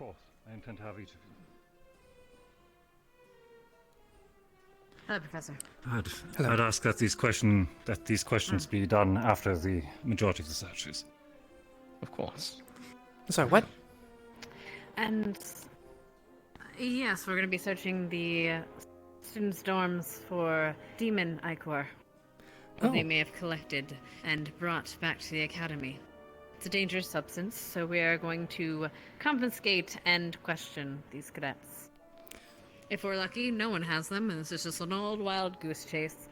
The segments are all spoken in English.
course. I intend to have each of you. Hello, Professor. I'd ask that these questions be done after the majority of the searches. Of course. Sorry, what? And yes, we're going to be searching the students' dorms for demon ichor that they may have collected and brought back to the academy. It's a dangerous substance, so we are going to confiscate and question these cadets. If we're lucky, no one has them, and this is just an old wild goose chase.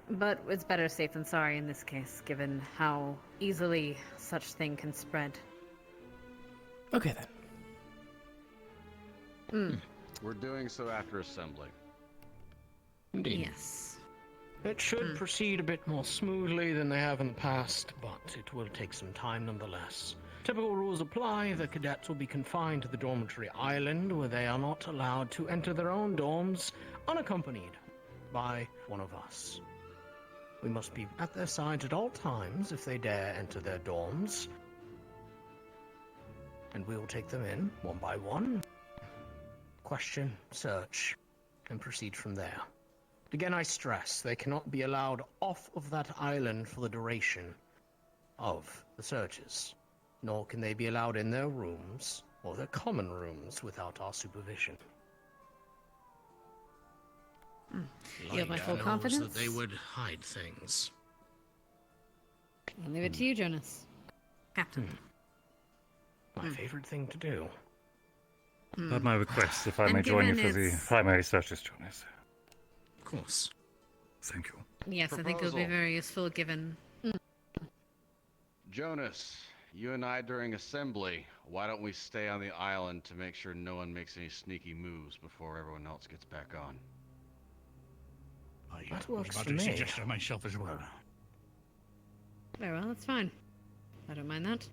But it's better safe than sorry in this case, given how easily such thing can spread. Okay then. We're doing so after assembly. Indeed. Yes. It should proceed a bit more smoothly than they have in the past, but it will take some time nonetheless. Typical rules apply. The cadets will be confined to the dormitory island, where they are not allowed to enter their own dorms unaccompanied by one of us. We must be at their sides at all times if they dare enter their dorms. And we will take them in, one by one, question, search, and proceed from there. Again, I stress, they cannot be allowed off of that island for the duration of the searches, nor can they be allowed in their rooms or their common rooms without our supervision. You have my full knows confidence? that they would hide things. I'll leave it to you, Jonas. Captain. My favorite thing to do. At my request, if I And may join you given for the it's- primary searches, Jonas. Of course. Thank you. Yes, I think it will be Proposal. very useful given... Jonas, you and I during assembly, why don't we stay on the island to make sure no one makes any sneaky moves before everyone else gets back on? That was works about for to me. suggest that myself as well. Very well, that's fine. I don't mind that.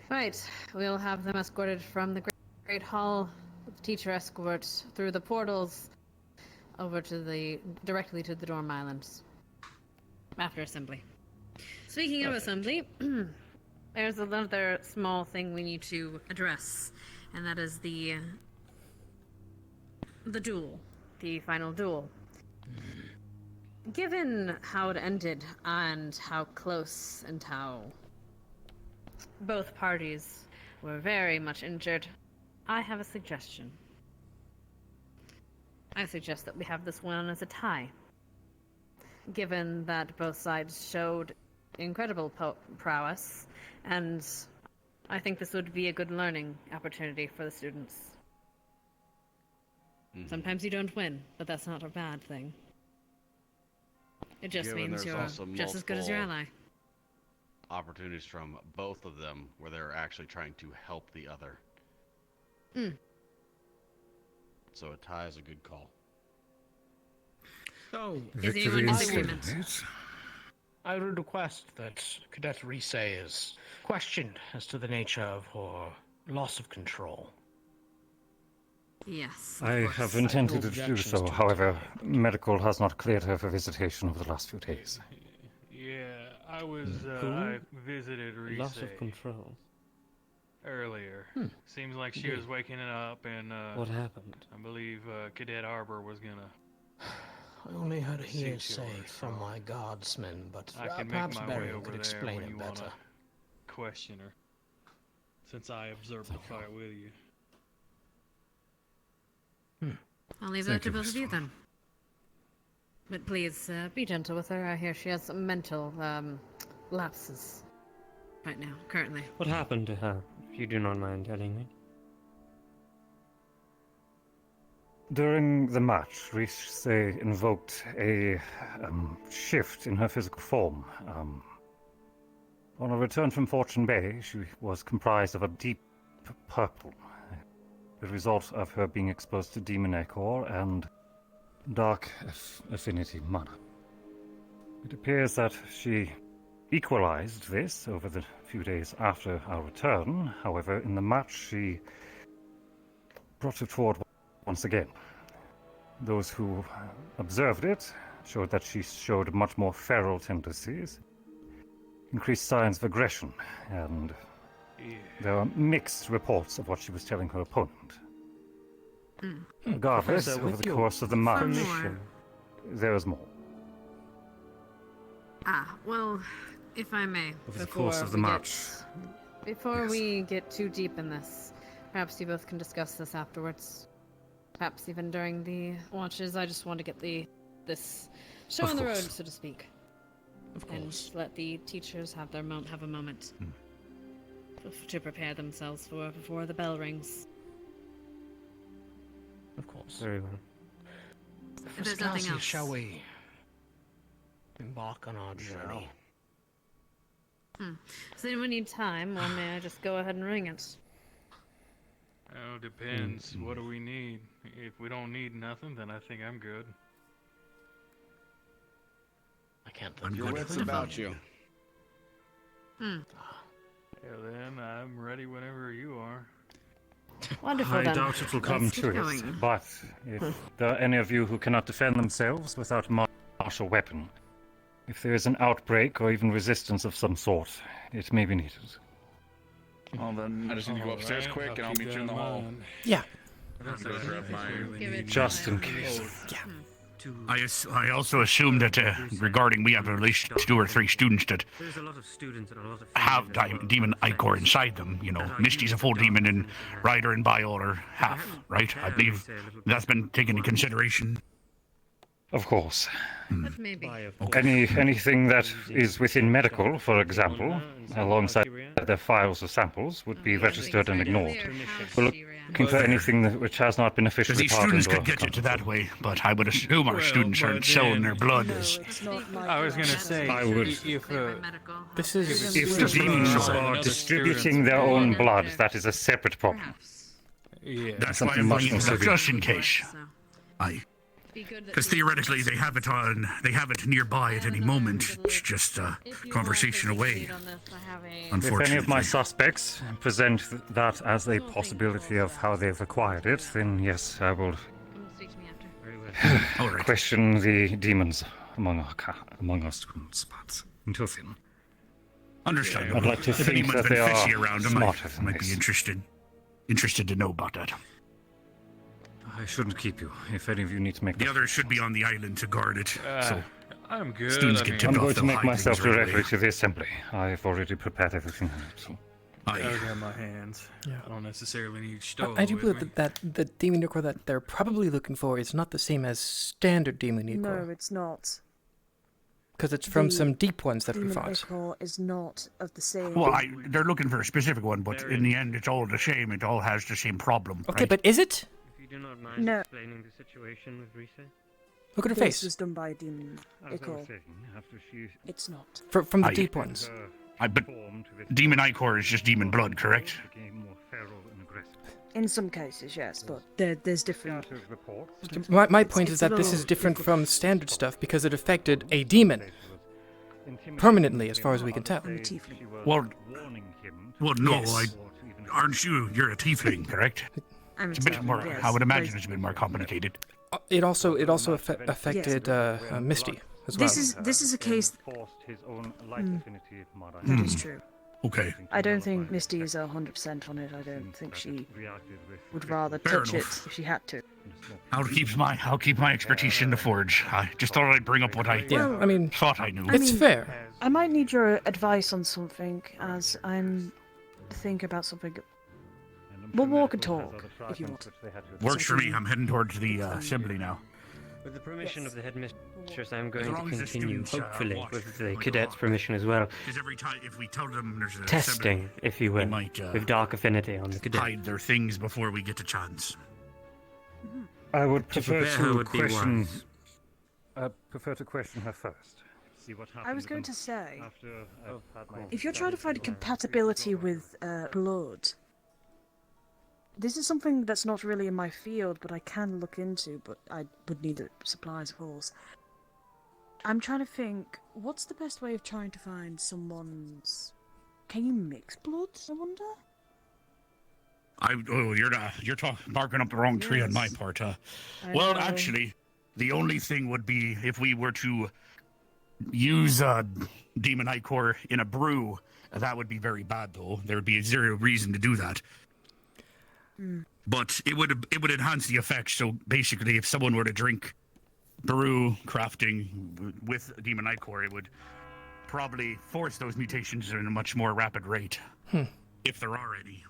Right, we'll have them escorted from the Great Hall with teacher escort through the portals over to directly to the dorm islands. After assembly. Speaking of assembly, there's another small thing we need to address, and that is the duel, the final duel. Given how it ended and how close and how both parties were very much injured, I have a suggestion. I suggest that we have this one as a tie. Given that both sides showed incredible prowess, and I think this would be a good learning opportunity for the students. Sometimes you don't win, but that's not a bad thing. It just Given means there's you're also just as good as your multiple ally. Opportunities from both of them where they're actually trying to help the other. So a tie is a good call. So, Is anyone in is disagreement? good. I would request that Cadet Rise is questioned as to the nature of her loss of control. Yes. I have intended to do objections so, to it. however, medical has not cleared her for visitation over the last few days. Yeah, I was, Who? I visited Reese Loss of control. earlier. Seems like she was waking up and, What happened? I believe, Cadet Arbor was gonna... I only heard Suit hearsay yours, from so my guardsmen, but I can make perhaps my way Barry over could there explain when it you better. wanna question her. Since I observed the fight with you. I'll leave Thank that to you, both of you Mr. then. But please, be gentle with her. I hear she has some mental, lapses. Right now, currently. What happened to her, if you do not mind telling me? During the match, Reese invoked a shift in her physical form. On a return from Fortune Bay, she was comprised of a deep purple, the result of her being exposed to demon ichor and dark affinity mana. It appears that she equalized this over the few days after our return. However, in the match, she brought it forward once again. Those who observed it showed that she showed much more feral tendencies, increased signs of aggression, and Yeah. There are mixed reports of what she was telling her opponent. Regardless, Professor, over with the your course of the march, permission, there is more. Well, if I may, Over the course of the march. Before Yes. we get too deep in this, perhaps you both can discuss this afterwards. Perhaps even during the watches. I just want to get this show Of on the road, course. so to speak, Of and course. let the teachers have a moment to prepare themselves before the bell rings. Of course. very well. If there's nothing Cassie, else, shall we embark on our journey? Does anyone need time, or may I just go ahead and ring it? Oh, depends. What do we need? If we don't need nothing, then I think I'm good. I can't think Your of wits anything. about you. Yeah, then I'm ready whenever you are. Wonderful, I then. doubt it will come Let's to get it, going. but if there are any of you who cannot defend themselves without a martial weapon, if there is an outbreak or even resistance of some sort, it may be needed. Well, then I just need to go upstairs Alright, quick, and I'll keep meet that you in the hall. mind. Yeah. That's Go grab my- Give it Just in time. case. I also assume that regarding we have at least 2 or 3 students that There's a lot of students and a lot of have females as well. demon Ichor inside them. You know, Misty's a full demon, and Ryder and Biol are half, right? I believe that's been taken into consideration. Of course. But maybe. Anything that is within medical, for example, alongside their files or samples, would be registered and ignored. We're looking for anything which has not been Because officially these pardoned students or could get it accounted that way, but I would assume our Well, students but aren't selling then- their blood No, as... it's not like I was gonna that. say, I would- if This is If the the demons demons are are another distributing their student. own blood, that is a separate problem. Perhaps. yeah, That's why something I'm much bringing more it up, severe. just in case. So, Aye. be good that Because we- theoretically, they have it nearby at any moment. It's just a If you conversation want to away. proceed on this, I have a- If any of my Unfortunately. suspects present that as a possibility of how they've acquired it, then yes, I will Come speak to me after. All right. question the demons among our students. But until then, Understandable. I'd like to If think anyone's that been they fishy are around them, smarter I than might be this. interested to know about that. I shouldn't keep you. If any of you need to make The others should be on the island to guard it. So I'm good. Students I get mean, tipped I'm off going to they'll make hide myself things right directly away. to the assembly. I've already prepared everything. So. I Aye. got my hands. Yeah. I don't necessarily need stove. I do with believe me. that the demon ichor that they're probably looking for is not the same as standard demon No, ichor. it's not. Because it's from the some deep ones that we Demon fought. Ichor is not of the same. Well, they're looking for a specific one, but in the end, it's all the same. It all has the same problem. Okay, right? but is it? If you do not mind No. explaining the situation with Risa. Look at her This face. was done by a demon As I was Ichor. saying, after she It's not. From the Aye. deep ones. But demon Ichor is just demon blood, correct? Became more feral and aggressive. In some cases, yes, but there's different. Scattered reports. My point is It's a that this is little different difficult. from standard stuff because it affected a demon. Permanently, as far as we can tell. And a tiefling. Well, no, Yes. aren't you? You're a tiefling, correct? I'm It's a bit more. yes, I would imagine like- it's a bit more complicated. It also affected Misty as well. This is a case. That is true. Okay. I don't think Misty is 100% on it. I don't think she would rather Fair touch enough. it if she had to. I'll keep my expertise in the forge. I just thought I'd bring up what I Yeah, I mean, thought I knew. it's mean- fair. I might need your advice on something as I'm thinking about something. We'll walk and talk, if you want. Works for me. I'm heading towards the assembly now. With the permission Yes. of the headmistress, I'm going long to as the continue, students, hopefully, watch with the like cadets' a- permission as well. Because every time, if we tell them there's an Testing, if you they will, might with dark affinity on the cadets. hide their things before we get a chance. I would To prefer prepare her to would be question. wise. I prefer to question her first. See what happens. I was going to say, After I've had my if you're trying to find compatibility with blood, this is something that's not really in my field, but I can look into, but I would need the supplies, of course. I'm trying to think, what's the best way of trying to find someone's... Can you mix blood, I wonder? You're barking up the wrong tree on my Yes. part. I Well, know. actually, the only thing would be if we were to use demon Ichor in a brew That would be very bad, though. There would be zero reason to do that. But it would enhance the effect. So basically, if someone were to drink brew crafting with Demon Ichor, it would probably force those mutations in a much more rapid rate, if there are any.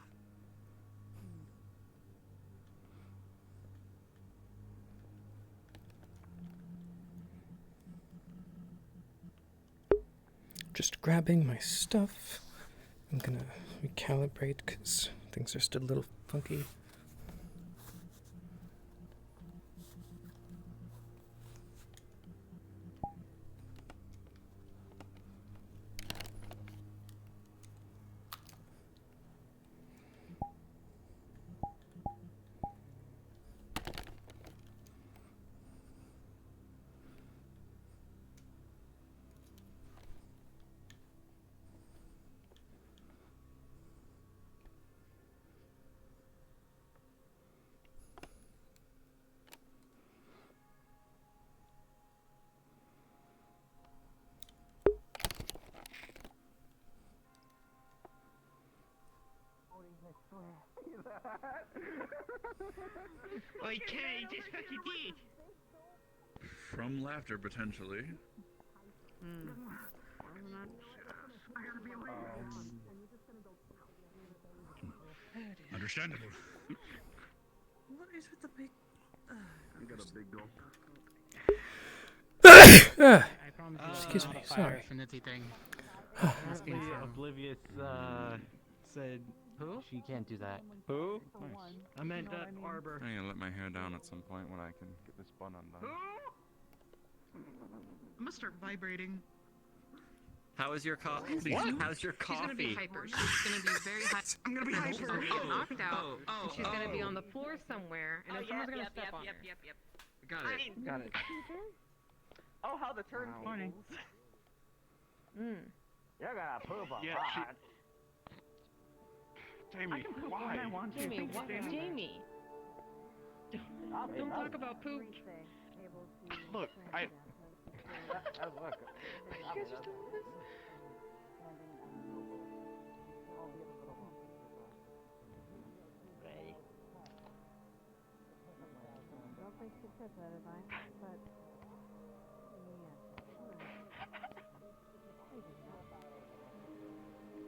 Just grabbing my stuff. I'm gonna recalibrate because things are still a little funky. Okay, just what you did. From laughter, potentially. Understandable. What is with the big... You got a big gulp. I promise you Excuse me, sorry. Affinity thing. Apparently, Oblivious said Who? she can't do that. Who? Nice. I meant that Arbor. I'm gonna let my hair down at some point when I can get this bun undone. I'm gonna start vibrating. How is your coffee? How's your coffee? She's gonna be hyper. She's gonna be very hyper. I'm gonna be hyper. Get knocked out. And she's gonna be on the floor somewhere, and then someone's gonna step on her. Got it. Got it. Oh, how the turn Morning. You're gonna poop a Yeah, lot. Jamie, why? Jamie, what? Jamie. Don't talk about poop. Look, I. Look.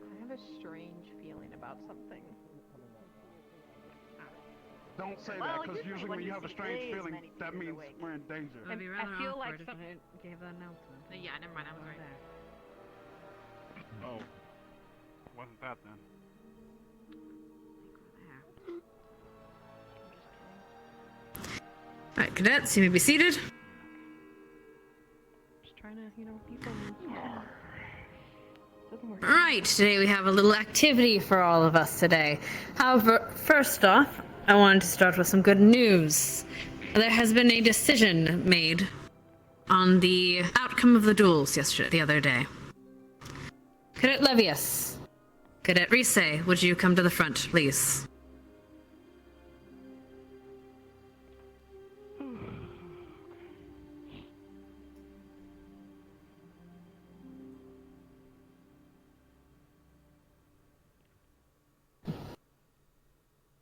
I have a strange feeling about something. Don't say that, because usually when you have a strange feeling, that means we're in danger. It'd be rather I feel like awkward if I gave the announcement. Yeah, never mind. I was right. Oh. Wasn't that then? Alright, cadets, you may be seated. Just trying to, people. Right, today we have a little activity for all of us today. However, first off, I wanted to start with some good news. There has been a decision made on the outcome of the duels the other day. Cadet Levius, Cadet Rise, would you come to the front, please?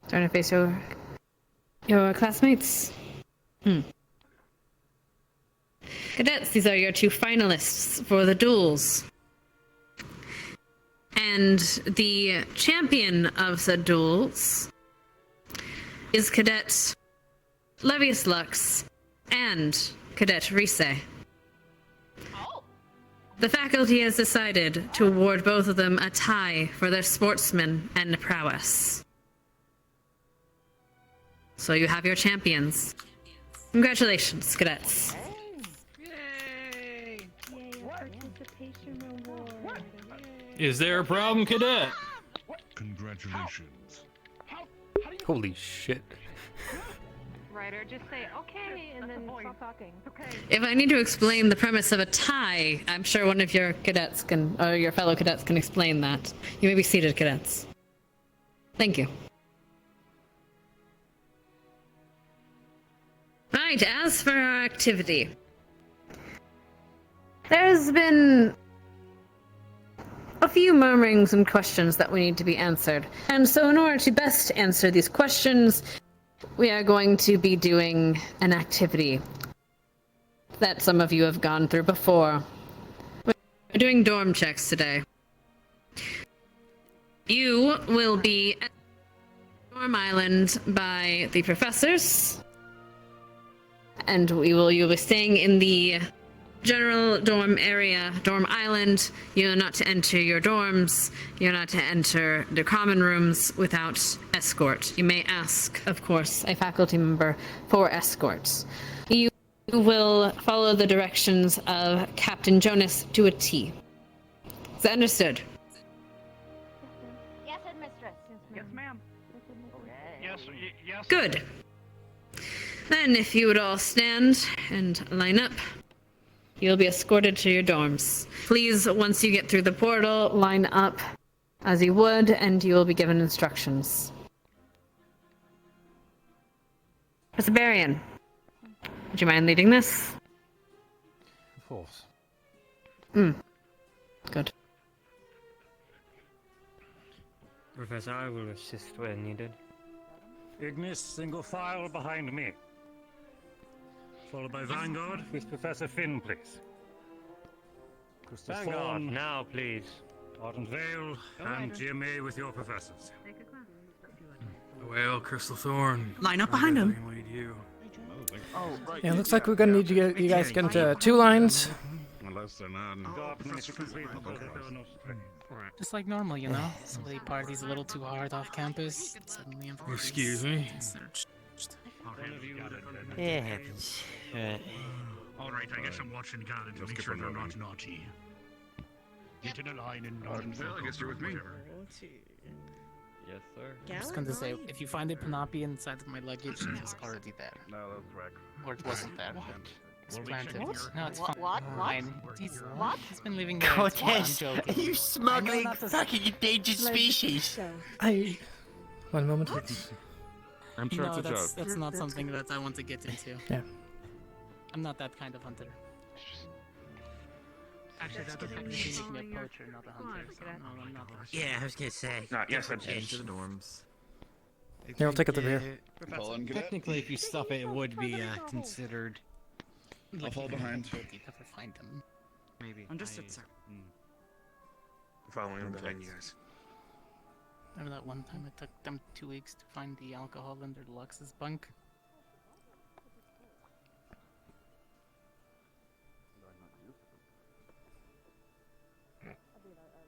Turn to face your classmates. Cadets, these are your two finalists for the duels. And the champion of the duels is Cadet Levius Lux and Cadet Rise. The faculty has decided to award both of them a tie for their sportsman and prowess. So you have your champions. Congratulations, cadets. Yay! Is there a problem, cadet? Congratulations. Holy shit. Ryder, just say okay and then stop talking. Okay. If I need to explain the premise of a tie, I'm sure one of your cadets can, or your fellow cadets can explain that. You may be seated, cadets. Thank you. Right, as for our activity, there's been a few murmurings and questions that we need to be answered. And so in order to best answer these questions, we are going to be doing an activity that some of you have gone through before. We're doing dorm checks today. You will be at Dorm Island by the professors, and you'll be staying in the general dorm area, dorm island. You're not to enter your dorms. You're not to enter the common rooms without escort. You may ask, of course, a faculty member for escorts. You will follow the directions of Captain Jonas to a T. Is that understood? Yes, headmistress. Yes, ma'am. Yes, yes. Good. Then, if you would all stand and line up, you'll be escorted to your dorms. Please, once you get through the portal, line up as you would, and you will be given instructions. Mr. Barian, would you mind leading this? Of course. Good. Professor, I will assist where needed. Ignis, single file behind me. Followed by Vanguard with Professor Finn, please. Crystal Vanguard, Thorn, now, please. Ardent Vale, and GMA with your professors. Well, Crystal Thorn. Line up behind him. Definitely lead you. Oh, right. Yeah, it looks like we're gonna need to get you guys get into 2 lines. Unless they're not. Just like normal, you know? Somebody parties a little too hard off campus. Suddenly everybody's Excuse me? It happens. Alright, I guess I'm watching Garden to make sure they're not naughty. Get in a line and not I guess you're with me. Yes, sir. I'm just gonna say, if you find a Panopi inside of my luggage, it was already there. No, that's correct. Or it wasn't there. It's planted. What? No, it's fine. What? Fine. What? He's been living there. I'm Cortez, joking. are you smuggling fucking endangered species? One moment. I'm sure No, it's a joke. that's not something that I want to get into. Yeah. I'm not that kind of hunter. Actually, that would technically make me a poacher, not a hunter. So no, I'm not. Yeah, I was gonna say. Yes, I'm Into the dorms. Here, I'll take it to the rear. Technically, if you stuff it, it would be considered. I'll fall behind. You never find them. Maybe. Understood, sir. Following behind you guys. Remember that one time it took them 2 weeks to find the alcohol under Lux's bunk?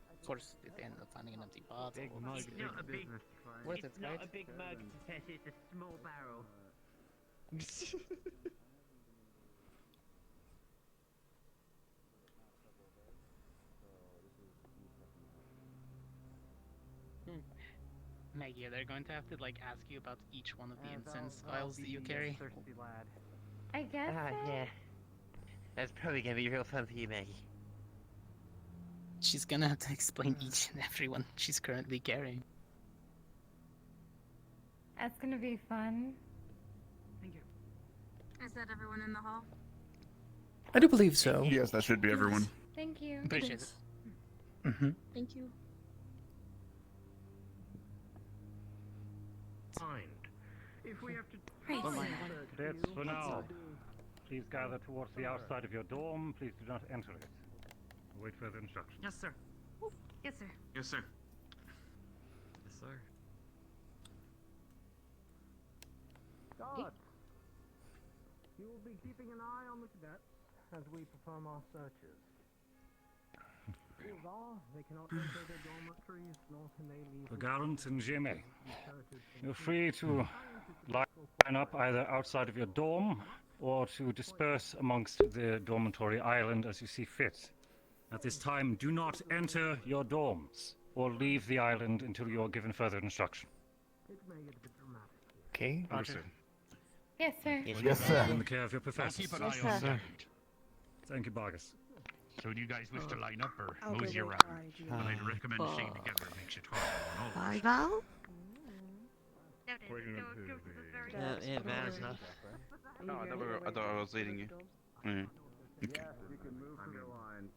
Of course, they ended up finding an empty bottle. Big mug, It's not a big. worth it, It's not right? a big mug to say it's a small barrel. Maggie, they're going to have to like ask you about each one of the incense vials that you carry. I guess. Yeah. That's probably gonna be real fun for you, Maggie. She's gonna have to explain each and every one she's currently carrying. That's gonna be fun. Thank you. Is that everyone in the hall? I do believe so. Yes, that should be everyone. Thank you. Appreciate it. Mm-hmm. Thank you. Find. If we have to. That's for now. Please gather towards the outside of your dorm. Please do not enter it. Await further instructions. Yes, sir. Yes, sir. Yes, sir. Yes, sir. Guard, you will be keeping an eye on the cadets as we perform our searches. Rules are, they cannot enter their dormitories, nor can they leave. The Gallant and GMA. You're free to line up either outside of your dorm or to disperse amongst the dormitory island as you see fit. At this time, do not enter your dorms or leave the island until you are given further instruction. It may get a bit dramatic. Okay. Understood. Yes, sir. Yes, sir. In the care of your professors. Keep an eye on that. Thank you, Bargus. So do you guys wish to line up or I'll go mosey wait around? for IG. Well, I'd recommend staying together. It makes it harder on all of us. Val? Yeah, bad enough. No, I thought I was leading you. Okay. Yes, you can move to the line.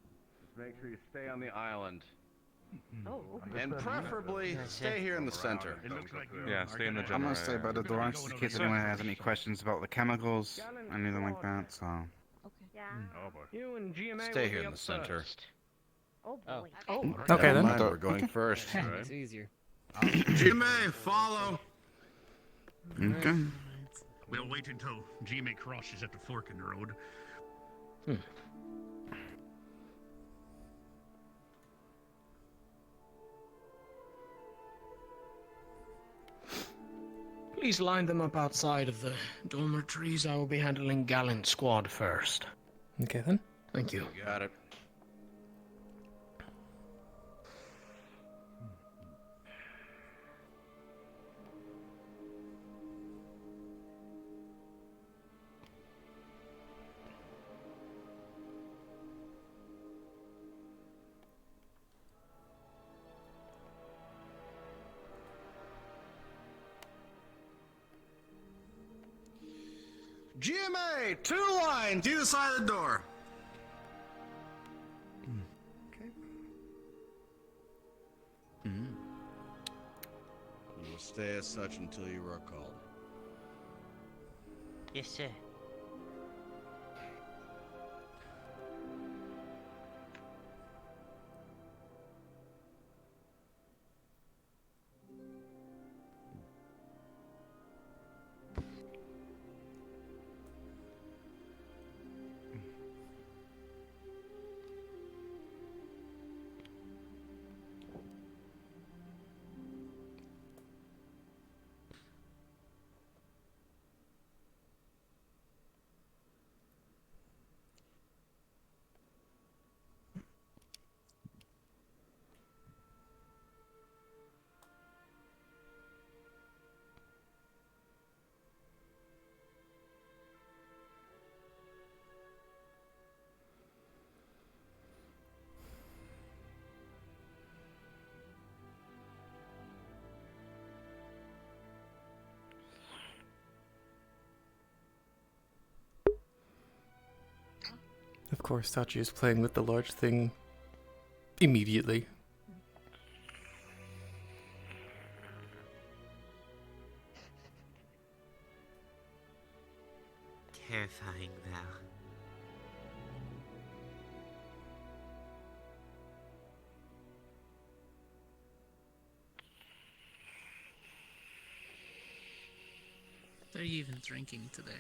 Just make sure you stay on the island. Oh, And preferably stay here in the center. Yeah, stay in the general. I'm gonna stay by the door just in case anyone has any questions about the chemicals, anything like that. So. Yeah. Oh boy. You and GMA Stay will here be in the up center. first. Oh boy. Oh. Okay Never then. mind, we're going first. It's easier. GMA, follow. Okay. We'll wait until GMA crosses at the fork in the road. Please line them up outside of the dormitories. I will be handling Gallant Squad first. Okay then. Thank you. Got it. GMA, 2 lines, either side of the door. Okay. You will stay as such until you are called. Yes, sir. Of course, Tachi is playing with the large thing immediately. Terrifying, Val. What are you even drinking today?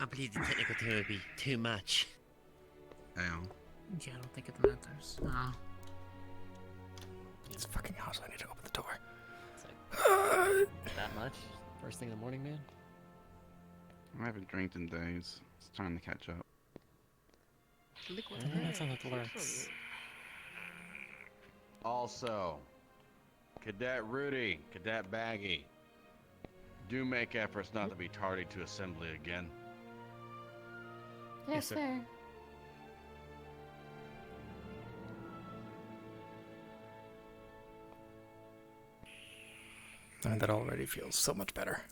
I believe the technical term would be too much. Ow. Yeah, I don't think it matters. Oh. It's fucking hot, so I need to open the door. That much? First thing in the morning, man? I haven't drank in days. It's time to catch up. Liquid. That's how that works. Also, Cadet Rudy, Cadet Baggy, do make efforts not to be tardy to assembly again. Yes, sir. And that already feels so much better.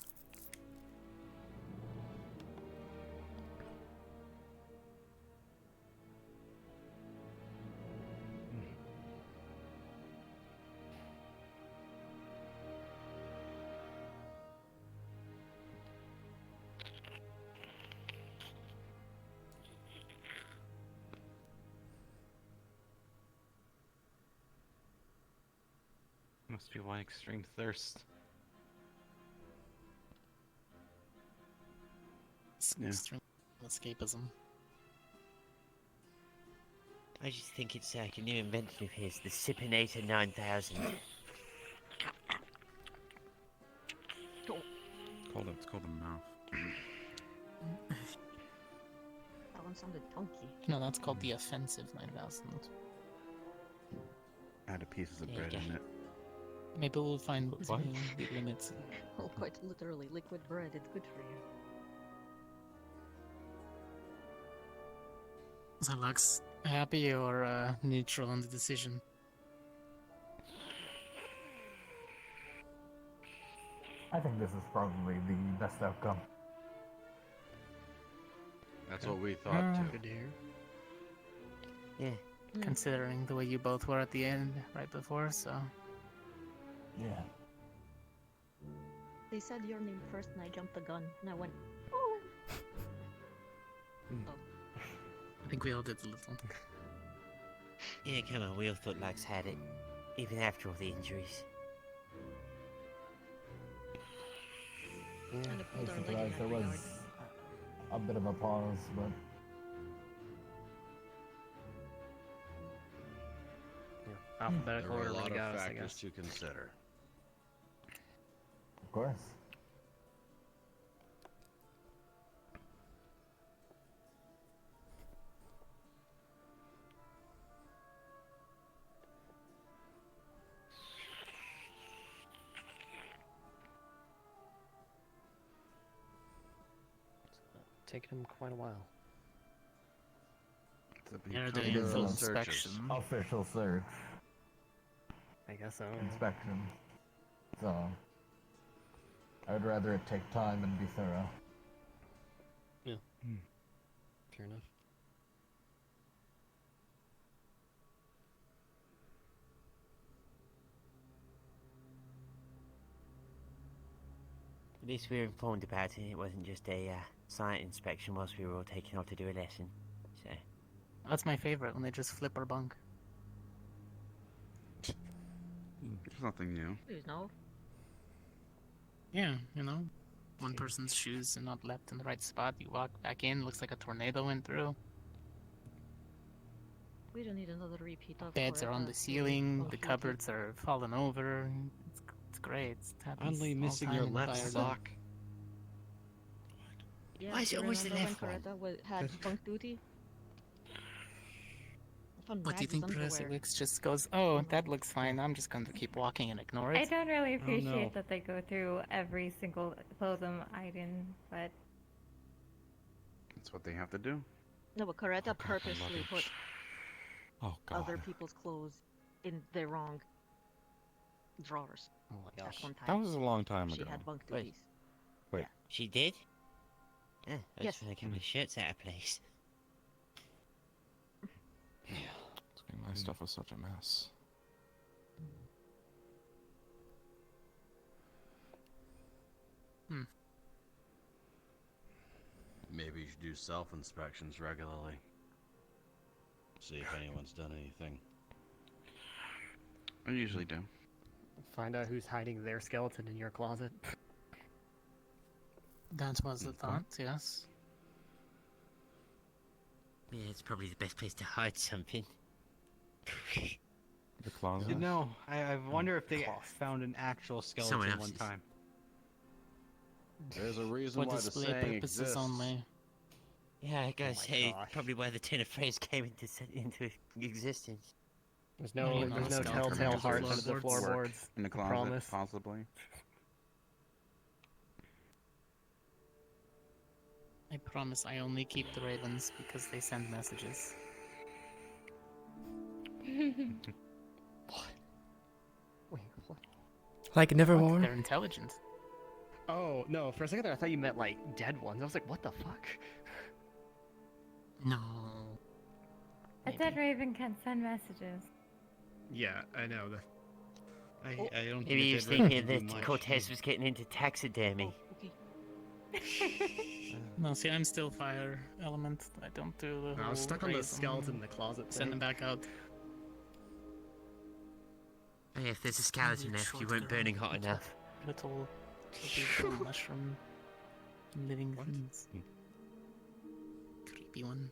Must be why extreme thirst. Yeah. Extreme escapism. I just think it's like a new invention of his, the Sipinator 9000. It's called a mouth. That one sounded funky. No, that's called the offensive 9000. Add a pieces of Yeah, bread yeah. in it. Maybe we'll find What? the limits. Oh, quite literally, liquid bread. It's good for you. So Lux, happy or neutral on the decision? I think this is probably the best outcome. That's what we thought too. Good to hear. Yeah, considering the way you both were at the end right before, so... Yeah. They said your name first and I jumped the gun and I went, oh! I think we all did a little. Yeah, come on, we all thought Lux had it, even after all the injuries. Yeah, And I if was we don't surprised there was a bit of a pause, but There Alphabetical were order a lot really of goes, I factors guess. to consider. of course. Taking him quite a while. They're doing a full inspection. Official search. I guess so. Inspection. So, I would rather it take time and be thorough. Yeah. Fair enough. At least we were informed about it. It wasn't just a site inspection whilst we were all taking off to do a lesson. So. That's my favorite, when they just flip our bunk. There's nothing new. Please no. Yeah, you know, one person's shoes are not left in the right spot. You walk back in, looks like a tornado went through. We don't need another repeat of Beds are on the ceiling, the cupboards are falling over. It's great. It happens Only all missing time your in left Fire Zone. sock. Yeah, Why is it always the left one? Had bunk duty? I found What do you bags of think, Professor underwear. Wicks just goes, oh, that looks fine, I'm just going to keep walking and ignore it? I don't really appreciate no. that they go through every single clothing item, but That's what they have to do. No, but Coretta purposely put Oh other people's clothes in the wrong drawers. Oh my gosh. At one time. That was a long time She ago. had bunk Wait. duties. Wait. She did? Yeah, I Yes. just want to get my shirts out of place. My stuff was such a mess. Maybe you should do self-inspections regularly. See if anyone's done anything. I usually do. Find out who's hiding their skeleton in your closet. That was the thought, yes. Yeah, it's probably the best place to hide something. The closet. You know, I wonder if they found an actual skeleton Someone one else's. time. There's a reason For why the display saying purposes exists. only. Yeah, I gotta my say, gosh. probably why the turn of phrase came into existence. There's no, Yeah, there's no no skeleton telltale under the hearts under the floorboards. floorboards. In the I closet, promise. possibly. I promise I only keep the ravens because they send messages. Wait, what? Like Nevermore? They're intelligent. Oh, no, for a second there I thought you meant like dead ones. I was like, what the fuck? No. a dead raven can send messages. Yeah, I know. I don't Maybe he was thinking that Cortez was getting into taxidermy. No, see, I'm still fire element. I don't do the I was whole stuck on the raise skeleton in the closet Send them thing. back out. Hey, if there's a skeleton left, you weren't burning hot enough. Little mushroom living things. Creepy one.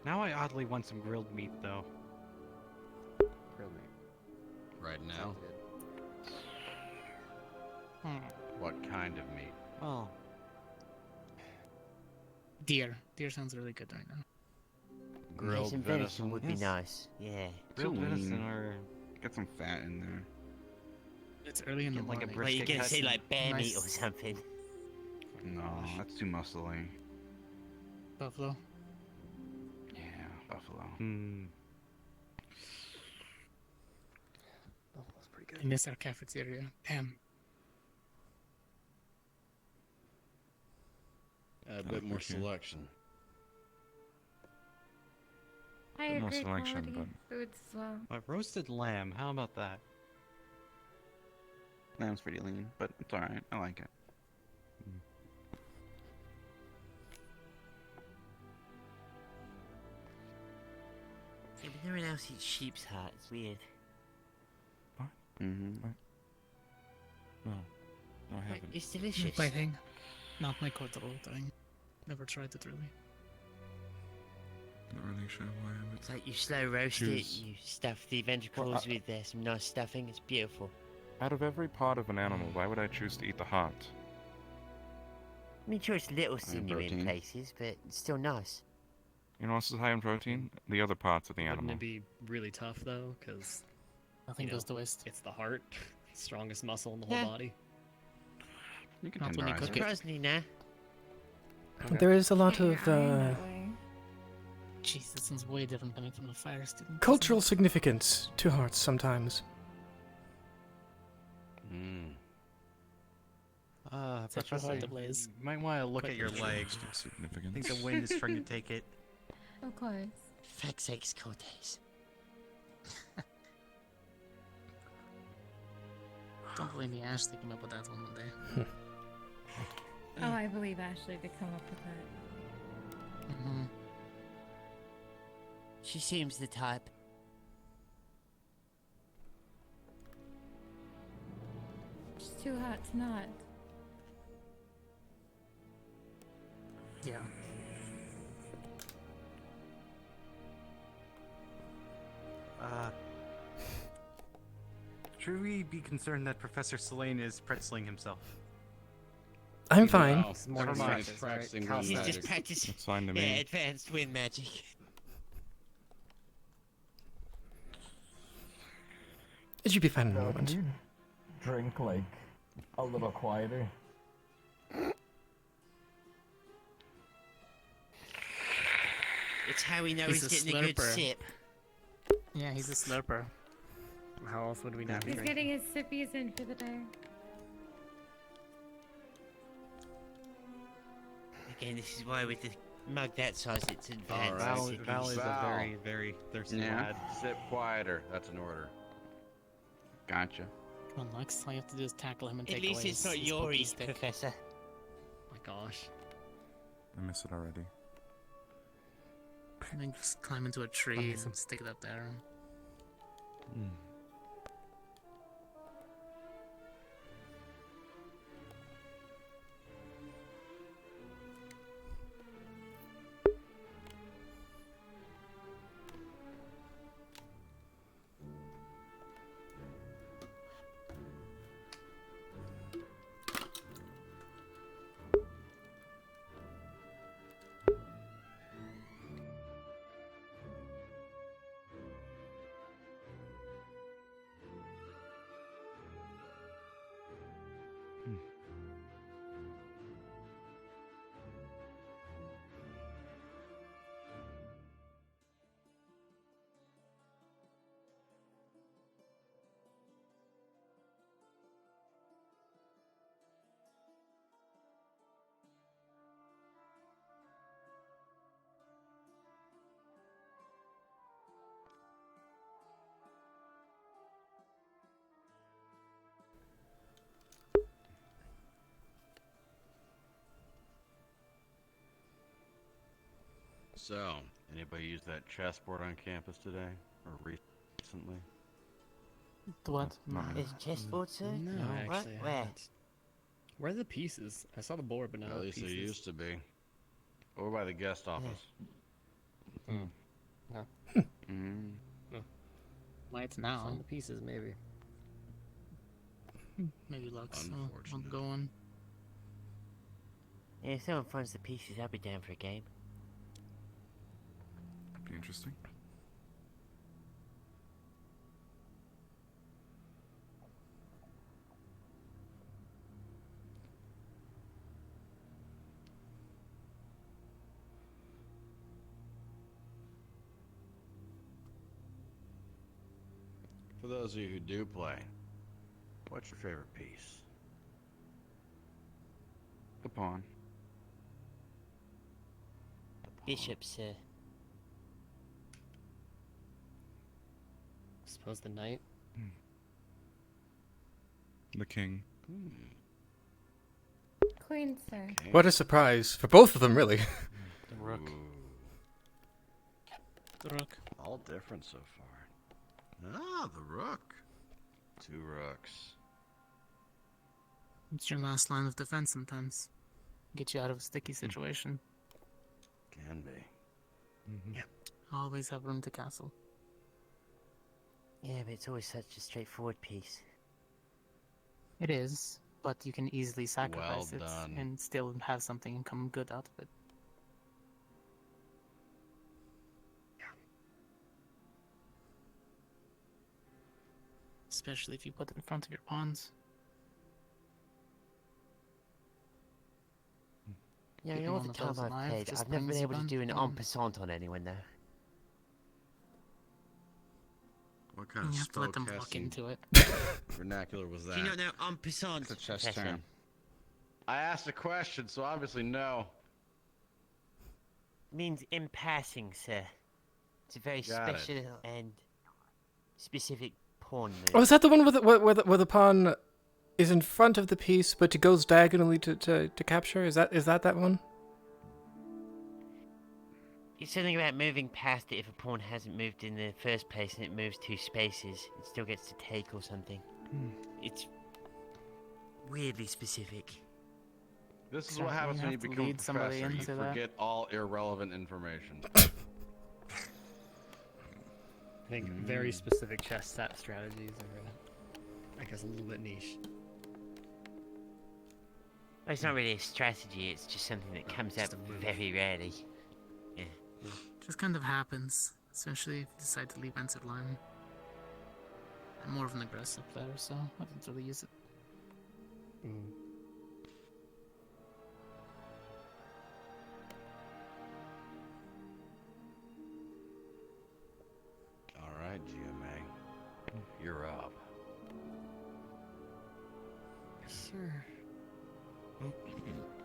Now I oddly want some grilled meat, though. Grilled meat. Right now. What kind of meat? Oh. Deer. Deer sounds really good right now. Grilled some venison would be nice. Yeah. Grilled Too venison lean. or... Get some fat in there. It's early in the Get like a morning. Well, you brisket gonna say cut. like bear meat or Nice. something? No, that's too muscly. Buffalo. Yeah, buffalo. Buffalo's pretty I good. miss our cafeteria. Damn. A bit more selection. I Bit more agree, selection, quality foods as well. Roasted lamb, how about that? Lamb's pretty lean, but it's alright. I like it. See, but no one else eats sheep's heart. It's weird. Mm-hmm. No, I But haven't. it's delicious. My thing. Not my cultural thing. Never tried it really. Not really sure why I would. It's like you slow roast choose- it, you stuff the ventricles with some nice stuffing. It's beautiful. Out of every part of an animal, why would I choose to eat the heart? I mean, sure, it's a little sinewy in protein. places, but it's still nice. You know what else is high in protein? The other parts of the Wouldn't animal. it be really tough though? Because Nothing goes to waste. It's the heart, strongest muscle in the whole Yeah. body. You can Not when you tenderize cook it. it. Surprisingly, nah. There is a lot of Jeez, that sounds way different coming from a fire student. cultural significance to hearts sometimes. Set your heart Professor, ablaze. you might want to look Quite at your literally. legs. I Significance. think the wind is trying to take it. Of course. Fuck's sakes, Cortez. Don't blame me, Ashley came up with that one day. Oh, I believe Ashley to come up with that. Mm-hmm. She seems the type. She's too hot to not. Yeah. Should we be concerned that Professor Sûlain is pretzeling himself? I'm fine. No, never mind. He's practicing wind He's magic. just practicing. That's fine to Yeah, me. advanced wind magic. It should be fine in a Can moment. you drink like a little quieter? It's how we know He's he's a getting a good slurper. sip. Yeah, he's a slurper. How else would we know? He's getting his sippies in for the day. Again, this is why with the mug that size, it's advanced. Alright. sippies. Val is a Val. very, very thirsty Yeah. lad. Sip quieter. That's an order. Gotcha. Come on, Lux. All you have to do is tackle him and At take least away it's not his your pokey eat, stick. Professor. My gosh. I miss it already. And then just climb into a tree and stick it up there. So, anybody use that chessboard on campus today or recently? The what? Is chessboard, sir? No, What? actually, I Where? haven't. Where are the pieces? I saw the board, but not At the least pieces. they used to be. Over by the guest office. No. Mm. Lights now. Find the pieces, maybe. Maybe Lux. I'm Unfortunate. going. Yeah, if someone finds the pieces, I'll be down for a game. Could be interesting. For those of you who do play, what's your favorite piece? The pawn. Bishop, sir. Suppose the knight. The king. Queen, sir. What a surprise for both of them, really. The rook. The rook. All different so far. Ah, the rook. 2 rooks. It's your last line of defense sometimes. Get you out of a sticky situation. Can be. Yep. Always have room to castle. Yeah, but it's always such a straightforward piece. It is, but you can easily sacrifice Well it done. and still have something and come good out of it. Especially if you put it in front of your pawns. Yeah, Keeping all one the of time those I've alive played, just I've never brings been you able to down. do an en passant on anyone, though. What kind of You have to let them walk spellcasting into it. vernacular was that? Do you not know en passant? It's a chess Professor? term. I asked a question, so obviously no. Means in passing, sir. It's a very Got it. special and specific pawn move. Oh, is that the one where the pawn is in front of the piece, but it goes diagonally to capture? Is that one? It's something about moving past it if a pawn hasn't moved in the first place and it moves 2 spaces. It still gets to take or something. It's weirdly specific. This is Exactly, what happens you when you have to become a lead somebody professor. You into that. forget all irrelevant information. I think very specific chess strategies are, I guess, a little bit niche. Well, it's not really a strategy, it's just something that comes up very rarely. Yeah. Just kind of happens, especially if you decide to leave entered line. I'm more of an aggressive player, so I don't really use it. Alright, GMA. You're up. Sure.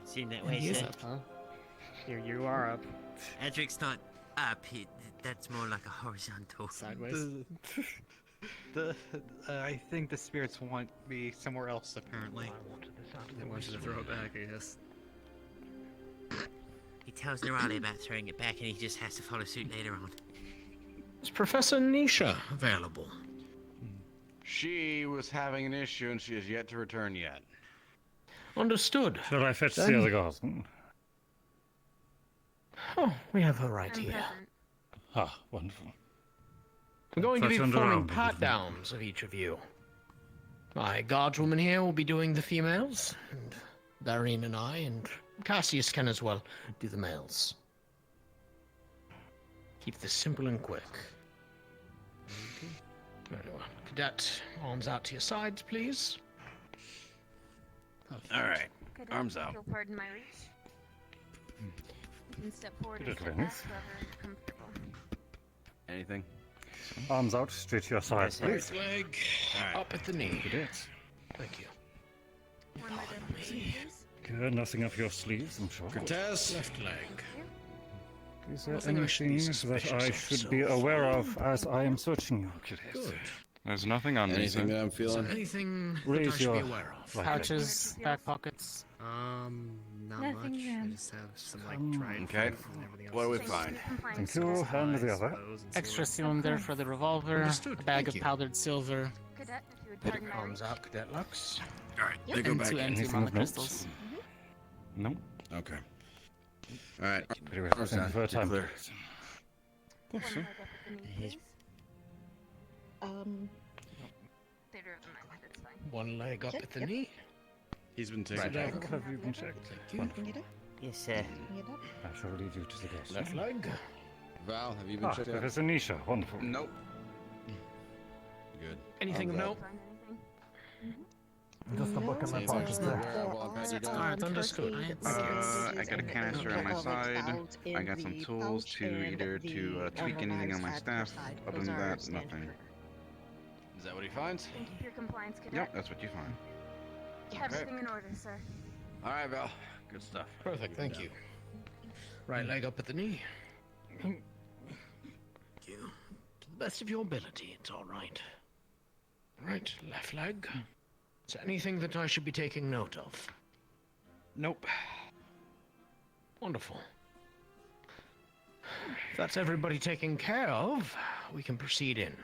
Seem that way, He is sir. up, huh? You are up. Edric's not up, that's more like a horizontal. Sideways. I think the spirits want me somewhere else, apparently. They want you to throw it back, I guess. He tells Nerali about throwing it back and he just has to follow suit later on. Is Professor Nisha available? She was having an issue and she has yet to return yet. Understood. Shall I fetch Then- the other guardsman? Oh, we have her right here. Ah, wonderful. We're going to be Fetch under performing arm, pat downs of each of you. My guardswoman here will be doing the females, and Darine and I, and Cassius can as well, do the males. Keep this simple and quick. Very well. Cadet, arms out to your sides, please. Alright, arms out. You'll pardon my reach. You can step forward Good and step advantage. back, whoever is comfortable. Anything? Arms out, straight to your sides, please. Leg up at the knee. Good it. Thank you. One leg up, please. Good, nothing up your sleeves, I'm sure. Cortez, left leg. Is there Nothing I should be anything that suspicious I of should so be aware far. of as I am searching you? Good. There's nothing on me, Anything sir. that I'm feeling? Anything that I Raise should be your aware of? right leg. Pouches, back pockets. Not Nothing, much. I ma'am. just have some like Come dried Okay. fruit and everything else. What do we is find? Thank you, and the other. Extra cylinder for the revolver, Understood, a bag thank of you. powdered silver, Cadet, if you would pardon my reach. Arms out, Cadet Lux. Alright, Yep. they go and back 2 in. empty Anything mana of note? crystals. Nope. Okay. Alright. Very well, Arms thank you out. for your You're time. clear. One leg up at the knee, His- please. Theater of the mind, that's fine. One leg up at the knee. He's been Right taken. leg. Have you been checked? Thank you. Wonderful. Yes, sir. I shall lead you to the guest. Left leg. Val, have you been Ah, checked out? Professor Nisha, wonderful. Nope. Good. Anything of Arms note? out. Find anything? Just a book in my pocket there. Alright, understood. I got a canister on my side. I got some tools to either tweak anything on my staff. Other than that, nothing. Is that what he finds? Thank you for your compliance, Cadet. Yep, that's what you find. Everything in order, sir. Alright, Val. Good stuff. Perfect, thank you. Right leg up at the knee. Thank you. To the best of your ability, it's all right. Right, left leg. Is there anything that I should be taking note of? Nope. Wonderful. If that's everybody taken care of, we can proceed in.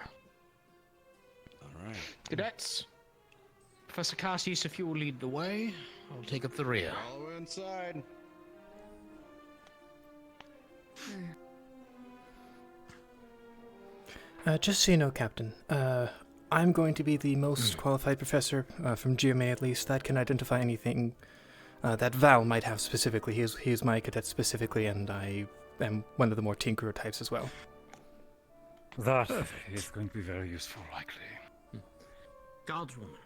All right. Cadets, Professor Cassius, if you will lead the way, I'll take up the rear. All the way inside. Just so you know, Captain, I'm going to be the most qualified professor, from GMA at least, that can identify anything that Val might have specifically. He is my cadet specifically, and I am one of the more tinkerer types as well. That is going to be very useful, likely. Guardswoman.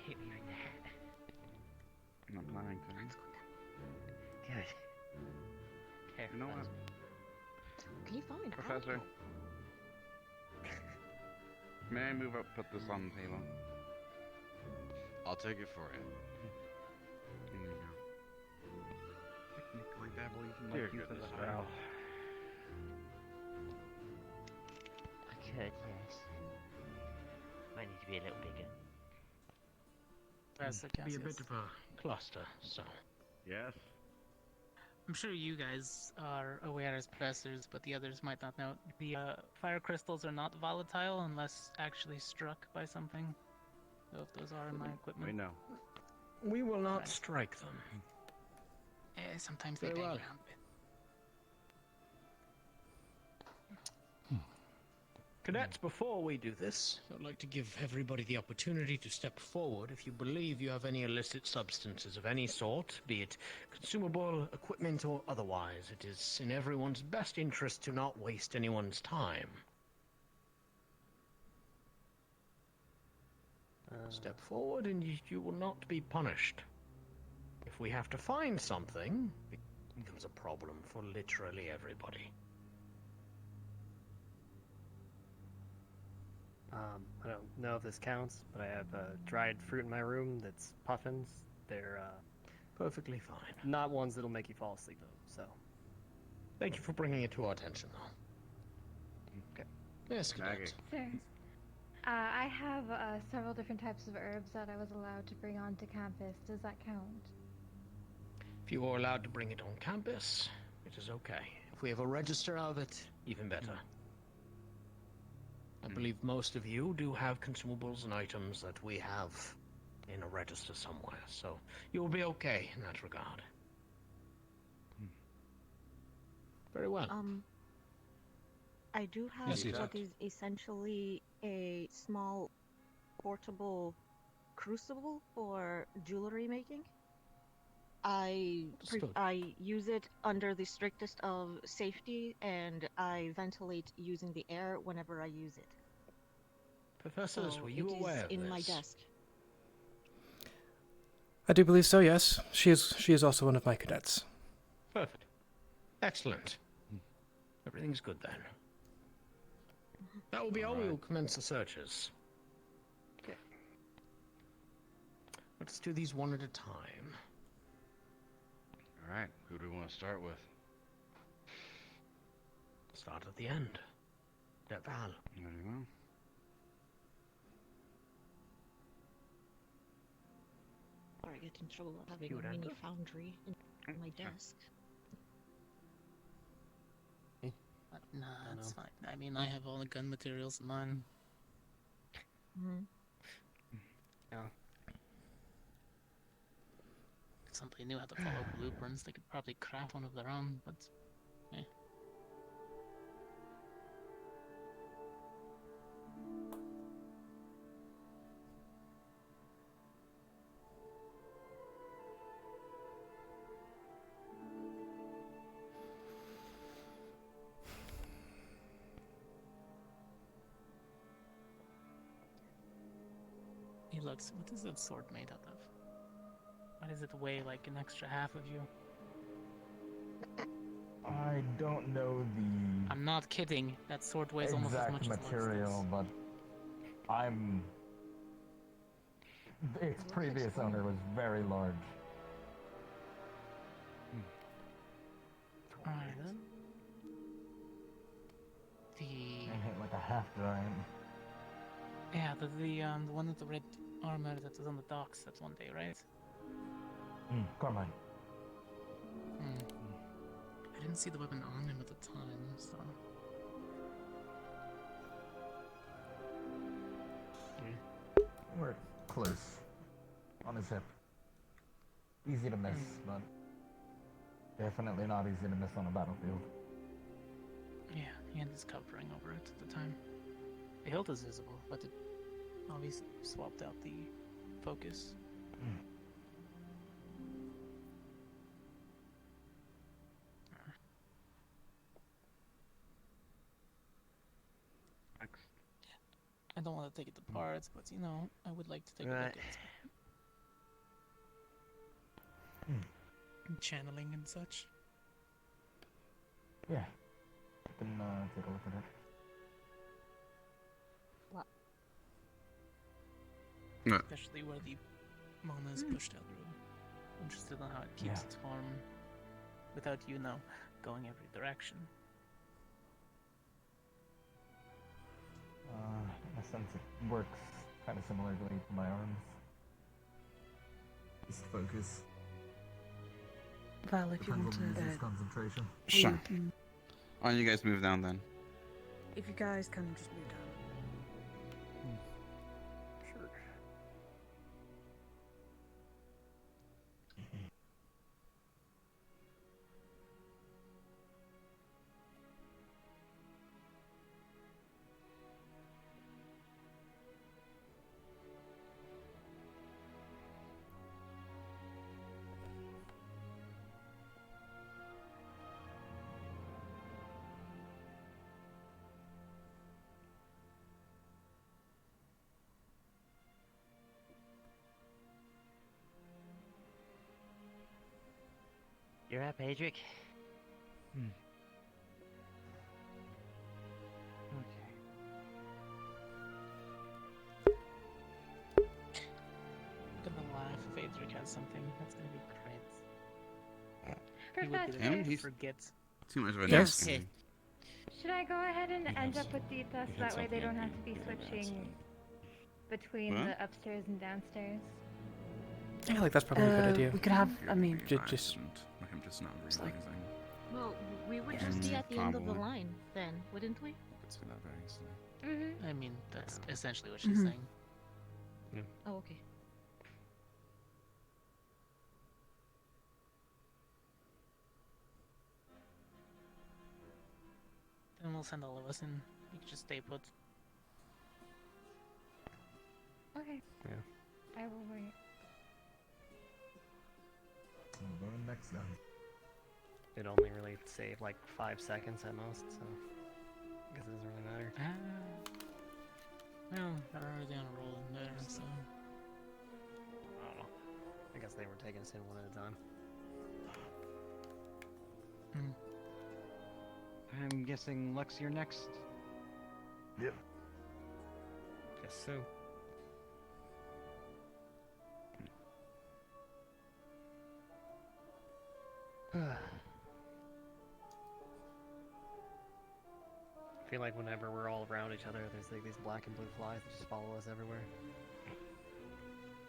Hit me in the head. I'm not planning to. Good. You know what? Can you find Professor? May I move up, put this on the table? I'll take it for you. There you go. Like that, will even Dear like you for goodness, the Val. I could, yes. Might need to be a little bigger. Be a bit of a cluster, so. Yes. I'm sure you guys are aware as professors, but the others might not know. The fire crystals are not volatile unless actually struck by something. So if those are in my equipment. We know. We will not strike them. Sometimes they Very bang well. around a bit. Cadets, before we do this, I'd like to give everybody the opportunity to step forward if you believe you have any illicit substances of any sort, be it consumable, equipment, or otherwise. It is in everyone's best interest to not waste anyone's time. Step forward and you will not be punished. If we have to find something, it becomes a problem for literally everybody. I don't know if this counts, but I have dried fruit in my room that's puffins. They're perfectly fine. Not ones that'll make you fall asleep, though, so. Thank you for bringing it to our attention, though. Okay. Yes, Cadet. Sir, I have several different types of herbs that I was allowed to bring onto campus. Does that count? If you are allowed to bring it on campus, it is okay. If we have a register of it, even better. I believe most of you do have consumables and items that we have in a register somewhere, so you'll be okay in that regard. Very well. I do have Yes, what is essentially a small portable crucible for jewelry making. I use it under the strictest of safety, and I ventilate using the air whenever I use it. Professors, So were you it is aware of in this? my desk. I do believe so, yes. She is also one of my cadets. Perfect. Excellent. Everything's good then. That will be all. We will commence the searches. Okay. Let's do these one at a time. All right. Who do we want to start with? Start at the end. That Val. There you go. Or I get in trouble of having a mini foundry in my desk. Nah, it's fine. I mean, I have all the gun materials in mine. Yeah. If somebody knew how to follow blueprints, they could probably craft one of their own, but eh. Hey, looks, what is that sword made out of? Why does it weigh like an extra half of you? I don't know the I'm not kidding. That sword weighs almost as much exact as material, but its previous owner was very large. Alright then. And hit like a half giant. Yeah, the one with the red armor that was on the docks. That's one day, right? Carmine. I didn't see the weapon on him at the time, so. We're close. On his hip. Easy to miss, but definitely not easy to miss on a battlefield. Yeah, he had his covering over it at the time. The hilt is visible, but it obviously swapped out the focus. I don't want to take it apart, but you know, I would like to take a look at channeling and such. Yeah. You can take a look at it. Especially where the mana is pushed out through. Interested in how it keeps its form without you know going every direction. In a sense, it works kind of similarly to my arms. Just focus. Val, if you want to... concentration. Sure. Why don't you guys move down then? If you guys can just move down. Sure. You're up, Adric. I'm gonna laugh if Adric has something. That's gonna be great. Professor, He would forget. Too much of a Yes. nasty. should I go ahead and end up with Dita so that way they don't have to be switching between What? the upstairs and downstairs? Yeah, like that's probably a good idea. We could have, I mean... Just With him just not realizing. Well, we would just be at the end of the line then, wouldn't we? Could see that very easily. I mean, that's essentially what she's saying. Oh, okay. Then we'll send all of us in. You can just stay put. Okay. Yeah. I will wait. We'll go next then. It only really saved like 5 seconds at most, so I guess it doesn't really matter. Well, they're already on a roll in there, so. I don't know. I guess they were taking us in one at a time. I'm guessing Lux, you're next. Yep. Guess so. I feel like whenever we're all around each other, there's like these black and blue flies that just follow us everywhere.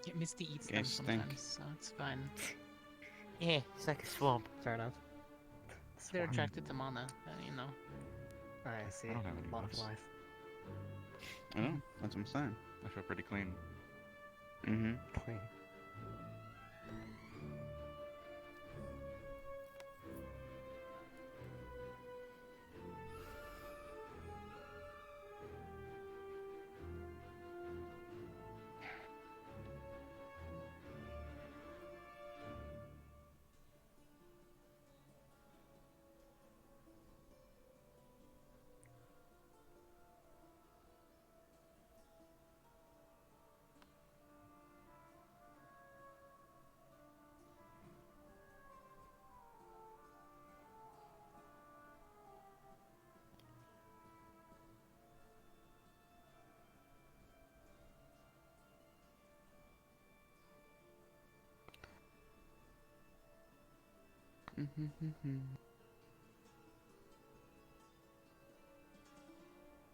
Yeah, Misty eats Okay, them stink. sometimes, so it's fine. Yeah, it's like a swamp. Fair enough. They're attracted to mana, you know. I see. I don't have any a lot of bugs. flies. I know. That's what I'm saying. I feel pretty clean. Mm-hmm. Clean.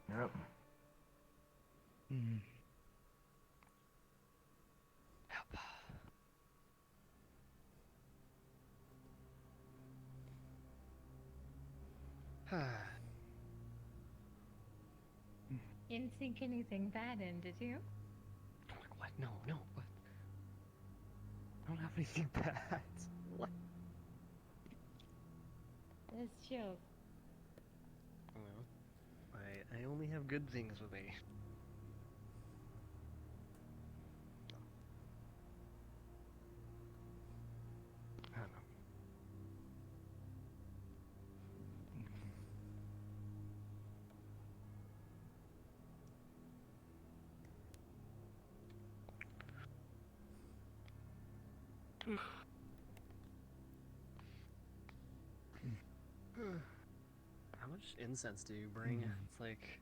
Yep. You didn't think anything bad in, did you? What? No, what? I don't have anything bad. What? Let's joke. Well, I only have good things with me. I don't know. How much incense do you bring? It's like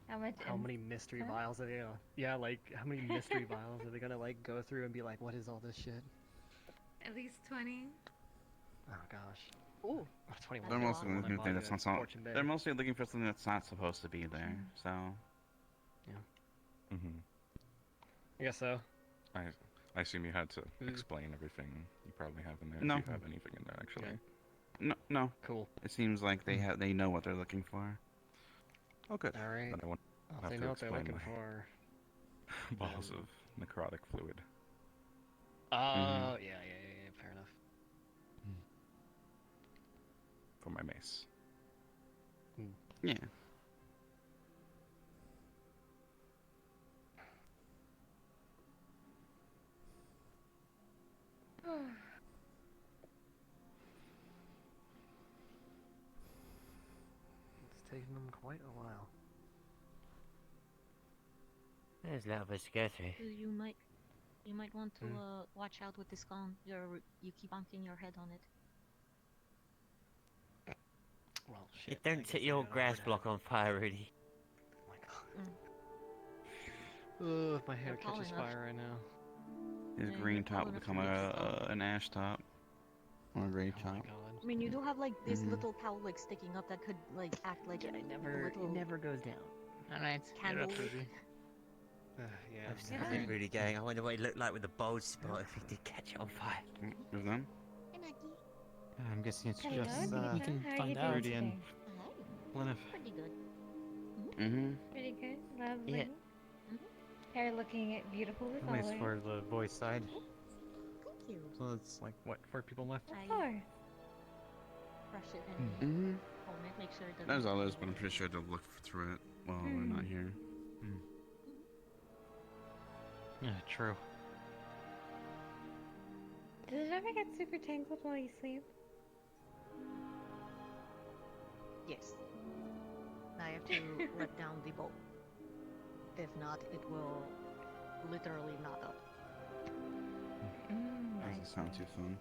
How many mystery vials are they gonna? Yeah, like how many mystery vials are they gonna like go through and be like, what is all this shit? At least 20. Oh gosh. Ooh, 21. They're mostly looking for That's that's not. They're mostly looking for something that's not supposed to be there. So. Yeah. Mm-hmm. I guess so. I assume you had to explain everything you probably have in there. No. If you have anything in there, actually. No, no. Cool. It seems like they know what they're looking for. Oh, good. All right. Then I won't have They to know what they're explain looking my for. balls of necrotic fluid. Oh, yeah, fair enough. For my mace. Yeah. It's taken them quite a while. There's a lot of us to go through. You might want to watch out with this gun. You keep bonking your head on it. Well, shit. Don't set your grass block on fire, Rudy. Ugh, my hair They're tall catches enough. fire right now. His green top will become an ash top. Or a gray top. I mean, you do have like this little cowl like sticking up that could like act like it a never little goes down. Alright, candle. Yeah. I think Rudy going. I wonder what he looked like with a bald spot if he did catch it on fire. Is them? I'm guessing it's Hello, just Nita. you can How are find you out doing Rudy and today? Lyneth. Pretty good. Mm-hmm. Pretty good. Lovely. Yeah. Hair looking beautiful as At least always. for the boys' side. Thank you. So it's like what, 4 people left? Of course. Brush it and Mm-hmm. comb it, make sure it doesn't. There's others, but I'm pretty sure they'll look through it while we're not here. Yeah, true. Does it ever get super tangled while you sleep? Yes. I have to let down the bolt. If not, it will literally knot up. Doesn't sound too fun.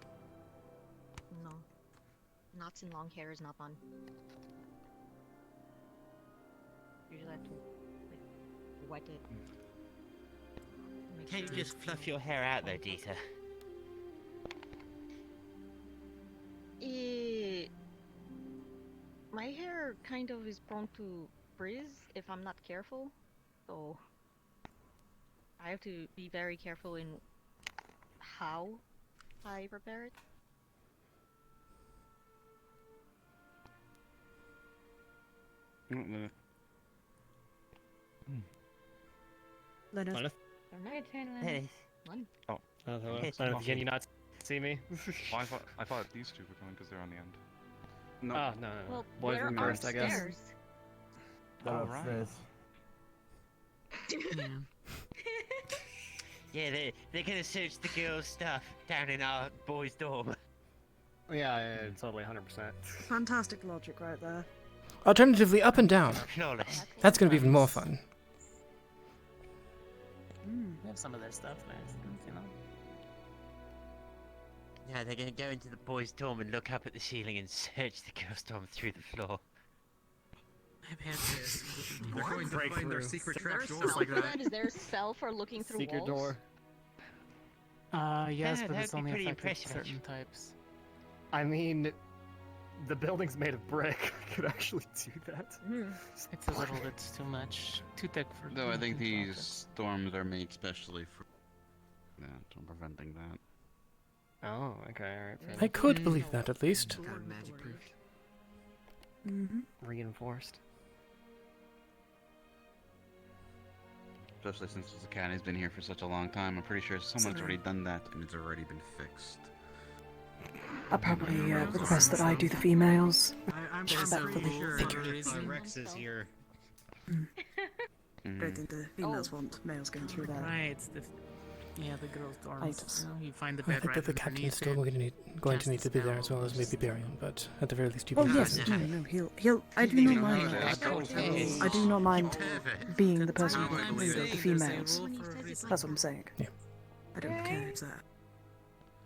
No. Knots in long hair is not fun. Usually I have to like, wet it. Make Can't you sure just fluff your hair out though, Dieter? My hair kind of is prone to frizz if I'm not careful, so I have to be very careful in how I prepare it. Lyneth. Your turn, Lyneth. Oh. Hello. Yes. Can you not see me? Well, I thought these two were coming because they're on the end. No. Oh, no. Well, Boys they're in first, I guess. upstairs. Oh, right. Yeah, they're gonna search the girls' stuff down in our boys' dorm. Yeah, totally, 100%. Fantastic logic right there. Alternatively, up and down. Flawless. That's going to be even more fun. We have some of their stuff, nice, you know. Yeah, they're gonna go into the boys' dorm and look up at the ceiling and search the girls' dorm through the floor. I've had this. They're going to find their secret Is there trap a door. cell for that? Is there a cell for looking through Secret walls? door. Yes, Yeah, but that'd it's be only pretty affected impressive, certain actually. types. I mean, the building's made of brick. I could actually do that. It's a little bit too much. Too thick for. Though I think making these storms are made specially for that, or preventing that. Oh, okay, alright. I could believe that at least. Magic proofed. Mm-hmm. Reinforced. Especially since this academy's been here for such a long time, I'm pretty sure someone's already done that and it's already been fixed. I'll probably request that I do the females. I'm Respectfully. pretty sure Rex is here. I don't think the females want males going through that. Right, the girls' dorms. Items. You find the I bed think right that the captain's still underneath going to need to be there as well as maybe Barion, but at the very least you Oh can yes, no, he'll. I do not mind. I do not mind being the person who leads the females. That's what I'm saying. Yeah. I don't care if that.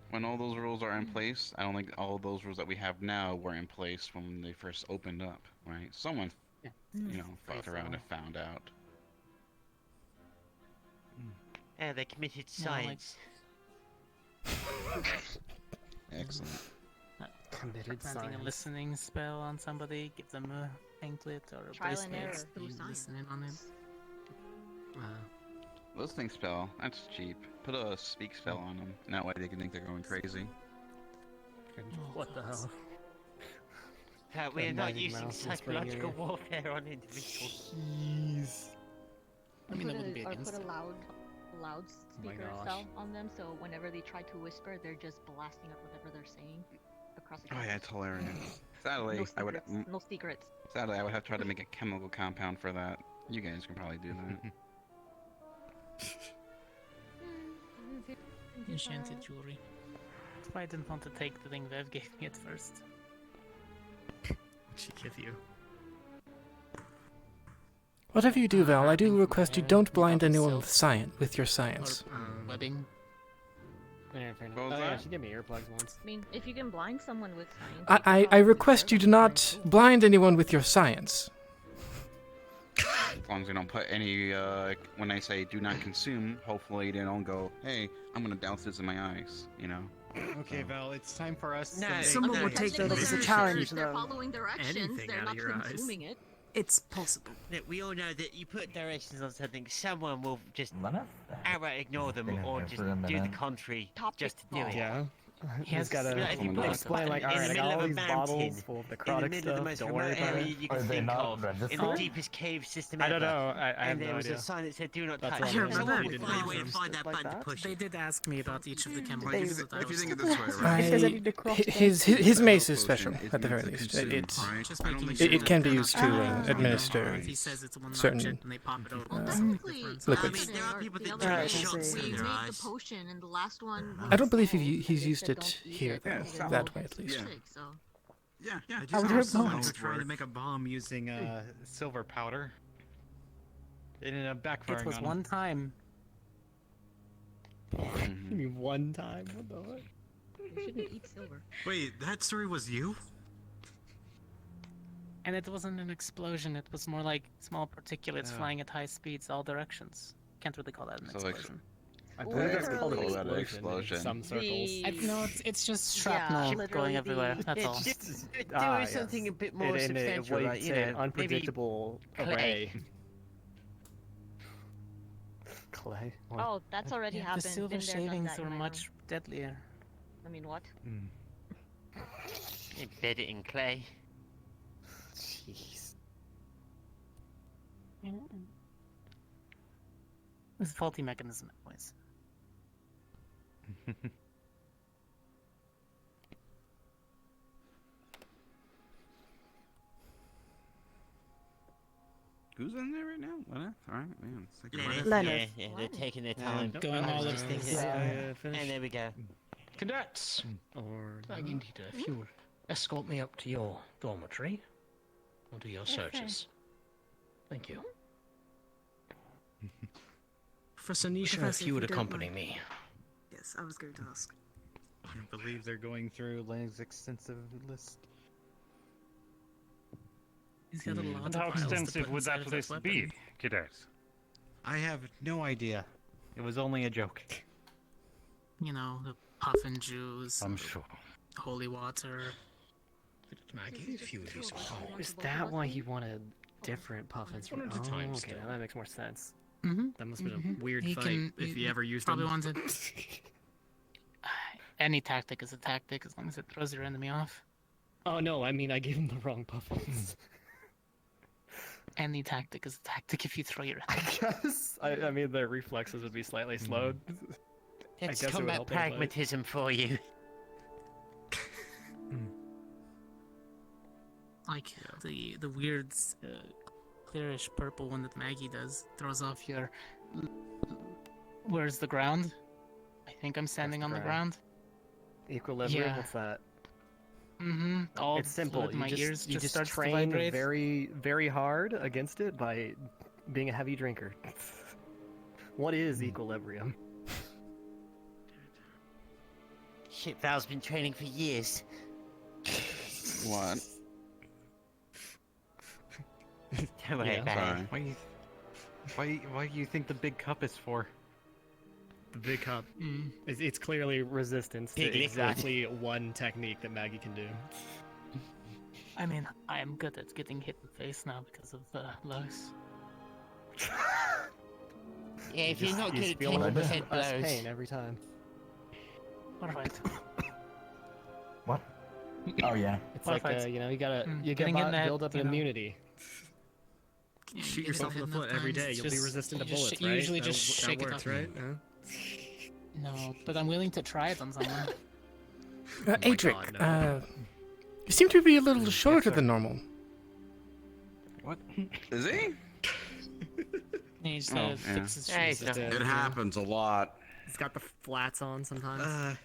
When all those rules are in place, I don't think all those rules that we have now were in place when they first opened up, right? Someone, fucked around and found out. Yeah, they committed science. Excellent. Committed planting a listening spell on somebody, give them a anklet or a Trial and bracelet. error through You science. listen in on it. Listening spell, that's cheap. Put a speak spell on them, and that way they can think they're going crazy. What the hell? We're not Magic using mouse is psychological bringing warfare on individuals. Jeez. I mean, that wouldn't be Or against put it. a loudspeaker gosh. cell on them, so whenever they try to whisper, they're just blasting up whatever they're saying across the Oh yeah, campus. it's hilarious. Sadly, No I would. secrets. No secrets. Sadly, I would have tried to make a chemical compound for that. You guys can probably do that. Enchanted jewelry. That's why I didn't want to take the thing Vev gave me at first. What'd she give you? Whatever you do, Val, I do request you don't blind anyone with your science. Webbing. Yeah, fair enough. What was Oh yeah, that? she gave me earplugs once. I mean, if you can blind someone with science. I request you do not blind anyone with your science. As long as you don't put any, when I say do not consume, hopefully they don't go, hey, I'm gonna douse this in my eyes, you know? Okay, Val, it's time for us No, to make... Someone would take that up as a challenge, If they're though. following directions, anything they're out of not your eyes. consuming it. It's possible. Look, we all know that you put directions on something, someone will just Lenneth? outright ignore them Been in or there just for a do the minute. contrary Topic just to do it. Yeah. He's Yes. gotta Yeah, if you put a explain like, button in alright, I the got middle all of a these mountain, bottles full of in the necrotic middle of the stuff, most don't remote worry about area it. you Are can they think not of, in the registered? deepest cave system I don't ever. know, I have And no there was idea. a sign that said do not That's touch. what I don't Someone remember. would find a way to Like find that button to that? push They it. did ask me about each of the If chemicals that I you was think of it this way, right? Because I need to cross His mace is special, Potion is at the very meant to least. consume, It's right? just I don't making think sure it can be they're used not to using administer If he says it's one certain object and they pop it over. uh, that's Technically, different. liquids. I mean, there are people that the do other Right, day, shots see. we in made their the eyes. potion, and the last one. I don't believe was he's they used said it don't eat here, it, though. because it's That way, at least. toxic, so. Yeah, yeah. I I would just hope someone not. was trying to make a bomb using silver powder. It ended up backfiring It was on one him. time. You mean one time? What the heck? You shouldn't eat silver. Wait, that story was you? And it wasn't an explosion, it was more like small particulates Yeah. flying at high speeds all directions. Can't really call that an So, like, explosion. I believe that's called an Call that an explosion in some circles. No, it's just shrapnel literally going everywhere, that's all. Just do Ah, something yes. a bit more In substantial, like, you know, maybe unpredictable clay. array. Clay? What? Oh, that's already Yeah, happened. the silver Been there, done shavings that are in my much deadlier. room. I mean, what? embed it in clay. Jeez. It's a faulty mechanism, anyways. Who's in there right now? Lenneth? Alright, man. It's like Leonard. Leonard. Yeah, they're taking their time. Going all Just of thinking, this. and there we go. Cadets, Or I need if you'll escort me up to your dormitory. We'll do your searches. Thank you. Professor Nisha, Professor, if you would if you don't accompany mind. me. Yes, I was going to ask. I believe they're going through Len's extensive list. He's got a lot And of how files to extensive put would inside that of list weapon. be, cadet? I have no idea. It was only a joke. You know, the puffin Jews. I'm sure. holy water. Maggie, if you would be so kind. Is that why he wanted different puffins? One at a time, okay, still. now that makes more sense. Mm-hmm. That must have been a weird fight if he ever used probably them. wanted. Any tactic is a tactic as long as it throws your enemy off. Oh no, I mean I gave him the wrong puffins. Any tactic is a tactic if you throw your I guess. I mean their reflexes would be slightly slowed. That's I guess it would combat help in a fight. pragmatism for you. Like the weird clearish purple one that Maggie does throws off your. Where's the ground? I think I'm standing on the ground. Equilibrium. Yeah. What's that? Mm-hmm. All It's simple. fluid in my ears you just starts to train vibrate. very, very hard against it by being a heavy drinker. What is equilibrium? Shit, Val's been training for years. What? Don't worry about it. Why do you think the big cup is for? The big cup. It's clearly resistance Big to liquid. exactly one technique that Maggie can do. I mean, I am good at getting hit in the face now because of Lois. Yeah, if you're not You good at feel taking less percent blows. pain every time. Alright. What? Oh yeah. It's What like if I- you know, you getting hit in the head, build up an you know. immunity. Yeah, Shoot get yourself hit in the foot enough every times, day. You'll be just- resistant to you just bullets, sh- you right? usually just that shake it works, up. right? No, but I'm willing to try it on someone. Adric, you seem to be a little shorter than normal. What? Is he? He just Oh, yeah. fix his Yeah, shoes. he's not- It happens a lot. He's got the flats on sometimes.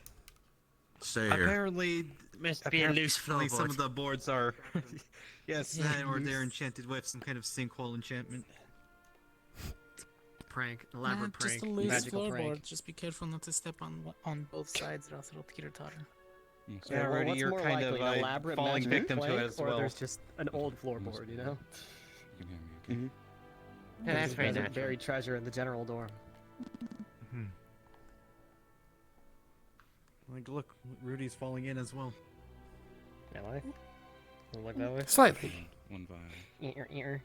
Stay here. Apparently, Must be a loose some floorboard. of the boards are, yes, or they're enchanted with some kind of sinkhole enchantment. Prank, elaborate prank, Just a loose magical floorboard. prank. Just be careful not to step on both sides, or else it'll teeter-totter. So Yeah, well, already what's you're more kind likely, of an elaborate falling magic victim to it prank, as or well. there's just an old floorboard, you know? Yeah, that's very There's a natural. buried treasure in the general dorm. Like, look, Rudy's falling in as well. Am I? Look that way? Slightly. One vial.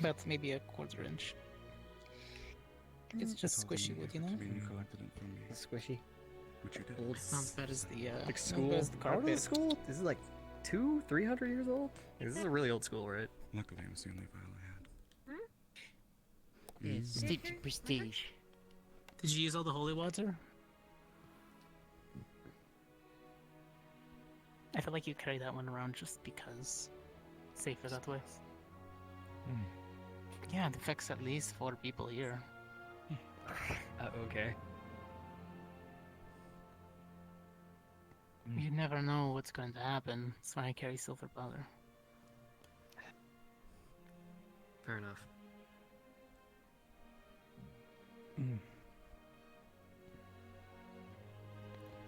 But maybe a quarter inch. It's just squishy wood, you know? You collected it from me. Squishy. What you did? Old Not as bad as the like not as school. bad as the How old carpet. is school? This is like 200-300 years old? This is a really old school, right? Luckily, it was the only vial I had. Yeah, steeped in prestige. Did you use all the holy water? I feel like you carry that one around just because it's safer that way. Yeah, it affects at least 4 people here. Okay. You never know what's going to happen. That's why I carry silver powder. Fair enough.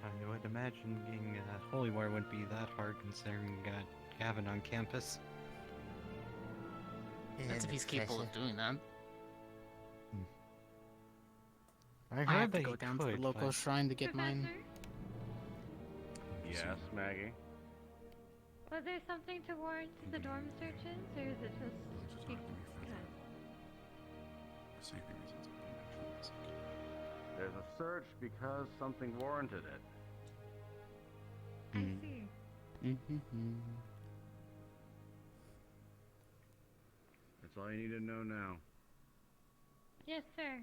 I would imagine getting holy war wouldn't be that hard considering we got Gavin on campus. That's if he's capable of doing that. I I heard have to that go he down to could, the local but- shrine to get mine. Yes, Maggie. Was there something to warrant the dorm searches, or is it just... There's a search because something warranted it. I see. That's all you need to know now. Yes, sir.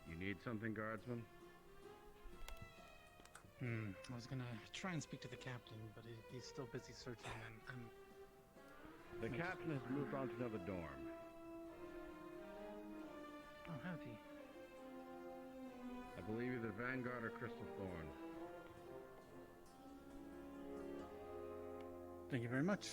You need something, guardsman? I was gonna try and speak to the captain, but he's still busy searching. The captain has moved on to another dorm. Oh, have he? I believe either Vanguard or Crystal Thorn. Thank you very much.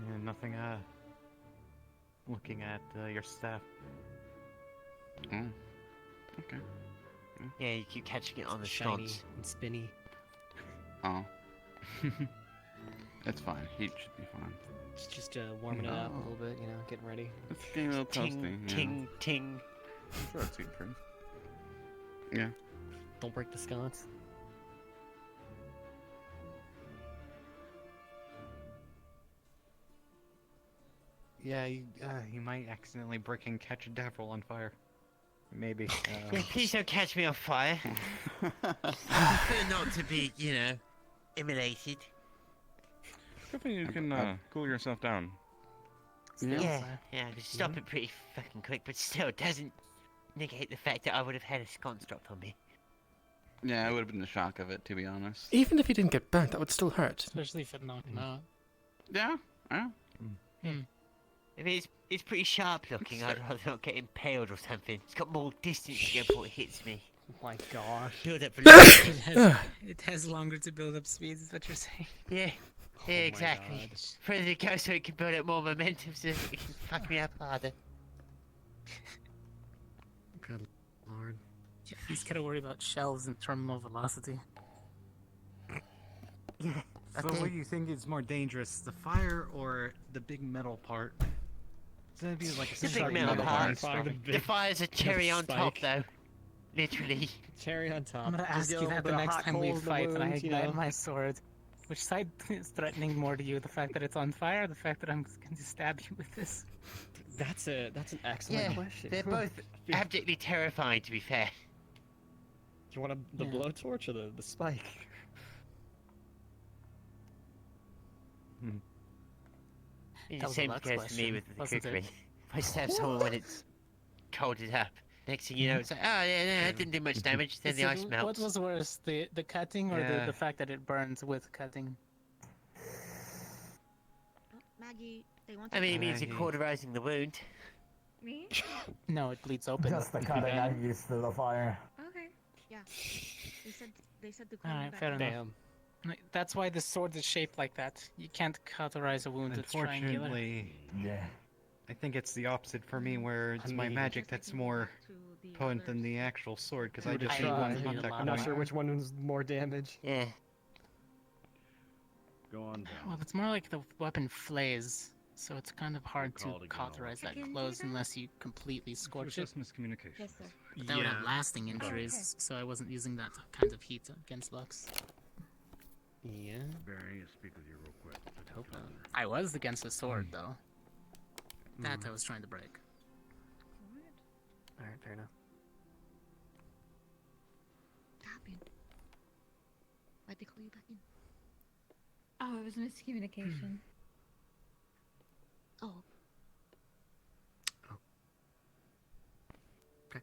Yeah, nothing, looking at your staff. Oh. Okay. Yeah, you keep catching it on the shiny sconce. and spinny. Oh. It's fine. Heat should be fine. It's just warming it up a little bit, getting ready. It's getting a little Ting, toasty. Yeah. ting, ting. Sure, it's heat proof. Yeah. Don't break the sconce. Yeah, you might accidentally break and catch a devil on fire. Maybe. Yeah, please don't catch me on fire. Prefer not to be, immolated. Hoping you can cool yourself down. Yeah, I could stop it pretty fucking quick, but still, it doesn't negate the fact that I would have had a sconce dropped on me. Yeah, I would have been the shock of it, to be honest. Even if you didn't get burnt, that would still hurt. Especially if it knocked him out. Yeah, yeah. I mean, it's pretty sharp looking. I'd rather not get impaled or something. It's got more distance to go before it hits me. Oh my gosh. Build up It has longer to build up speed, is what you're saying. Yeah, exactly. Further it goes so it can build up more momentum so it can fuck me up harder. Good lord. He's gotta worry about shells and terminal velocity. Yeah. So what do you think is more dangerous, the fire or the big metal part? It's gonna be like a The big metal part. The fire's a cherry on top, though. Literally. Cherry on top. I'm gonna ask you that the next time we fight and I ignite my sword. Which side is threatening more to you? The fact that it's on fire or the fact that I'm going to stab you with this? That's an excellent question. They're both abjectly terrifying, to be fair. Do you want the blowtorch or the spike? It's the same goes for me with the cookery. If I stab someone when it's colded up, next thing you know, it's like, oh yeah, it didn't do much damage, then the ice melts. What was worse, the cutting or the fact that it burns with cutting? Maggie, they want I mean, it means you're cauterizing the wound. Me? No, it bleeds open. Just the cutting I'm used to the fire. Okay. Yeah. They said to call me Alright, back. fair enough. That's why the sword is shaped like that. You can't cauterize a wound that's triangular. Unfortunately, I think it's the opposite for me, where it's my magic that's more potent than the actual sword, because I just need one contact I'm not sure which one was more damage. Yeah. Go on down. Well, it's more like the weapon flays, so it's kind of hard to cauterize that close unless you completely scorch it. Just miscommunication. Yes, sir. But that would have lasting injuries, so I wasn't using that kind of heat against Lux. Yeah. Barry, speak with you real quick. I'd hope not. I was against the sword, though. That I was trying to break. Alright, fair enough. What happened? Why'd they call you back in? Oh, it was miscommunication. Oh. Okay.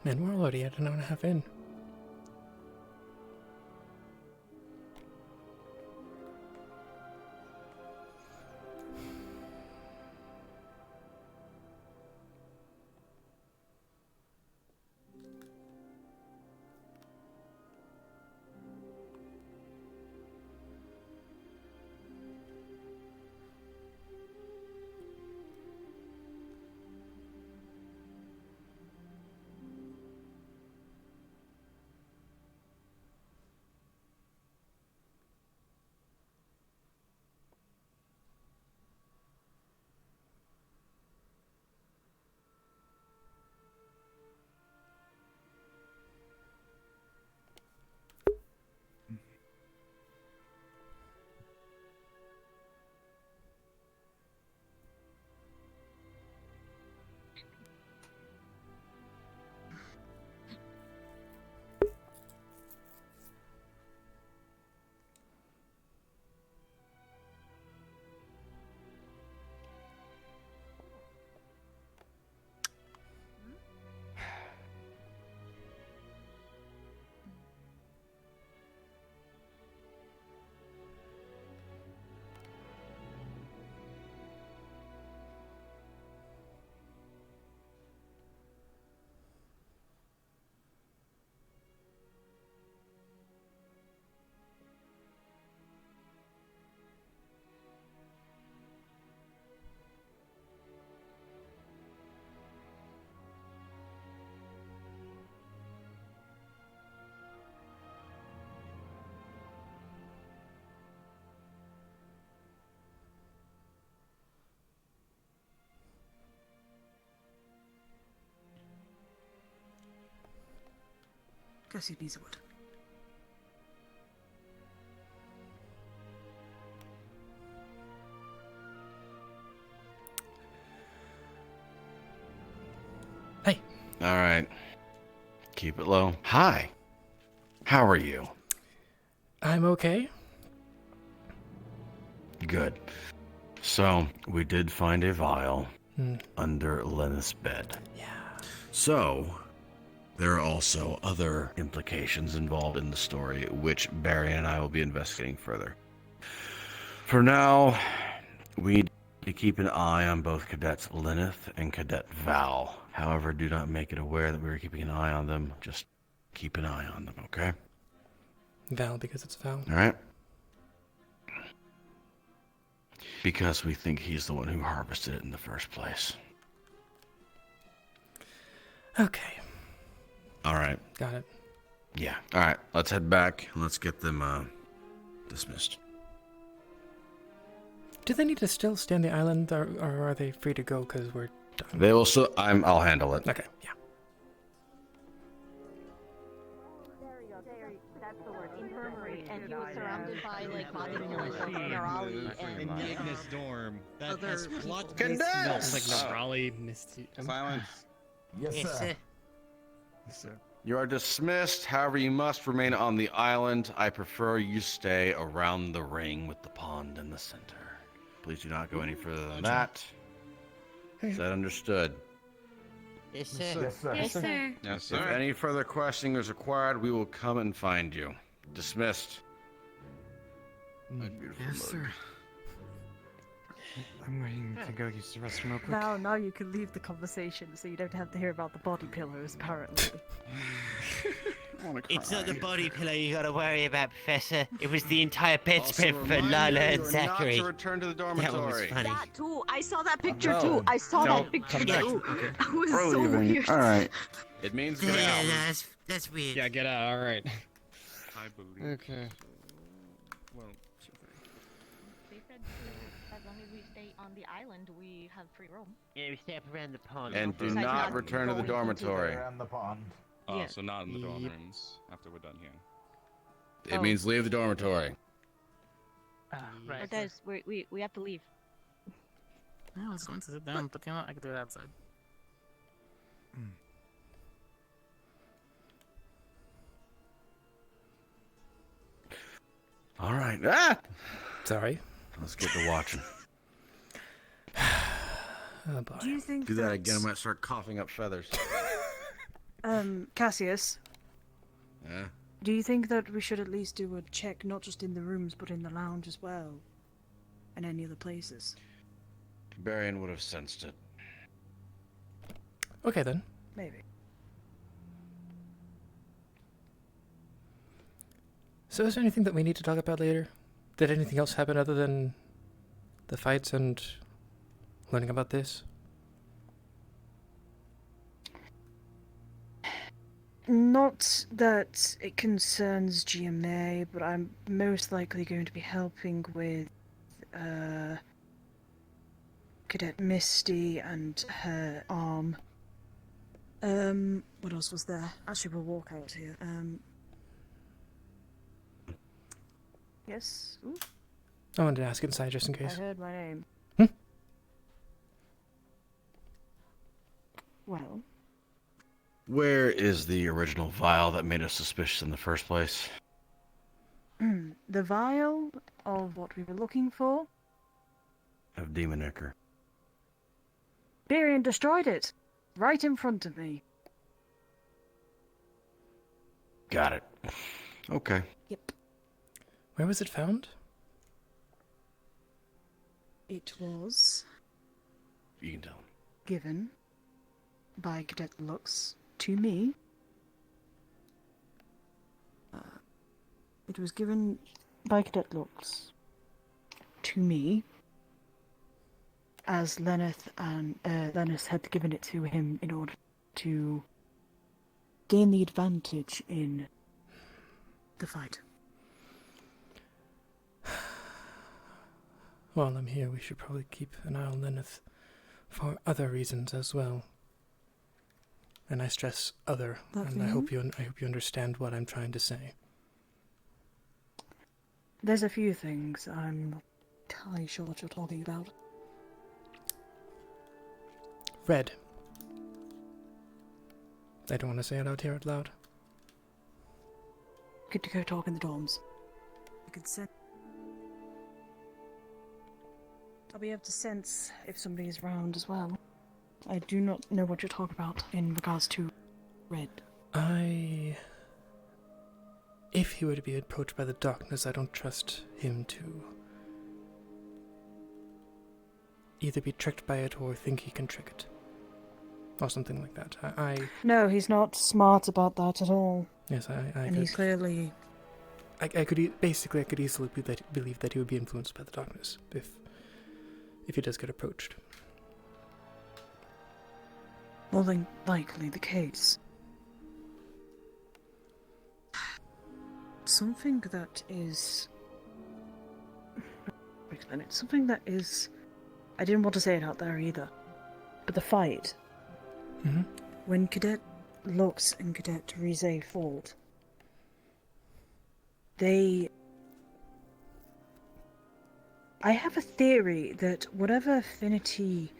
Man, we're already at an hour and a half in. Guess he needs a wood. Hey. All right. Keep it low. Hi. How are you? I'm okay. Good. So, we did find a vial under Lenneth's bed. Yeah. So, there are also other implications involved in the story, which Barry and I will be investigating further. For now, we need to keep an eye on both Cadets Lenneth and Cadet Val. However, do not make it aware that we are keeping an eye on them. Just keep an eye on them, okay? Val, because it's Val. All right? Because we think he's the one who harvested it in the first place. Okay. All right. Got it. Yeah. All right. Let's head back and let's get them dismissed. Do they need to still stay on the island, or are they free to go because we're done? They will. I'll handle it. Okay. Yeah. That's the word, infirmary, and he was surrounded by like body Nerali and in the Ignis dorm that other has people. plot Smells like Nerali, Misty. Silence. Yes, sir. Yes, sir. You are dismissed. However, you must remain on the island. I prefer you stay around the ring with the pond in the center. Please do not go any further than that. Is that understood? Yes, sir. Yes, sir. Yes, sir. Yes, If sir. any further questioning is required, we will come and find you. Dismissed. My beautiful Yes, mug. sir. I'm going to go use the restroom real quick. Now you can leave the conversation so you don't have to hear about the body pillows, apparently. It's not the body pillow you gotta worry about, Professor. It was the entire bedspread for reminder, Lila and you are not Zachary. to return to the That one was dormitory. funny. That too. I saw that picture No. too. I saw No, that picture come back. too. Okay. That was We're so leaving. weird. All right. It means get Yeah, out. that's weird. Yeah, get out. All right. I believe. Okay. Well, They said as long as we stay on the island, we have free roam. Yeah, we stay up around the pond. And do Besides not not return to the going into dormitory. Around the pond. oh, Yeah. so not in the dorm Yep. rooms after we're done here. It means leave the dormitory. Right. But there's, we have to leave. I was going to sit down, but you know, I could do it outside. All right. Ah! Sorry. Let's get to watching. Oh boy. Do you think Do that again, I might start coughing up feathers. Cassius, Yeah. do you think that we should at least do a check, not just in the rooms, but in the lounge as well? And any other places? Barian would have sensed it. Okay then. Maybe. So is there anything that we need to talk about later? Did anything else happen other than the fights and learning about this? Not that it concerns GMA, but I'm most likely going to be helping with Cadet Misty and her arm. What else was there? Actually, we'll walk out here. Yes? Ooh, I wanted to ask inside just in I case. heard my name. Well, Where is the original vial that made us suspicious in the first place? the vial of what we were looking for, Of Demon Ichor. Barian destroyed it. Right in front of me. Got it. Okay. Yep. Where was it found? It was You can tell. given by Cadet Lux to me. It was given by Cadet Lux to me, as Lenneth had given it to him in order to gain the advantage in the fight. While I'm here, we should probably keep an eye on Lenneth for other reasons as well. And I stress other, and I hope you understand what I'm trying to say. There's a few things I'm not entirely sure what you're talking about. Red. I don't want to say it out here out loud. Good to go talk in the dorms. I can sense. I'll be able to sense if somebody is around as well. I do not know what you're talking about in regards to red. If he were to be approached by the darkness, I don't trust him to either be tricked by it or think he can trick it. Or something like that. No, he's not smart about that at all. Yes, and he's clearly... I could easily believe that he would be influenced by the darkness if he does get approached. More than likely the case. Something that is... explain it. Something that is... I didn't want to say it out there either. But the fight... Mm-hmm. When Cadet Lux and Cadet Rize fought, I have a theory that whatever affinity...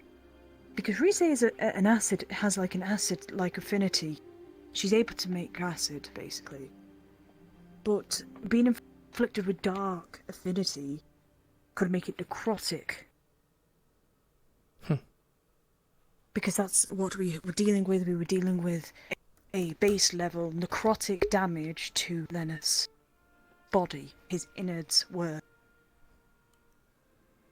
Because Rize is an acid, has like an acid-like affinity. She's able to make acid, basically. But being inflicted with dark affinity could make it necrotic. Because that's what we were dealing with. We were dealing with a base level necrotic damage to Lenus' body. His innards were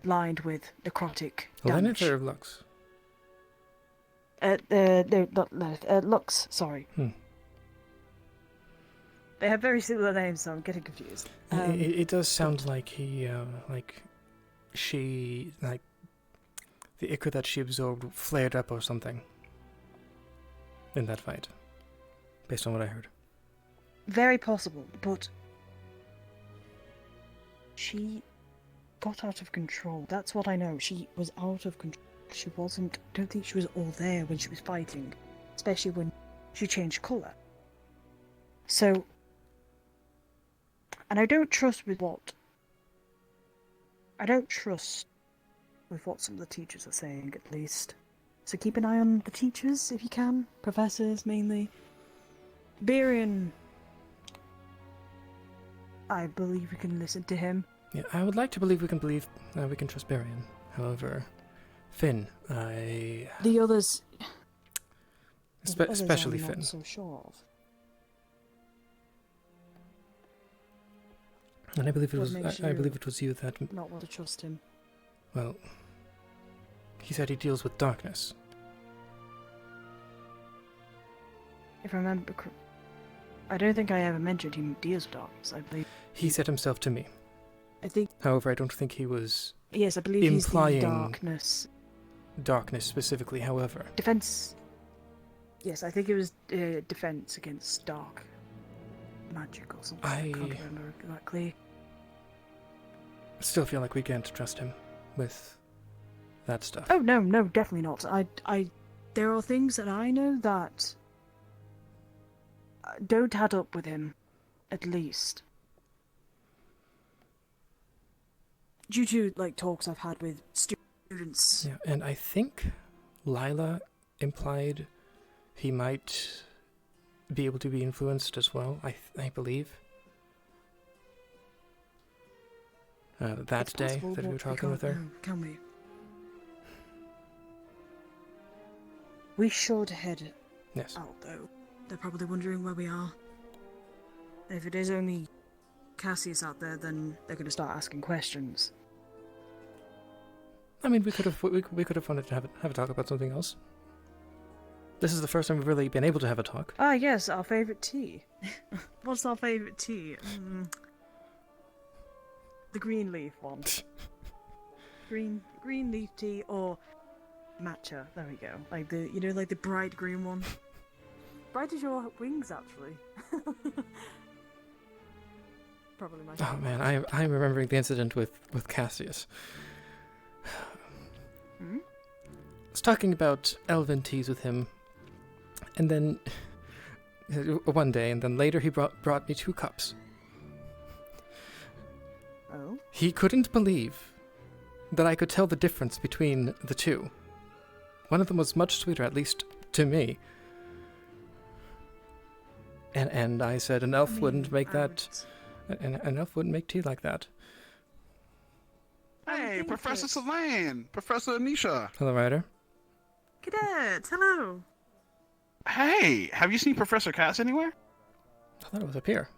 lined with necrotic damage. Lenus or Lux? No, not Lenus. Lux, sorry. They have very similar names, so I'm getting confused. It does sound like the ichor that she absorbed flared up or something in that fight, based on what I heard. Very possible, but she got out of control. That's what I know. She was out of control. She wasn't... I don't think she was all there when she was fighting, especially when she changed colour. So... And I don't trust with what... I don't trust with what some of the teachers are saying, at least. So keep an eye on the teachers, if you can. Professors, mainly. Berian... I believe we can listen to him. Yeah, I would like to believe we can trust Berian. However, Finn, The others... especially I'm Finn. not so sure of. And I believe it What was. makes I you believe it was you that. not want to trust him. Well, he said he deals with darkness. If I remember, I don't think I ever mentioned he deals with darkness. I believe He said himself to me. I think. However, I don't think he was. Yes, I believe implying he's the darkness. Darkness specifically. However, Defense. Yes, I think it was defense against dark magic or something. I can't remember exactly. I still feel like we can't trust him with that stuff. Oh no, definitely not. There are things that I know that don't add up with him, at least. Due to talks I've had with students. Yeah, and I think Lila implied he might be able to be influenced as well. I believe. That day that we were talking with her. Can we? We should head out, though. They're probably wondering where we are. If it is only Cassius out there, then they're going to start asking questions. I mean, we could have wanted to have a talk about something else. This is the first time we've really been able to have a talk. Ah, yes, our favourite tea. What's our favourite tea? The green leaf one. green leaf tea or matcha. There we go. Like the bright green one. Bright as your wings, actually. Probably my Oh man, I'm remembering the incident with Cassius. Hmm? I was talking about elven teas with him, And then one day, and then later he brought me 2 cups. Oh? He couldn't believe that I could tell the difference between the 2. One of them was much sweeter, at least to me. And I said an elf wouldn't make that. An elf wouldn't make tea like that. Hey, Professor Sûlain! Professor Anisha! Hello, Ryder. Cadet, hello. Hey, have you seen Professor Cass anywhere? I thought it was up here.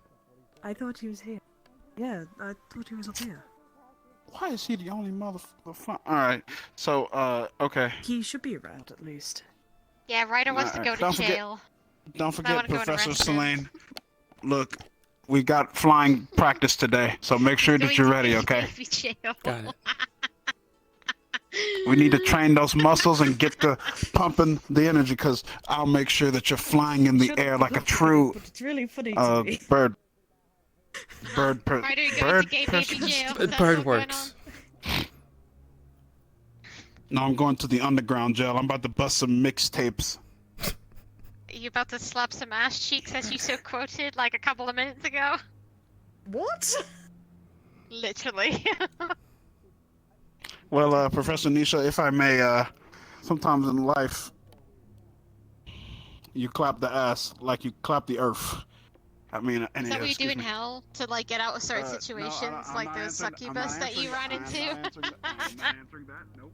I thought he was here. Yeah, I thought he was up here. Why is he the only motherfucker? Alright, so, okay. He should be around at least. Yeah, Ryder wants to go to jail. Don't I forget, wanna go and Professor arrest him. Sûlain. Look, we got flying practice today, so make sure that you're ready, okay? Got it. We need to train those muscles and get to pumping the energy, because I'll make sure that you're flying in the air like a true But it's really funny to me. bird. Ryder, you're going to gay baby jail. Is that Bird what's going works. on? No, I'm going to the underground jail. I'm about to bust some mixtapes. Are you about to slap some ass cheeks as you so quoted like a couple of minutes ago? What? Literally. Well, Professor Nisha, if I may, sometimes in life, you clap the ass like you clap the earth. I mean, Is that what you do in hell to like get out of certain No, situations, I'm like not those answering- I'm succubus not that you ran answering- into? I'm not answering that. Nope.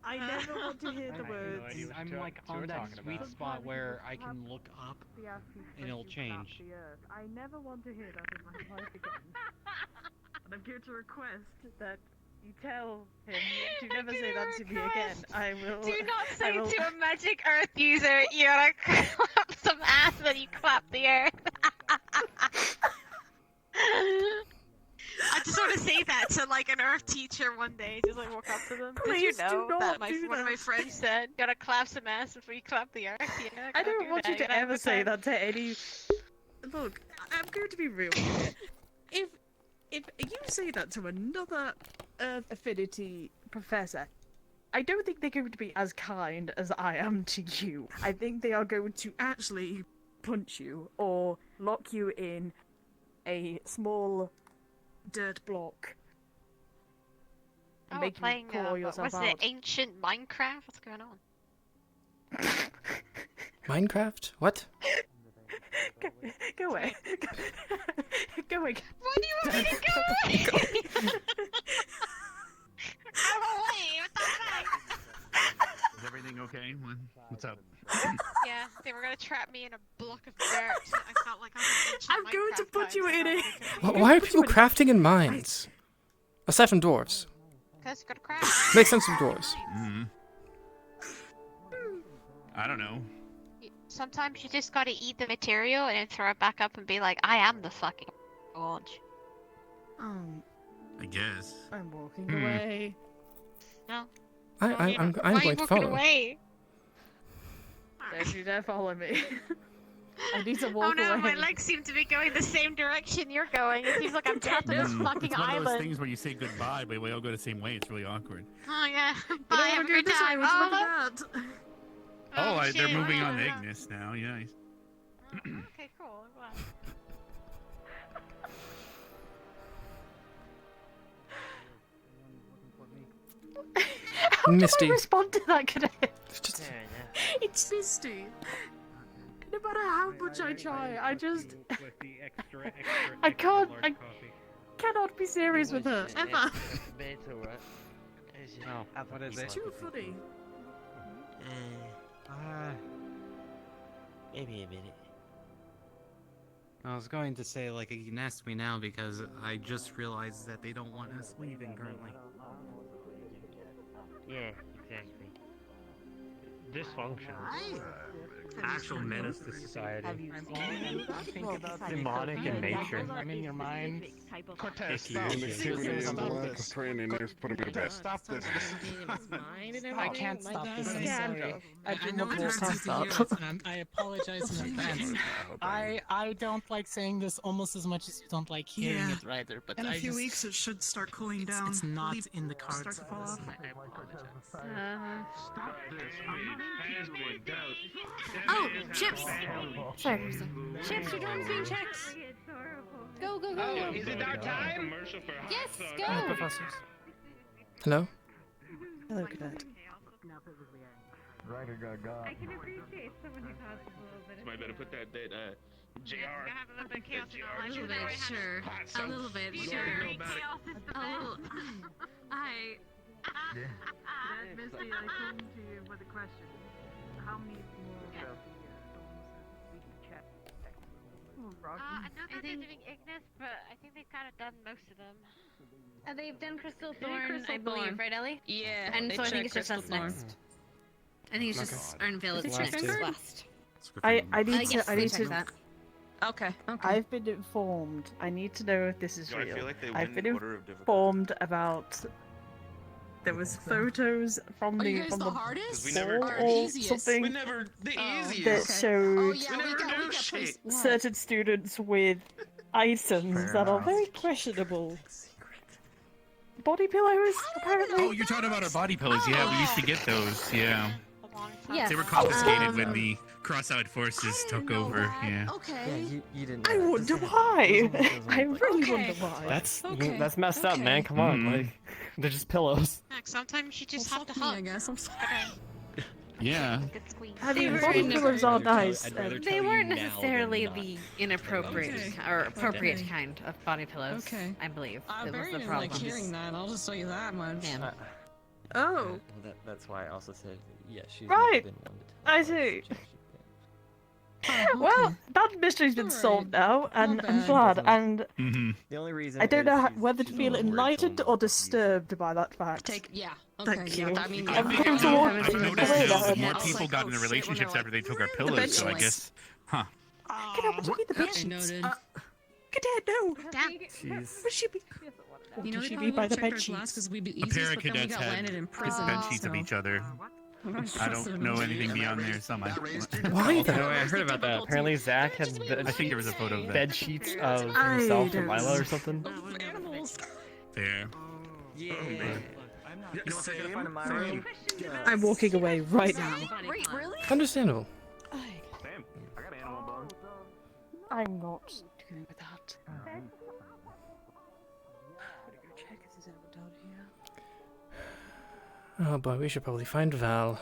I never want to hear the words. I'm like on that sweet spot where I can look up and it'll change. I never want to hear that in my life again. And I'm here to request that you tell him to never say that to me again. I will. Do not I say will- to a magic earth user, you gotta clap some ass when you clap the earth. I just want to say that to like an earth teacher one day. Just like walk up to them. Please Did you know do that not do one of my that. friends said, you gotta clap some ass before you clap the earth? Yeah, I don't want you that. to have a ever good say time. that to any. Look, I'm going to be real here. If you say that to another Earth Affinity professor, I don't think they're going to be as kind as I am to you. I think they are going to actually punch you or lock you in a small dirt block. And Oh, make playing, you claw what yourself was out. it, ancient Minecraft? What's going on? Minecraft? What? Go away. Go away. Why do you want me to go away? Go away! What the heck? Is everything okay? What's up? Yeah, they were gonna trap me in a block of dirt. I felt like I was an ancient I'm going to put you in it. Why are people crafting in mines? Aside from dwarves. Because you gotta craft. Makes sense with dwarves. I don't know. Sometimes you just gotta eat the material and then throw it back up and be like, I am the fucking launch. I guess. I'm walking away. No. I'm Why are going you to walking follow. away? Don't you dare follow me. I need to walk Oh no, away. my legs seem to be going the same direction you're going. It seems like I'm trapped on this fucking It's one of those island. things where you say goodbye, but we all go the same way. It's really awkward. Oh yeah. You Bye, don't have a wanna go good this way, time. would you look Oh, at that? Oh, they're shit, moving on yeah. Ignis now. Yeah. Okay, cool. Wow. How Misty. do I respond to that, cadet? Fair enough. It's Misty. No matter how much I try, I just... I can't... I cannot be serious with her, ever. Oh, what is It's it? too funny. Maybe a minute. I was going to say, like, you can ask me now because I just realized that they don't want us leaving currently. Yeah, exactly. dysfunctions. Actual menace to society. Have you Think about demonic in nature. I'm in your mind. Cortez, stop. Stop this. I can't stop this. I'm sorry. I know it hurts you to hear it, and I apologize in advance. I don't like saying this almost as much as you don't like hearing it, rather. But in a I few just, weeks, it should start cooling down. It's not Leaf in the cards. start to fall off. I apologize. Uh-huh. Oh, Chipz! Sorry, Krista. Chipz, your dorm's being checked. Go, go, go. Oh, is it our time? Yes, go. Hello? Hello, Cadet. Right, Gaga. I can appreciate someone who talks a little bit. Somebody better put that JR. have a little bit of chaos in A little bit, sure. A little bit, sure. A little. Misty, I come to you with a question. How many more we can check? I know that they're doing Ignis, but I think they've kind of done most of them. They've done Crystal They're Thorn, Crystal I believe, Thorn. right, Ellie? Yeah. And they so I think checked it's just us Crystal Thorn. next. I think it's just Urnvale Is is it next. Vanguard? Last. I need yes, to. I they need checked to. that. Okay. I've been informed. I need to know if this is Yo, I real. feel like they I've win been order of difficulty. informed about. There was photos from Are the you guys from the the hardest? We never board Or or easiest? something We never the easiest. that showed Oh yeah, We we never got do placed. shit. What? certain students with items Fair that are enough. very questionable. Body pillows, apparently. Oh, you're talking about our body pillows. Yeah, we used to get those. Yeah. Yes. They were confiscated when the cross-eyed forces took over. Yeah. Okay. You didn't. I wonder why. I really wonder why. That's messed up, man. Come on, like they're just pillows. Heck, sometimes you just Well, have to fuck me, hug. I guess. I'm sorry. Yeah. I They mean, were body in the- pillows are nice. They weren't necessarily the inappropriate or appropriate Okay. kind of body pillows. Okay. I believe I it was very the didn't problem. like hearing that. I'll just tell you that much. Yeah. Oh. Well, that's why I also said, yeah, she's Right. never been one to I see. Oh, Well, okay. that mystery's been Alright. solved now, and Not I'm bad. glad. And Mm-hmm. The only reason I don't know is whether to she's feel a word enlightened film or disturbed by that fact. Yeah. Okay. Thank yeah, you. I mean, I'm yeah, going to I walk I've away noticed now. now that more I was people like, got oh, into shit, relationships when after they took our the pillows, bed so I choice. guess, huh? Get out, give me the Okay, bitch. noted. Cadet, no. Jeez. Where should be? You know, Should they be probably by would the have checked bed our glass sheets. because we'd be A pair easiest, of but then we cadets got landed in had prison. bed sheets of each other. I don't know anything beyond there. Some I Why though? No, I heard about that. Apparently, Zach had I think there was a photo of that. bed sheets of I himself don't and Lila or something. Animals. There. Yeah. You know what I gotta find in my room? I'm walking away right now. Wait, really? Understandable. Sam, I got animal bones. I'm not doing with that. Gotta go check if there's anyone down here. Oh boy, we should probably find Val.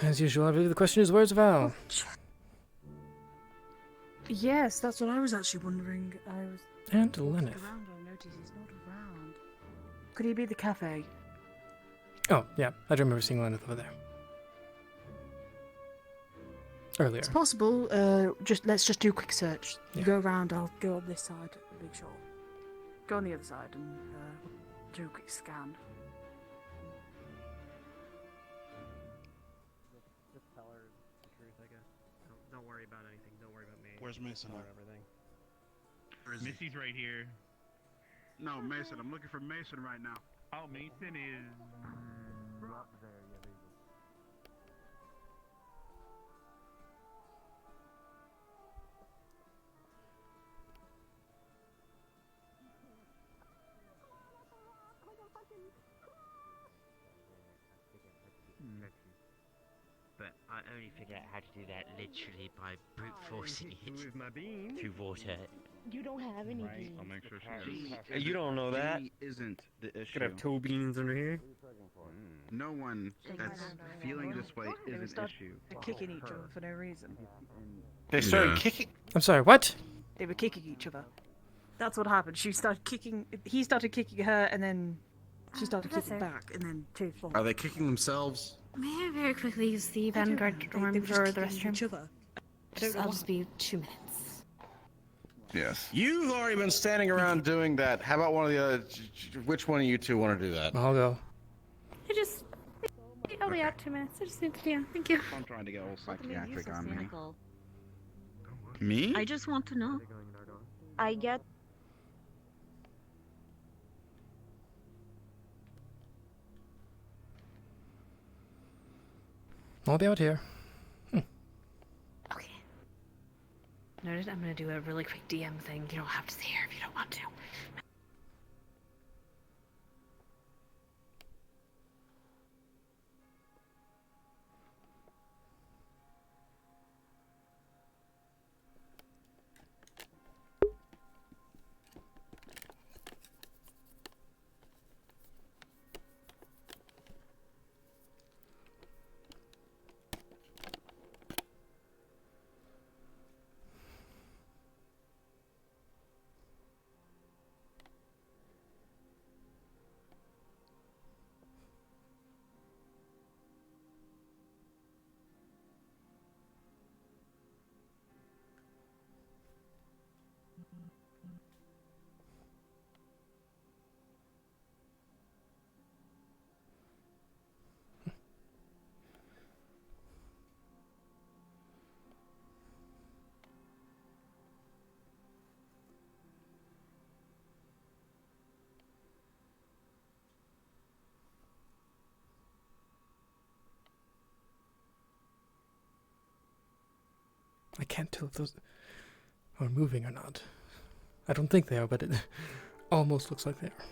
As usual, I believe the question is, where's Val? Yes, that's what I was actually wondering. I was And walking Lenneth. around and I noticed he's not around. Could he be at the cafe? Oh, yeah, I do remember seeing Lenneth over there. Earlier. It's possible. Let's just do a quick search. You Yeah. go around. I'll go on this side. Make sure. Go on the other side and do a quick scan. Just tell her the truth, I guess. Don't worry about anything. Don't worry about me. Where's Mason? Or everything. Missy's right here. No, Mason. I'm looking for Mason right now. Oh, Mason is. But I only figured out how to do that literally by brute forcing it through water. You don't have any beans. I'll make sure she does. You don't know that. G isn't the issue. Could have toe beans under here. No one that's feeling this way is an issue. They're kicking each other for no reason. They started kicking. I'm sorry, what? They were kicking each other. That's what happened. She started kicking. He started kicking her, and then she started kicking back, and then two falls. Are they kicking themselves? May I very quickly use the Vanguard dorm they were just for the kicking each restroom? other. I don't know I'll why. just be 2 minutes. Yes. You've already been standing around doing that. How about one of the other? Which one of you two want to do that? I'll go. I'll be out 2 minutes. I just need to, yeah, thank you. I'm trying to get all psychiatric on me. Cynical. Me? I just want to know. I get. I'll be out here. Okay. Noted. I'm gonna do a really quick DM thing. You don't have to stay here if you don't want to. I can't tell if those are moving or not. I don't think they are, but it almost looks like they are.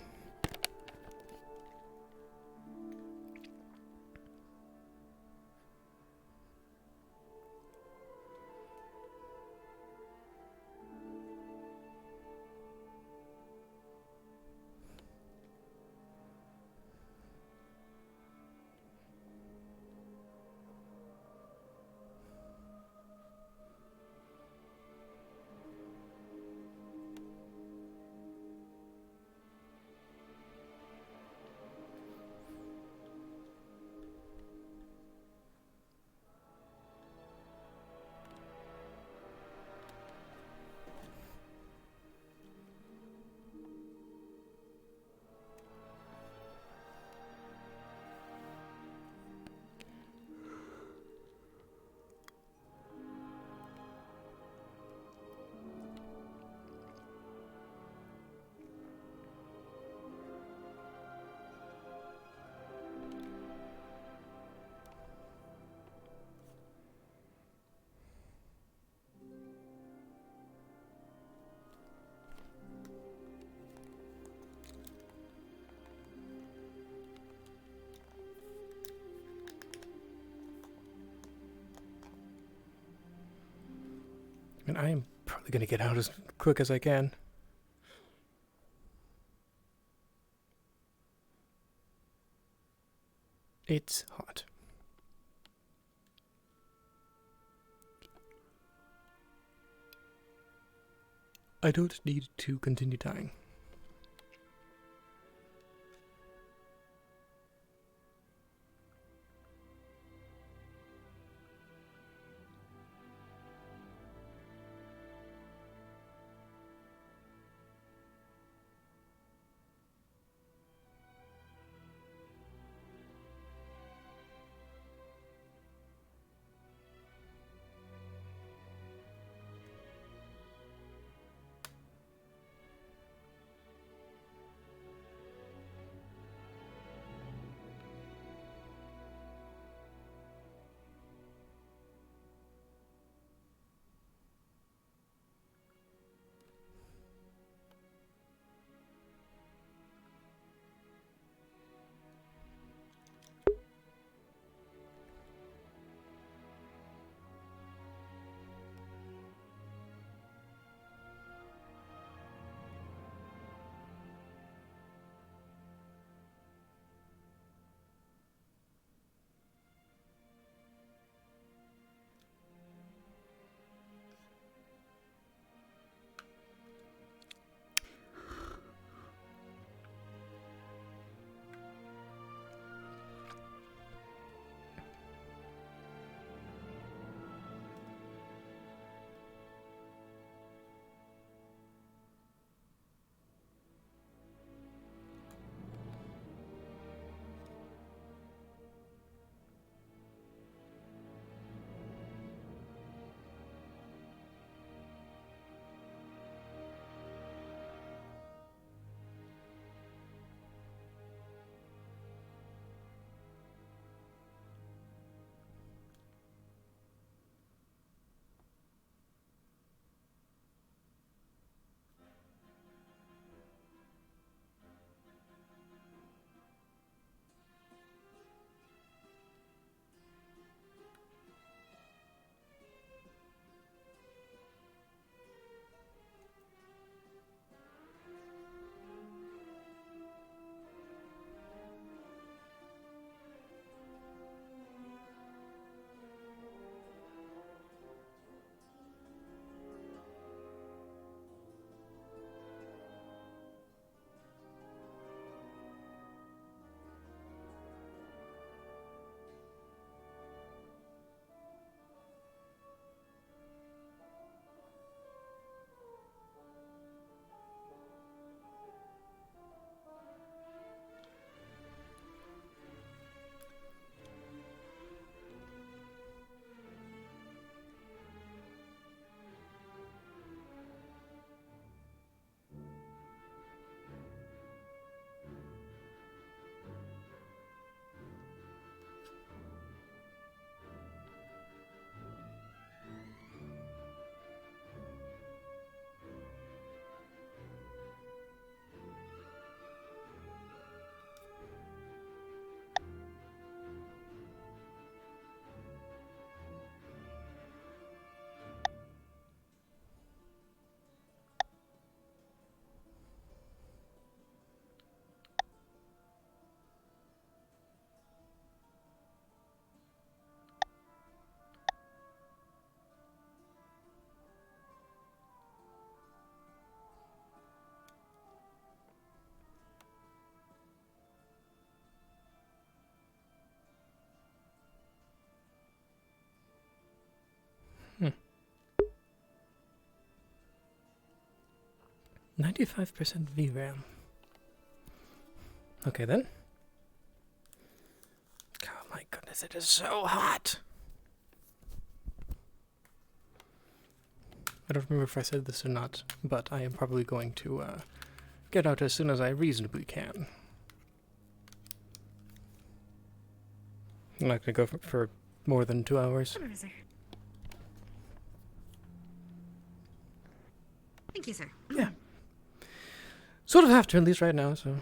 And I am probably going to get out as quick as I can. It's hot. I don't need to continue dying. 95% VRAM. Okay then. Oh my goodness, it is so hot! I don't remember if I said this or not, but I am probably going to get out as soon as I reasonably can. I'm not going to go for more than 2 hours. Thank you, sir. Yeah. Sort of have to, at least right now, so...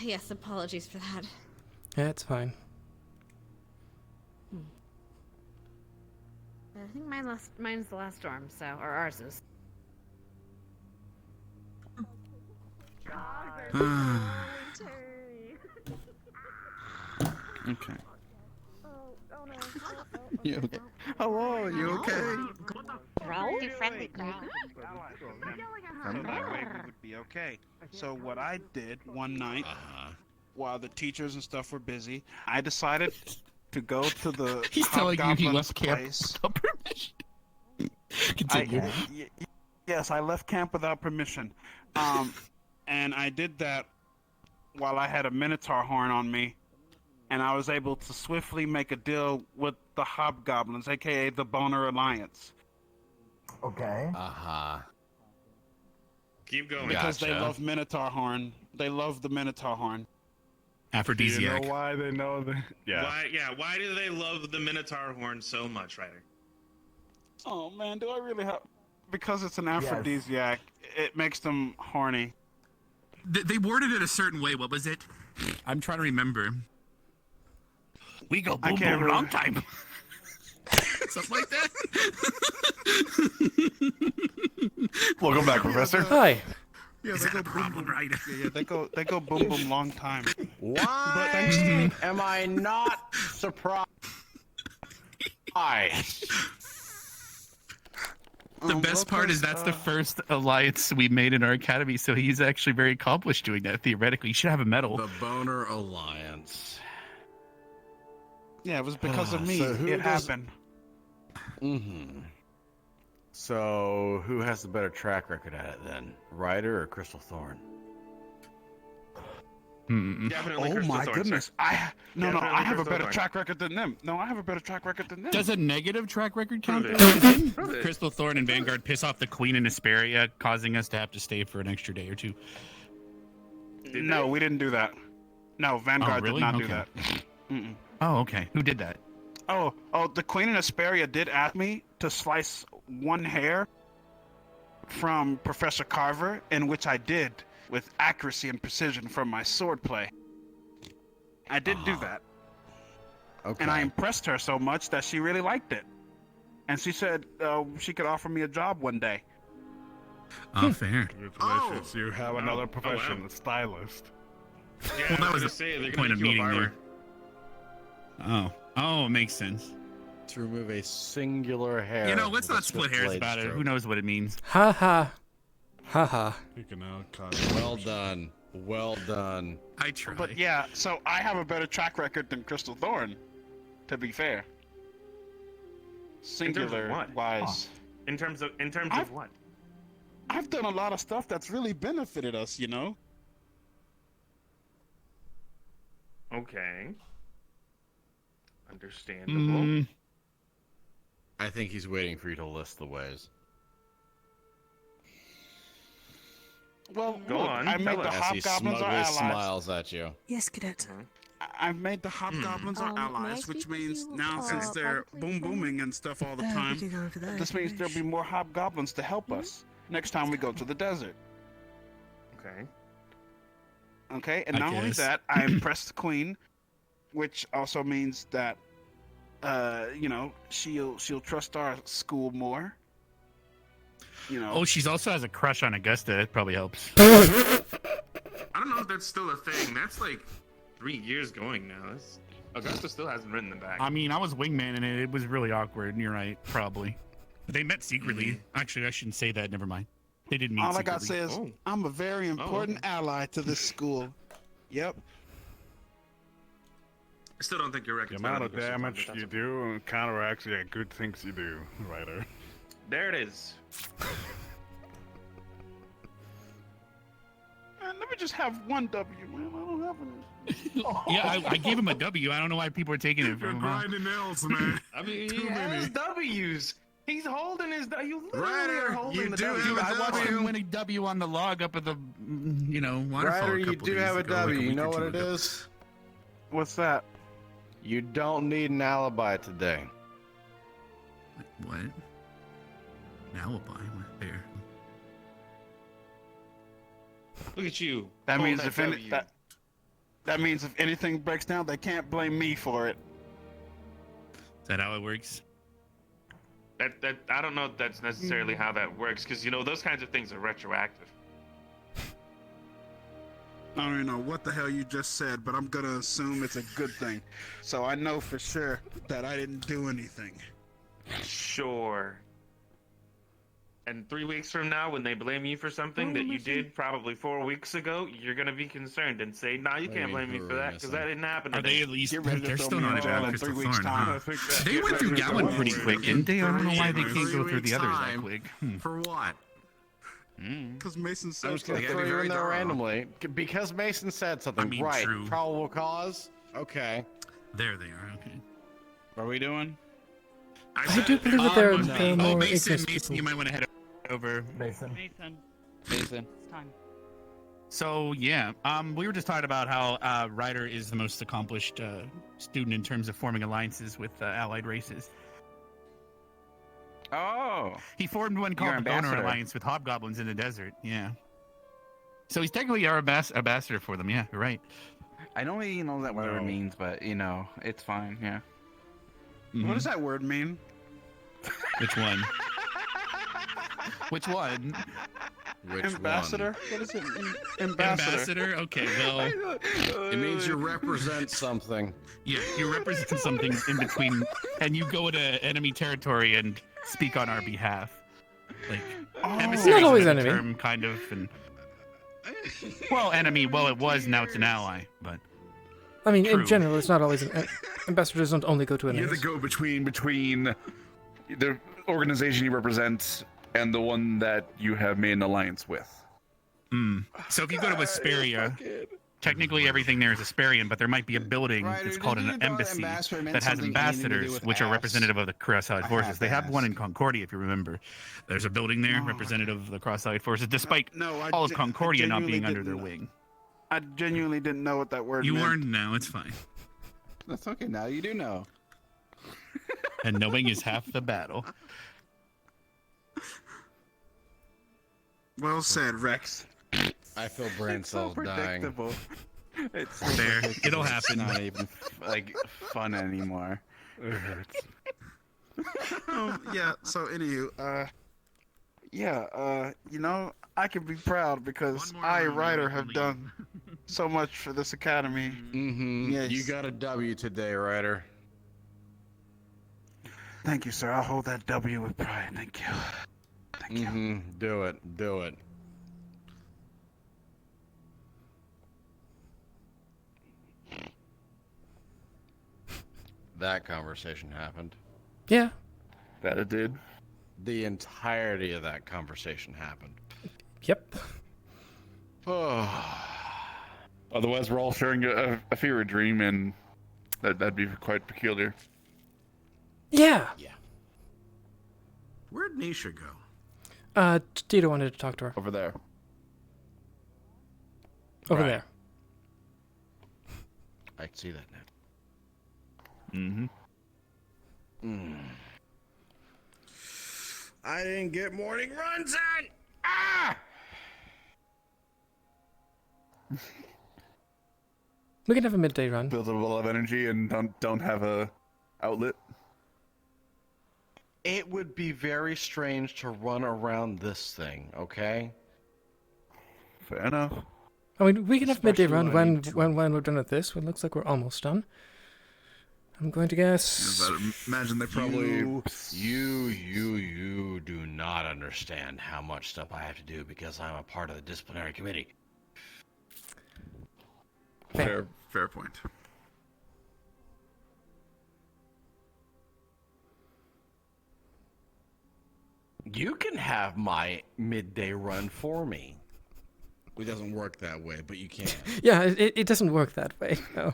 Yes, apologies for that. Yeah, it's fine. I think mine's the last storm, so, or ours is. Okay. You okay? Hello, you okay? Growl? Do friendly growl. That way we would be okay. So what I did one night, while the teachers and stuff were busy, I decided to go to the He's telling you he left camp place. without permission. Continue. Yes, I left camp without permission. And I did that while I had a minotaur horn on me. And I was able to swiftly make a deal with the hobgoblins, aka the Boner Alliance. Okay. Keep going. Because they love Minotaur horn. They love the Minotaur horn. Aphrodisiac. Do you know why they know the... Why do they love the Minotaur horn so much, Ryder? Oh man, do I really have... Because it's an aphrodisiac, it makes them horny. They worded it a certain way. What was it? I'm trying to remember. We go boom boom long time. Something like that. Welcome back, Professor. Hi. Yeah, they go boom boom. Right? Yeah, they go boom boom long time. Why am I not surprised? The best part is that's the first alliance we made in our academy, so he's actually very accomplished doing that. Theoretically, he should have a medal. The Boner Alliance. Yeah, it was because of me. So who it does- happened. So, who has the better track record at it then? Ryder or Crystal Thorn? Definitely Oh Crystal my Thorn, goodness! sir. I have Definitely a Crystal better Thorn. track record than them. No, I have a better track record than them. Does a negative track record count? Prove though? it. Didn't Prove it. Crystal Thorn and Vanguard piss off the Queen in Asperia, causing us to have to stay for an extra day or two? No, we didn't do that. No, Vanguard really? did not do Okay. that. Mm-mm. Oh, okay. Who did that? Oh, the Queen in Asperia did ask me to slice one hair from Professor Carver, in which I did with accuracy and precision from my swordplay. I did do that. Okay. And I impressed her so much that she really liked it. And she said she could offer me a job one day. Oh, fair. Congratulations, you have another profession, a stylist. Yeah, Well, that I was gonna the say, they're gonna point of make you a meeting barber. there. Oh, it makes sense. To remove a singular hair. You know, let's with a not split swift hairs blade about it. stroke. Who knows what it means? Ha ha. Ha ha. Well done. Well done. I try. But yeah, so I have a better track record than Crystal Thorn, to be fair. Singular what? wise. In terms of what? I've done a lot of stuff that's really benefited us, you know? Okay. Understandable. I think he's waiting for you to list the ways. Well, Go look, on, I made tell the us. As he hobgoblins our smugly allies. smiles at you. Yes, cadet. I've made the hobgoblins our May I allies, which speak with means you, now since they're privately, boom please? booming and stuff all the We time, can go over there this if you means there'll wish. be more hobgoblins to help us next time we go to the desert. Okay. Okay, and I not only guess. that, I impressed the queen, which also means that, you know, she'll trust our school more. You know. Oh, she's also has a crush on Augusta. That probably helps. I don't know if that's still a thing. That's like 3 years going now. Augusta still hasn't written them back. I mean, I was wingman and it was really awkward. And you're right, probably. But they met secretly. Actually, I shouldn't say that. Never mind. They didn't meet All I secretly. gotta say is, Oh. I'm a very important ally to this school. Yep. still don't think your The record's amount of better than damage you do counteracts the good things you do, Ryder. There it is. Man, let me just have one W, man. I don't have any. Yeah, I gave him a W. I don't know why people are taking it from him. grinding nails, man. I mean, Too he has many. W's. He's holding his. You literally Ryder, are holding you the do W. have I a watched him W. win a W on the log up at the, waterfall. Ryder, a you couple do days have a ago, like W. You week know or what two it ago. is? What's that? You don't need an alibi today. What? An alibi? What? There. Look at you. That Hold means that if any, W. that means if anything breaks down, they can't blame me for it. Is that how it works? That I don't know if that's necessarily how that works, because those kinds of things are retroactive. I don't even know what the hell you just said, but I'm gonna assume it's a good thing. So I know for sure that I didn't do anything. Sure. And 3 weeks from now, when they blame you for something that you did probably 4 weeks ago, you're gonna be concerned and say, "No, you can't blame me for that because that didn't happen." Are today." they at least? Get ready to They're throw still me not in at jail in Crystal 3 weeks' Thorn, time. huh? They went through that one pretty quick, didn't they? I don't know why they can't go through the others that quick. For what? Because Mason I'm said just gonna They gotta throw be you very in there thorough. randomly because Mason said something. I mean, right? true. Probable cause. Okay. There they are. Okay. Are we doing? I do believe that there are Oh, more Mason, ignorant Mason, people. you might want to head over. Mason. Mason, Mason. it's time. So yeah, we were just talking about how Ryder is the most accomplished student in terms of forming alliances with allied races. Oh. He formed one called Your the Boner ambassador. Alliance with hobgoblins in the desert. Yeah. So he's technically our ambassador for them. Yeah, you're right. I don't really know that whatever it means, but it's fine. Yeah. Mhm. What does that word mean? Which one? Which one? Which Ambassador? What does it mean? Ambassador. Okay, well, It means you represent something. yeah, you represent something in between, and you go to enemy territory and speak on our behalf. Like, emissary Not always is another enemy. term, kind of, and well, enemy. Well, it was. Now it's an ally, but I mean, True. in general, it's not always ambassadors don't only go to You're enemies. the go-between between the organization you represent and the one that you have made an alliance with. So if you go to Asperia, technically everything there is Asperian, but there might be a building that's called an embassy that has ambassadors, which are representative of the Cross-Allied Forces. They have one in Concordia, if you remember. There's a building there representative of the Cross-Allied Forces, despite all of Concordia not being under their wing. I genuinely didn't know what that word You meant. learned now, it's fine. That's okay. Now you do know. And knowing is half the battle. Well said, Rex. I feel brain It's so cells dying. predictable. It's so There, predictable. it'll It's happen. not even fun anymore. Yeah. So anywho, I can be proud because I, Ryder, have done so much for this academy. Mm-hmm. Yes. You got a W today, Ryder. Thank you, sir. I'll hold that W with pride. Thank you. Thank you. Mm-hmm. Do it. Do it. That conversation happened. Yeah. That it did. The entirety of that conversation happened. Yep. Otherwise, we're all sharing a fever dream, and that'd be quite peculiar. Yeah. Where'd Nisha go? Tito wanted to talk to her. Over there. Over Right. there. I can see that now. Mm-hmm. I didn't get morning runs in! Ah! We can have a midday run. Build up a lot of energy and don't have a outlet. It would be very strange to run around this thing, okay? Fair enough. I mean, we can have midday Especially run when I when, need to. when we're done with this. It looks like we're almost done. I'm going to guess. Imagine they probably... You do not understand how much stuff I have to do because I'm a part of the disciplinary committee. Fair point. You can have my midday run for me. It doesn't work that way, but you can. Yeah, it doesn't work that way. No.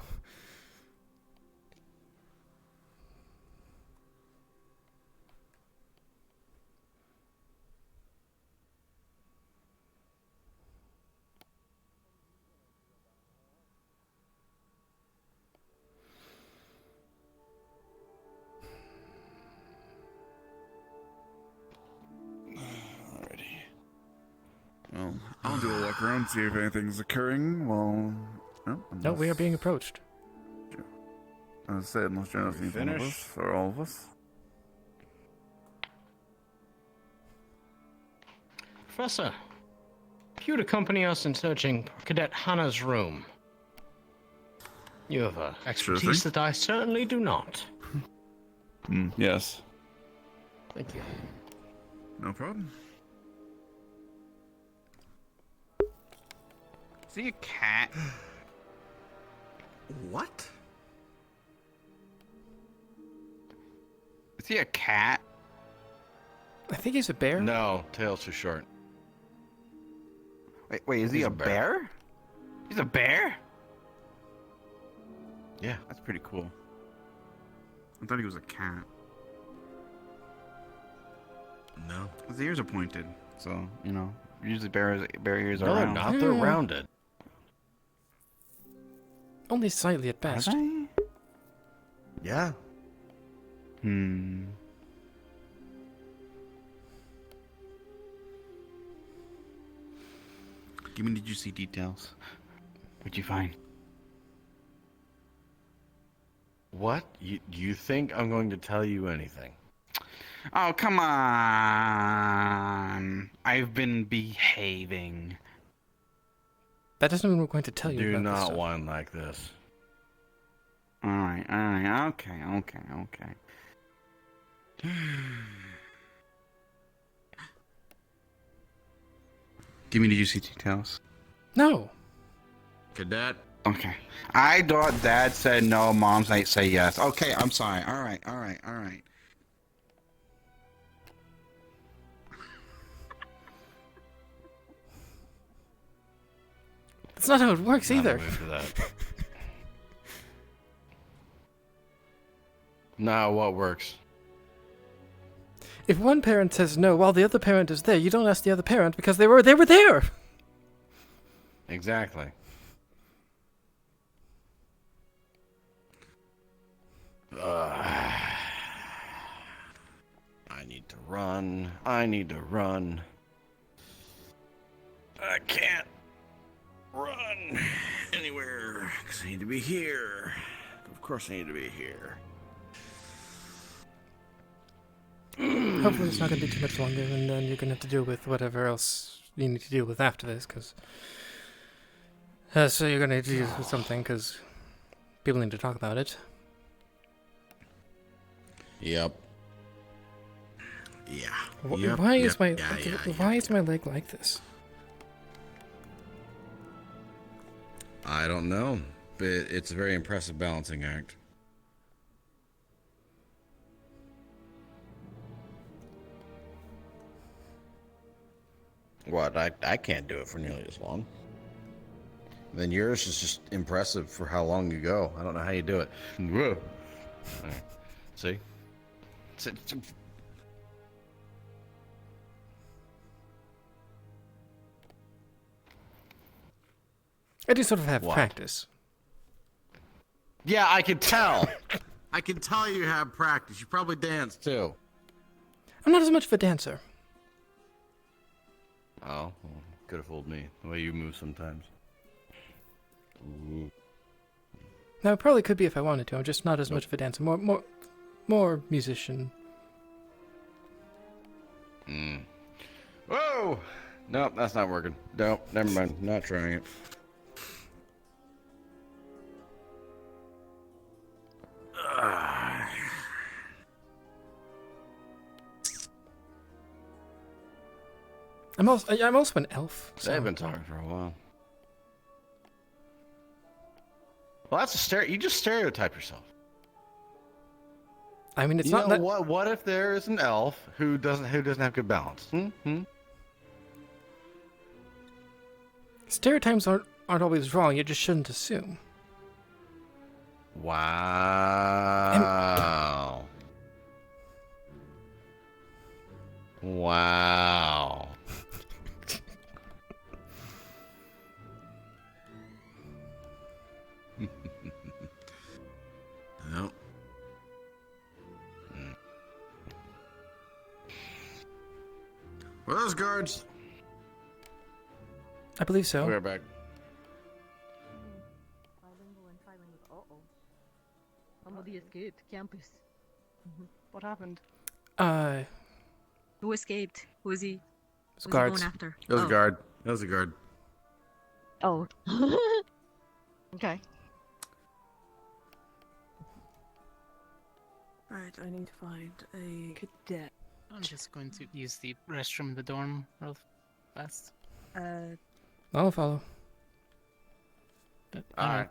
Well, I'll do a look around, see if anything's occurring. Well, No, we are being approached. As I said, unless Jonas needs one of us, or all of us. Professor, if you would accompany us in searching Cadet Hannah's room. You have expertise that I certainly do not. Yes. Thank you. No problem. Is he a cat? What? Is he a cat? I think he's a bear. No, tail's too short. Wait, is he a bear? He's a bear? Yeah. That's pretty cool. I thought he was a cat. No. His ears are pointed, so, you know, usually bear ears are No, they're round. not. They're rounded. Only slightly at best. Yeah. Give me, did you see details? What'd you find? What? You think I'm going to tell you anything? Oh, come on. I've been behaving. That doesn't mean we're going to tell you Do about this not stuff. whine like this. Alright, okay. Give me, did you see details? No. Cadet. Okay. I thought Dad said no, Mom might say yes. Okay, I'm sorry. Alright. That's not how it works Not either. a move for that. Now what works? If one parent says no while the other parent is there, you don't ask the other parent because they were there. Exactly. I need to run. I can't run anywhere because I need to be here. Of course I need to be here. Hopefully it's not going to be too much longer, and then you're going to have to deal with whatever else you need to deal with after this, because... so you're going to deal with something, because people need to talk about it. Yep. Yeah. Why is my leg like this? I don't know, but it's a very impressive balancing act. What? I can't do it for nearly as long. Then yours is just impressive for how long you go. I don't know how you do it. Whoa. All right. See? I do sort of have What? practice. Yeah, I can tell. I can tell you have practice. You probably dance too. I'm not as much of a dancer. Oh, well, could have fooled me. The way you move sometimes. Ooh. Now, I probably could be if I wanted to. I'm just not as much of a dancer. More musician. Whoa! Nope, that's not working. Nope, never mind. Not trying it. I'm also an elf. So. They've been talking for a while. Well, that's a you just stereotype yourself. I mean, it's you not know that. what if there is an elf who doesn't have good balance? Stereotypes aren't always wrong. You just shouldn't assume. Wow. Wow. No. Where are those guards? I believe so. We're back. Uh-oh. Somebody escaped campus. What happened? Who escaped? Who is he? Who's he Guards. going after? That was a guard. That was a guard. Oh. Okay. Right, I need to find a cadet. I'm just going to use the restroom in the dorm real fast. I'll follow. Alright.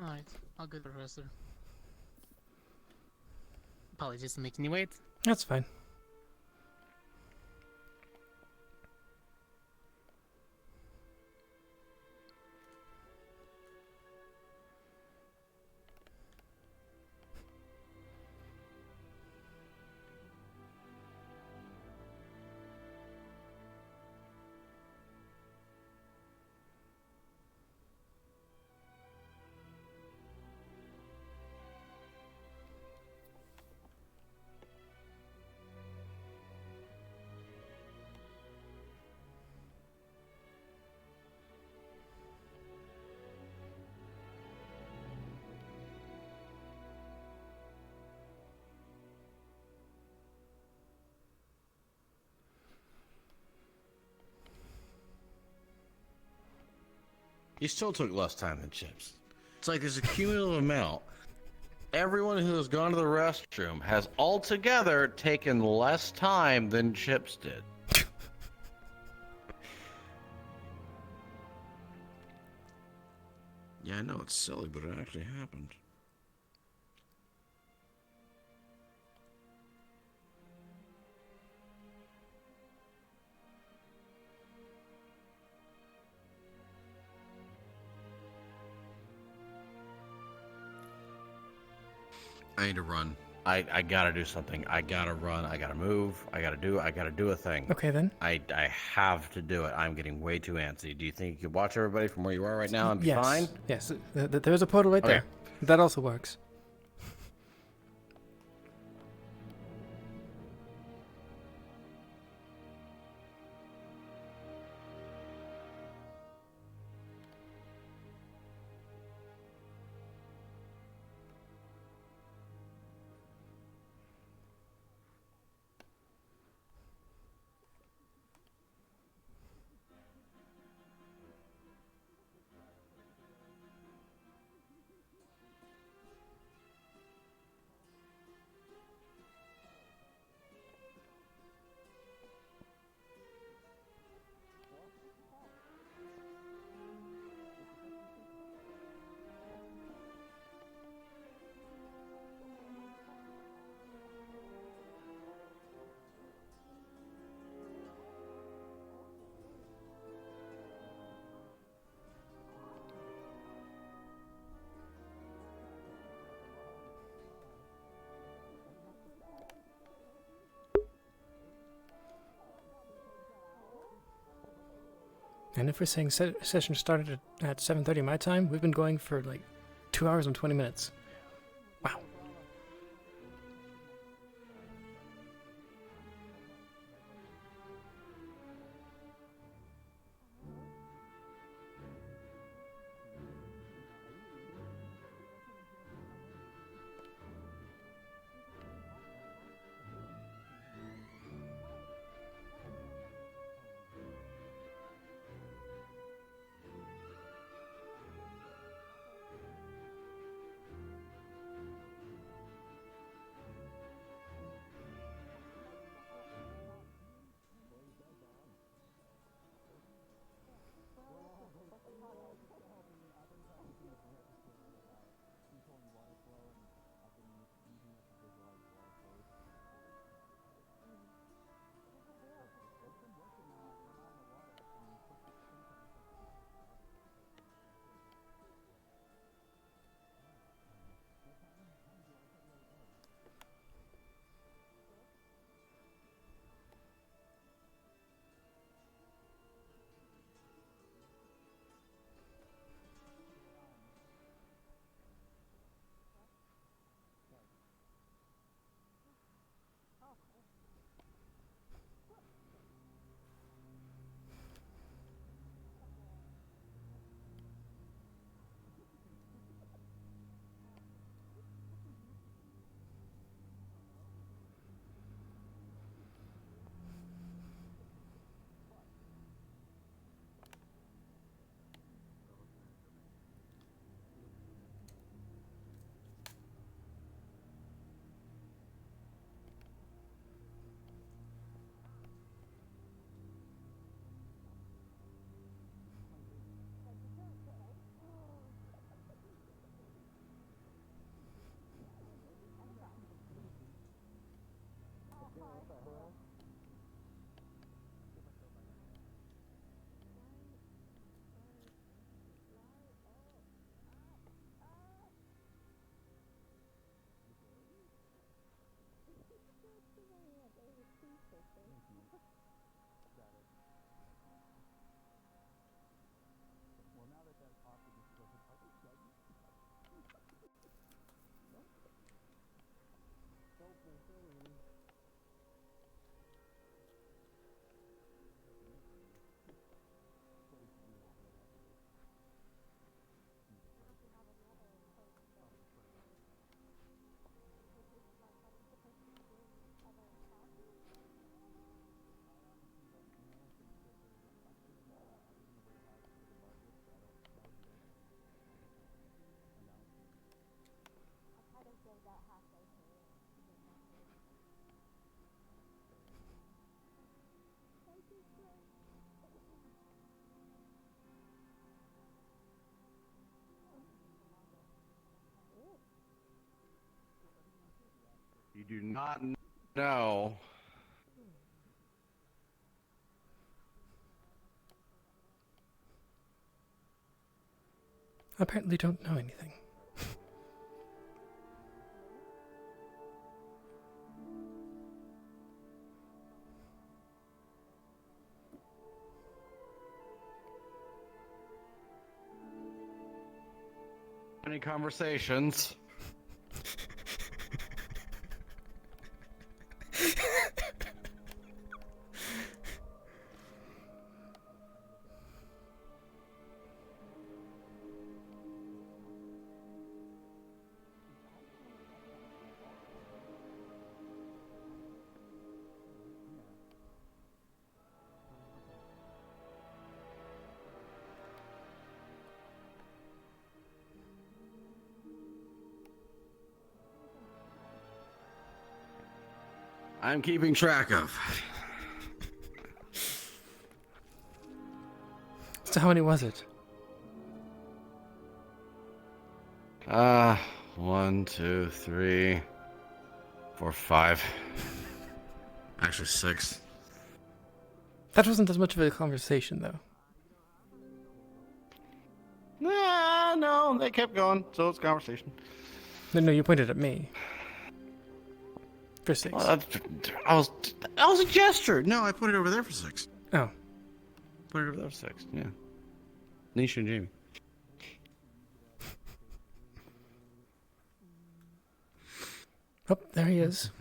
Alright, I'll go, Professor. Apologies for making you wait. That's fine. You still took less time than Chipz. It's like there's a cumulative amount. Everyone who has gone to the restroom has altogether taken less time than Chipz did. Yeah, I know it's silly, but it actually happened. I need to run. I gotta do something. I gotta run. I gotta move. I gotta do a thing. Okay, then. I have to do it. I'm getting way too antsy. Do you think you could watch everybody from where you are right now and be Yes. fine? Yes. There's a portal right there. That also works. And if we're saying session started at 7:30 my time, we've been going for like 2 hours and 20 minutes. Wow. do not know. Apparently don't know anything. Any conversations? I'm keeping track of. So how many was it? 1, 2, 3, 4, 5. Actually, 6. That wasn't as much of a conversation, though. Nah, no, they kept going, so it's conversation. No, you pointed at me. For 6. I was a gesture. No, I put it over there for 6. Oh. Put it over there for 6, yeah. Nisha and Jamie. Oh, there he is.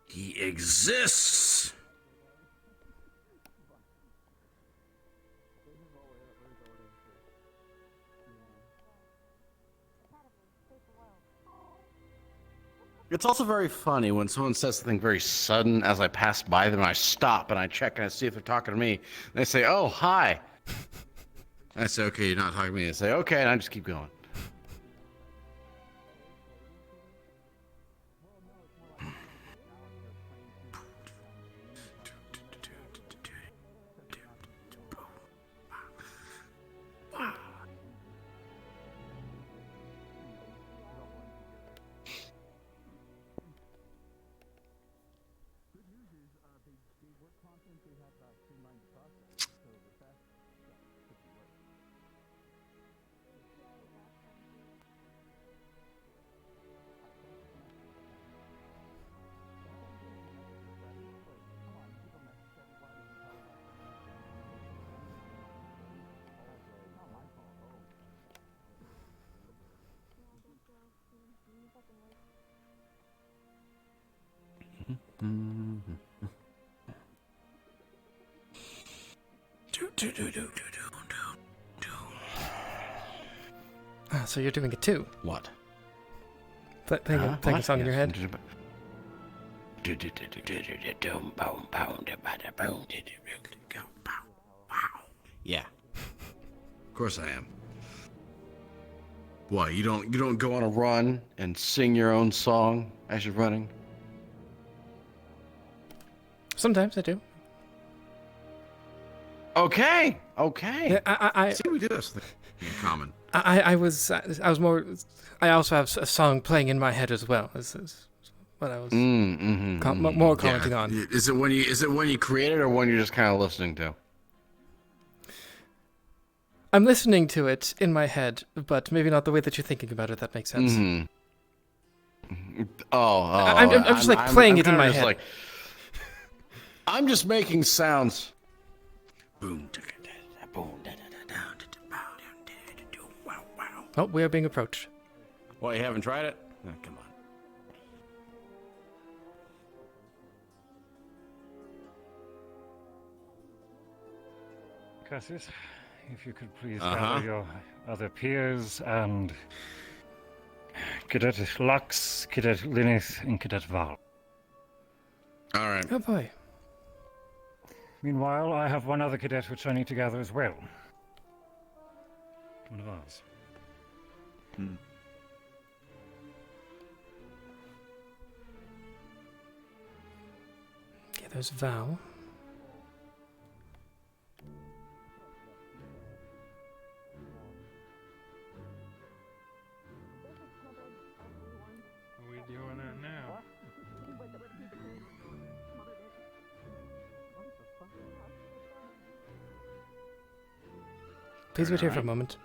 He exists. It's also very funny when someone says something very sudden as I pass by them. I stop and I check and I see if they're talking to me. And they say, "Oh, hi." I say, "Okay, you're not talking to me." They say, "Okay," and I just keep going. Ah, so you're doing it too. What? Playing a song in your head? Yeah. Of course I am. What, you don't go on a run and sing your own song as you're running? Sometimes I do. Okay. Yeah, I see we do this thing in common. I was more. I also have a song playing in my head as well. Is what I was more commenting on. Is it when you create it or when you're just kind of listening to? I'm listening to it in my head, but maybe not the way that you're thinking about it. That makes sense. Mm-hmm. Oh, I'm just like playing it in my head. Like, I'm just making sounds. Boom. Oh, we are being approached. What, you haven't tried it? Oh, come on. Cassius, if you could please gather your other peers and Cadet Lux, Cadet Lineth, and Cadet Val. All right. Oh boy. Meanwhile, I have one other cadet which I need to gather as well. One of ours. Okay, there's Val. Please wait here for a moment.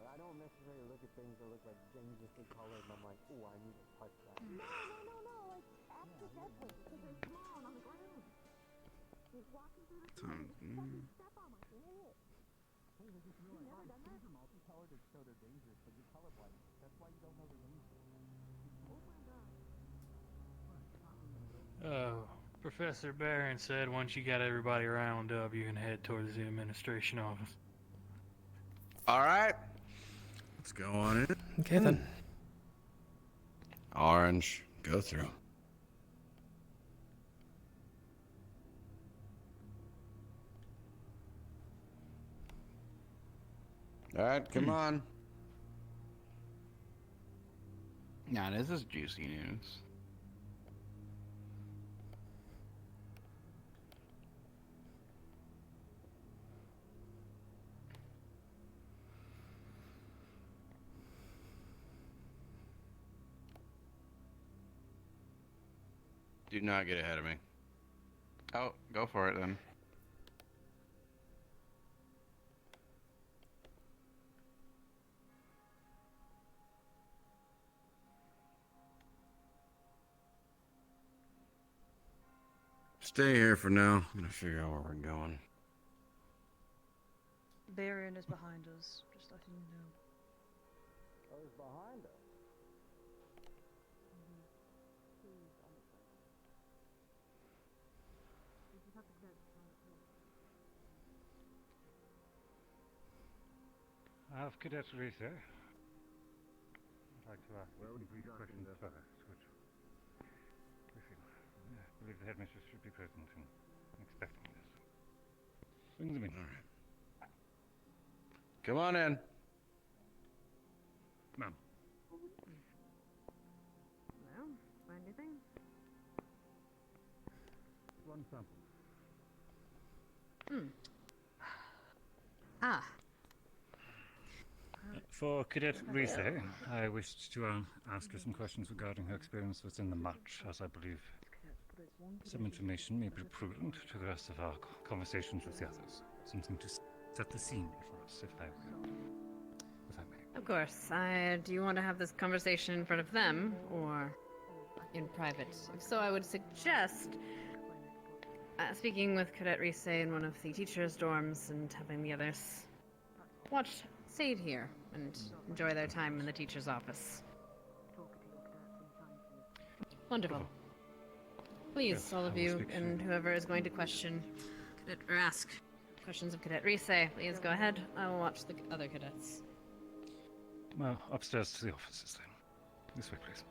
I don't necessarily look at things that look like dangerously colored and I'm like, oh, I need to touch that. No, like accidentally, because they're small on the ground. He's walking through the street, fucking step on my head. Hey, I just realized things are multicolored to show they're dangerous, but you're colorblind. That's why you don't know they're dangerous. Oh my god. Professor Barron said once you got everybody round up, you can head towards the administration office. All right. Let's go on in. Okay, then. Orange, go through. All right, come on. Nah, this is juicy news. Do not get ahead of me. Oh, go for it then. Stay here for now. I'm gonna figure out where we're going. Varian is behind us, just letting you know. Oh, he's behind us. I have Cadet Reese. I'd like to ask a few questions first, which I believe the headmistress should be present and expecting this. Bring them in. All right. Come on in. Ma'am. Well, find anything? One sample. Ah. For Cadet Reese, I wished to ask her some questions regarding her experience within the match, as I believe some information may be prudent to the rest of our conversations with the others. Something to set the scene for us, if I may. Of course. Do you want to have this conversation in front of them, or in private? If so, I would suggest speaking with Cadet Reese in one of the teachers' dorms and having the others stay here and enjoy their time in the teacher's office. Wonderful. Please, Yes, all of I will you, speak and to- whoever is going to question or ask questions of Cadet Reese, please go ahead. I will watch the other cadets. Well, upstairs to the offices then. This way, please.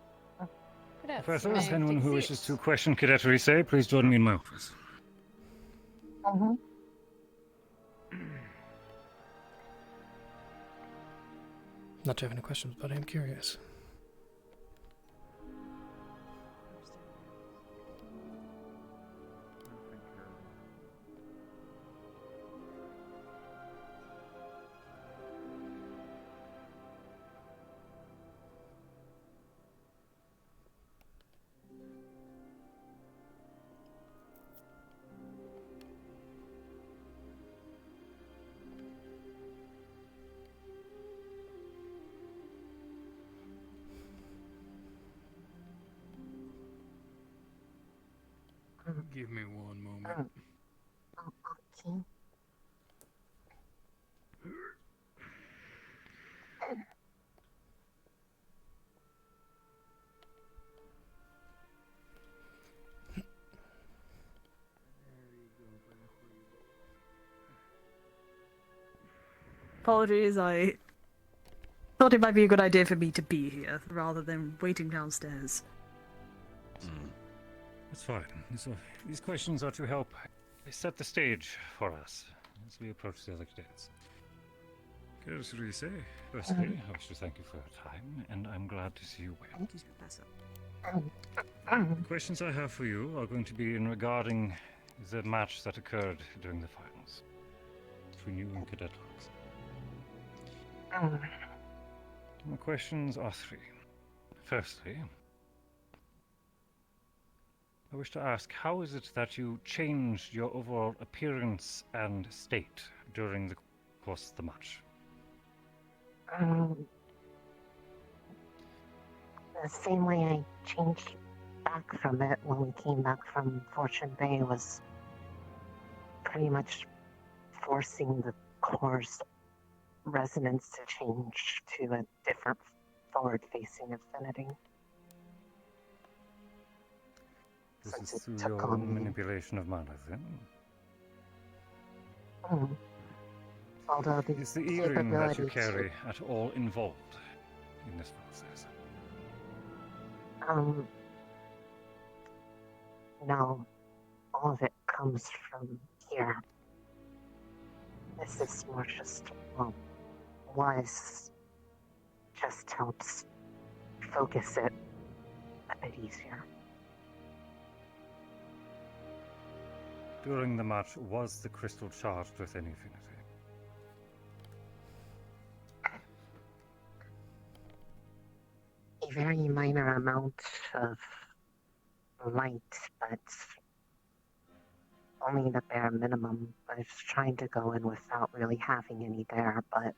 Cadets, Professors, may I anyone take who a wishes seat? to question Cadet Reese, please join me in my office. Not to have any questions, but I am curious. Give me one moment. Okay. Apologies, I thought it might be a good idea for me to be here rather than waiting downstairs. That's fine. These questions are to help set the stage for us as we approach the other cadets. Cadet Rise, firstly, I wish to thank you for your time, and I'm glad to see you well. The questions I have for you are going to be regarding the match that occurred during the finals between you and Cadet Hawks. My questions are three. Firstly, I wish to ask, how is it that you changed your overall appearance and state during the course of the match? The same way I changed back from it when we came back from Fortune Bay was pretty much forcing the core's resonance to change to a different forward-facing affinity. This Since is it through took your on manipulation of mana, then? Although the Is the earring that you capability carry at all involved in this process? No, all of it comes from here. This is more just, just helps focus it a bit easier. During the match, was the crystal charged with any affinity? A very minor amount of light, but only the bare minimum. I was trying to go in without really having any there, but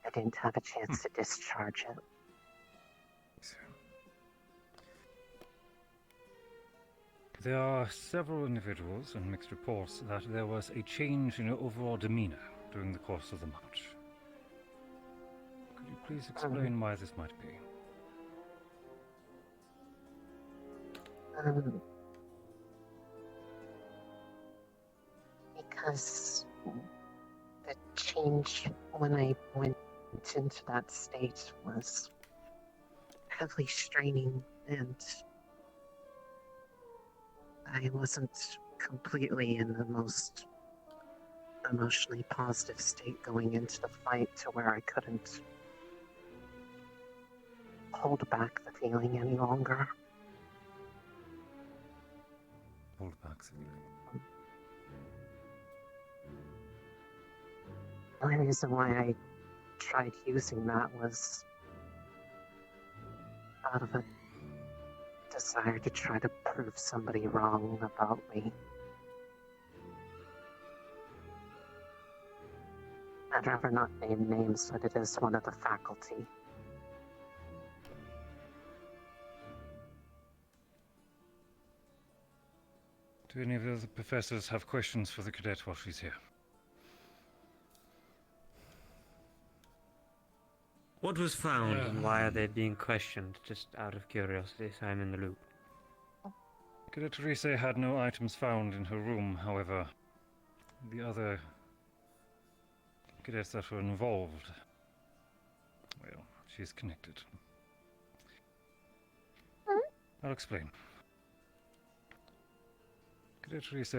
I didn't have a chance to discharge it. There are several individuals and mixed reports that there was a change in your overall demeanor during the course of the match. Could you please explain why this might be? Because the change when I went into that state was heavily straining, and I wasn't completely in the most emotionally positive state going into the fight to where I couldn't hold back the feeling any longer. Hold back the feeling. The only reason why I tried using that was out of a desire to try to prove somebody wrong about me. I'd rather not name names, but it is one of the faculty. Do any of the other professors have questions for the cadet while she's here? What was found and why are they being questioned? Just out of curiosity, so I'm in the loop. Cadet Rise had no items found in her room, however, the other cadets that were involved, well, she's connected. I'll explain. Cadet Rise,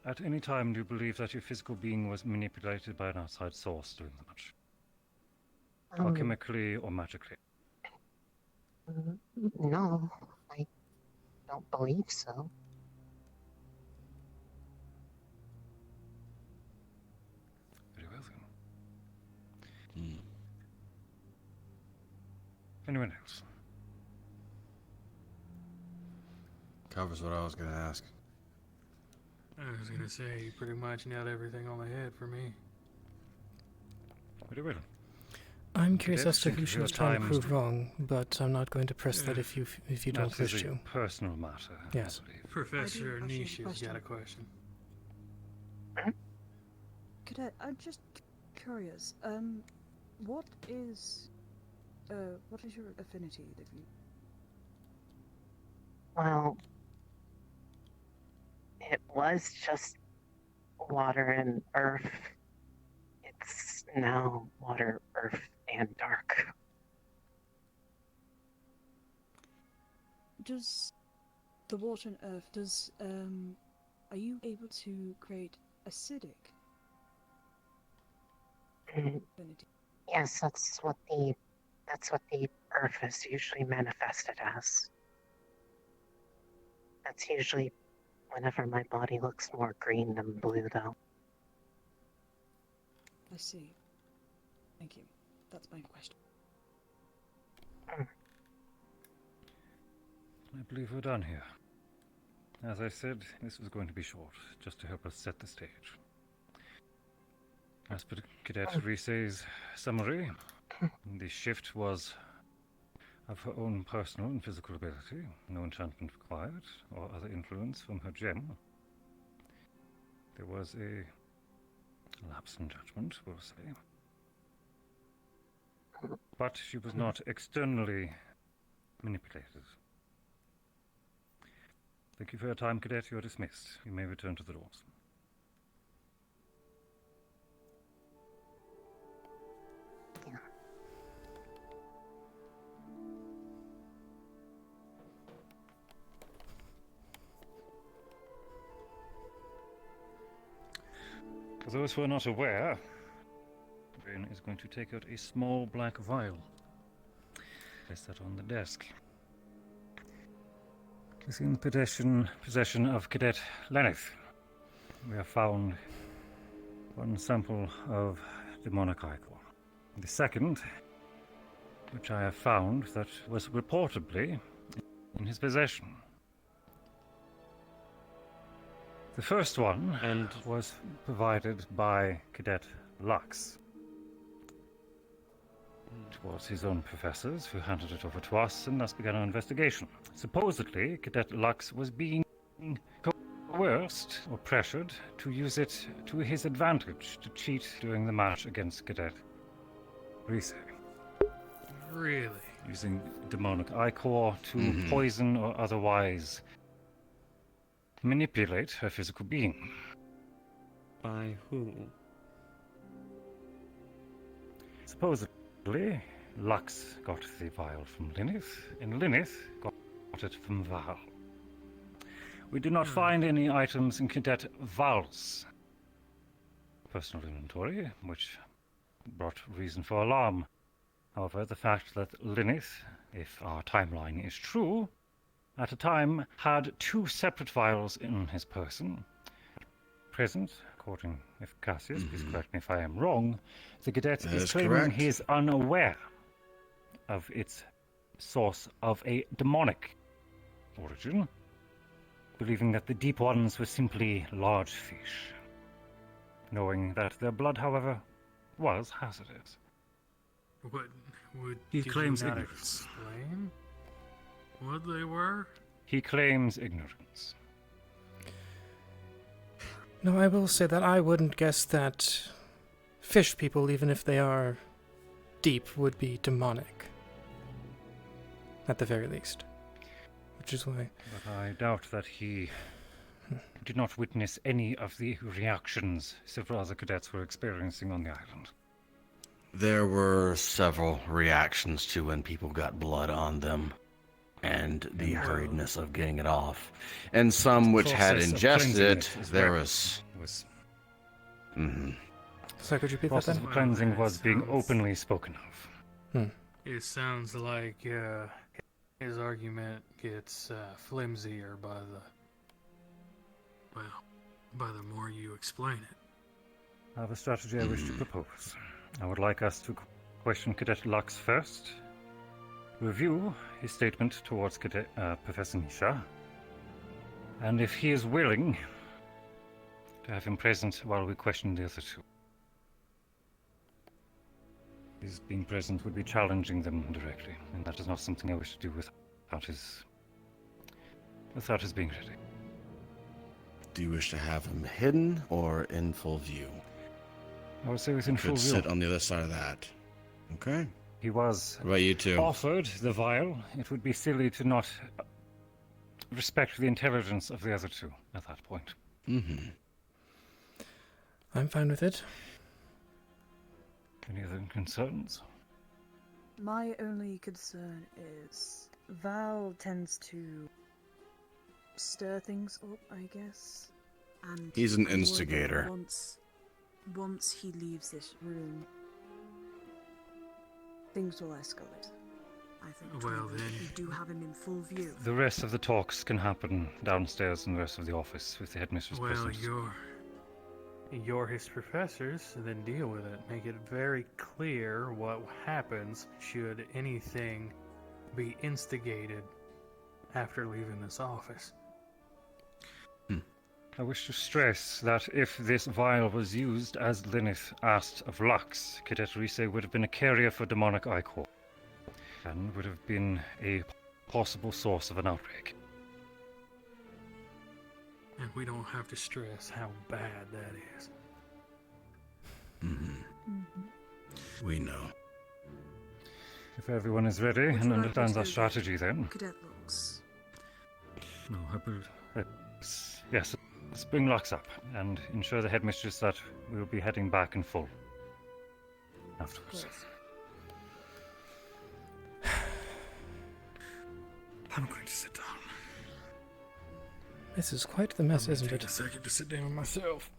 at any time do you believe that your physical being was manipulated by an outside source during the match? Alchemically or magically? No, I don't believe so. Very well then. Anyone else? Covers what I was going to ask. I was gonna say, you pretty much nailed everything on the head for me. Very well. I'm curious as to Thank who you she for was your trying to time. prove wrong, but I'm not going to press that if you don't That is wish a to. personal matter. Yes. Professor I do Nisha's actually got have a question. Cadet, I'm just curious. What is your affinity that you? Well, it was just water and earth. It's now water, earth, and dark. Does the water and earth, does are you able to create acidic? Affinity? Yes, that's what the earth is usually manifested as. That's usually whenever my body looks more green than blue, though. I see. Thank you. That's my question. I believe we're done here. As I said, this was going to be short, just to help us set the stage. As per Cadet Risse's summary, the shift was of her own personal and physical ability, no enchantment required, or other influence from her gem. There was a lapse in judgment, we'll say. But she was not externally manipulated. Thank you for your time, Cadet. You are dismissed. You may return to the doors. For those who are not aware, Ben is going to take out a small black vial. Place that on the desk. Is in possession of Cadet Lenneth. We have found one sample of demonic ichor. The second, which I have found, that was reportedly in his possession. The first one was provided by Cadet Lux. It was his own professors who handed it over to us, and thus began our investigation. Supposedly, Cadet Lux was being coerced or pressured to use it to his advantage to cheat during the match against Cadet Risse. Really? Using demonic ichor to poison or otherwise manipulate her physical being. By who? Supposedly, Lux got the vial from Lyneth, and Lyneth got it from Val. We did not find any items in Cadet Val's personal inventory, which brought reason for alarm. However, the fact that Lyneth, if our timeline is true, at a time had 2 separate vials in his person. Present, according, if Cassius, please correct me if I am wrong, the cadet is claiming correct. he is unaware of its source of a demonic origin, believing that the deep ones were simply large fish, knowing that their blood, however, was hazardous. What would He did claims you not ignorance. explain what they were? He claims ignorance. No, I will say that I wouldn't guess that fish people, even if they are deep, would be demonic. At the very least. Which is why... But I doubt that he did not witness any of the reactions several other cadets were experiencing on the island. There were several reactions to when people got blood on them, and the hurriedness of getting it off. And some which had Process of ingested cleansing it, it as there well was... Mm-hmm. So could you repeat that process then? of cleansing was being openly spoken of. It sounds like his argument gets flimsier by the more you explain it. I have a strategy I wish to propose. I would like us to question Cadet Lux first, review his statement towards Professor Nisha, and if he is willing, to have him present while we question the other two. His being present would be challenging them directly, and that is not something I wish to do without his being ready. Do you wish to have him hidden or in full view? I would say within full Could view. sit on the other side of that. Okay. He was What about you two? offered the vial. It would be silly to not respect the intelligence of the other two at that point. Mm-hmm. I'm fine with it. Any other concerns? My only concern is Val tends to stir things up, I guess. And He's an I'm worried that instigator. Once he leaves this room, things will escalate. I think. Well, then. We do have him in full view. The rest of the talks can happen downstairs in the rest of the office with the headmistress Well, present. you're his professors, so then deal with it. Make it very clear what happens should anything be instigated after leaving this office. I wish to stress that if this vial was used as Lyneth asked of Lux, Cadet Rise would have been a carrier for demonic ichor, and would have been a possible source of an outbreak. And we don't have to stress how bad that is. We know. If everyone is ready and understands our strategy, then. Cadet Lux. No, yes, let's bring Lux up and ensure the headmistress that we'll be heading back in full afterwards. I'm going to sit down. This is quite the mess, isn't Take it? a second to sit down myself.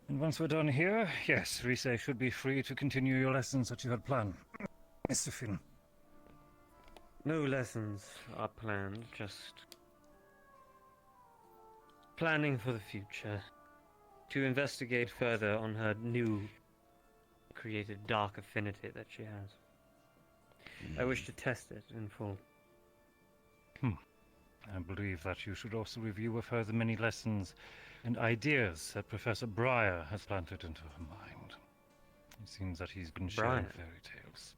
And once we're done here, yes, Rise should be free to continue your lessons that you had planned. Mr. Finn. No lessons are planned, just planning for the future. To investigate further on her new created dark affinity that she has. I wish to test it in full. I believe that you should also review with her the many lessons and ideas that Professor Briar has planted into her mind. It seems that he's been sharing Briar? fairy tales.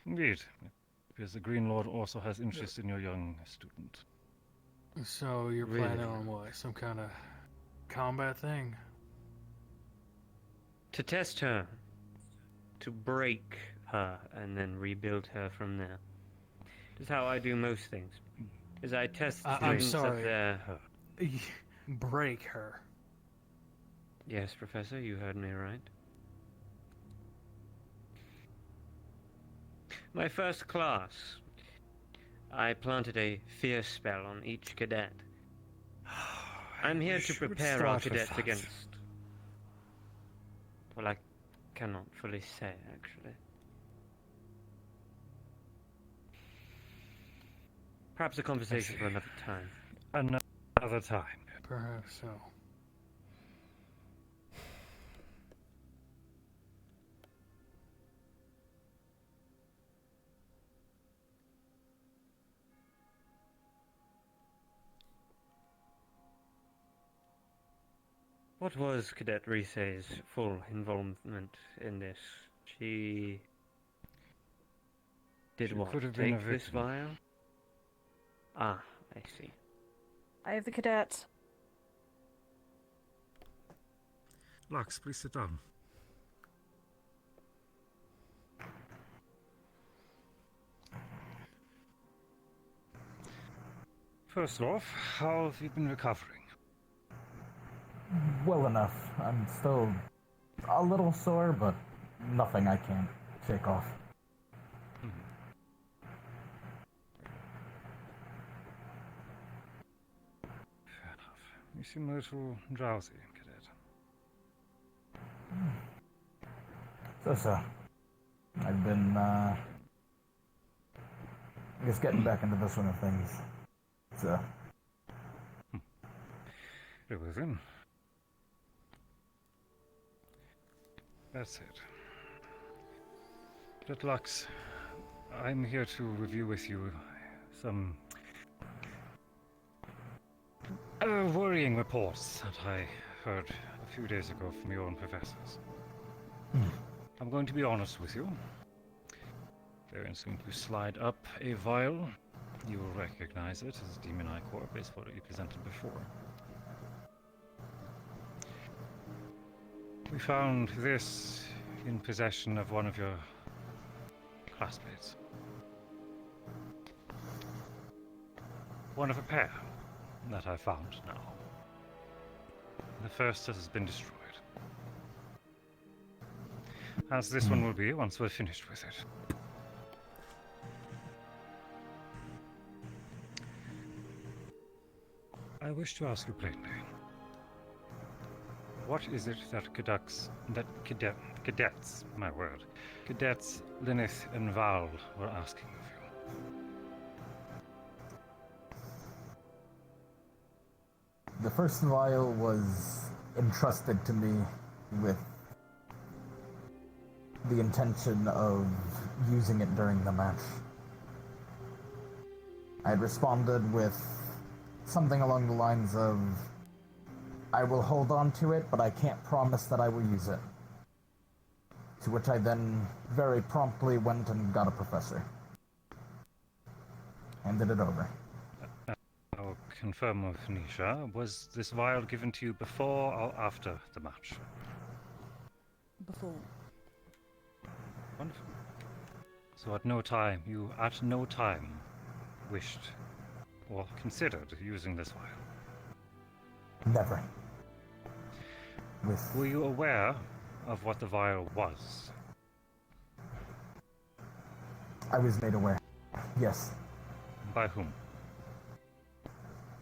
Indeed, because the Green Lord also has interest in your young student. So you're Really? planning on what? Some kind of combat thing? To test her. To break her and then rebuild her from there. This is how I do most things. Is I test I'm students sorry. at their... Break her. Yes, Professor, you heard me right. My first class, I planted a fear spell on each cadet. I'm here to wish you would prepare our start with cadets that. against... Well, I cannot fully say, actually. Perhaps a conversation for another time. Another time. Perhaps so. What was Cadet Rise's full involvement in this? She did She what? could have been a Take this victim. vial? Ah, I see. I have the cadet. Lux, please sit down. First off, how have you been recovering? Well enough. I'm still a little sore, but nothing I can't shake off. Fair enough. You seem a little drowsy, Cadet. So. I've been, I guess getting back into the swing of things. So. Very well then. That's it. Cadet Lux, I'm here to review with you some worrying reports that I heard a few days ago from your own professors. I'm going to be honest with you. Varian's going to slide up a vial. You will recognize it as Demon Ichor based on what you presented before. We found this in possession of one of your classmates. One of a pair that I found now. The first has been destroyed. As this one will be once we're finished with it. I wish to ask you plainly. What is it that cadets, my word, cadets Lyneth and Val were asking of you? The first vial was entrusted to me with the intention of using it during the match. I had responded with something along the lines of, I will hold on to it, but I can't promise that I will use it. To which I then very promptly went and got a professor. Handed it over. I'll confirm with Nisha, was this vial given to you before or after the match? Before. Wonderful. So at no time, you at no time wished or considered using this vial? Never. Were you aware of what the vial was? I was made aware. Yes. By whom?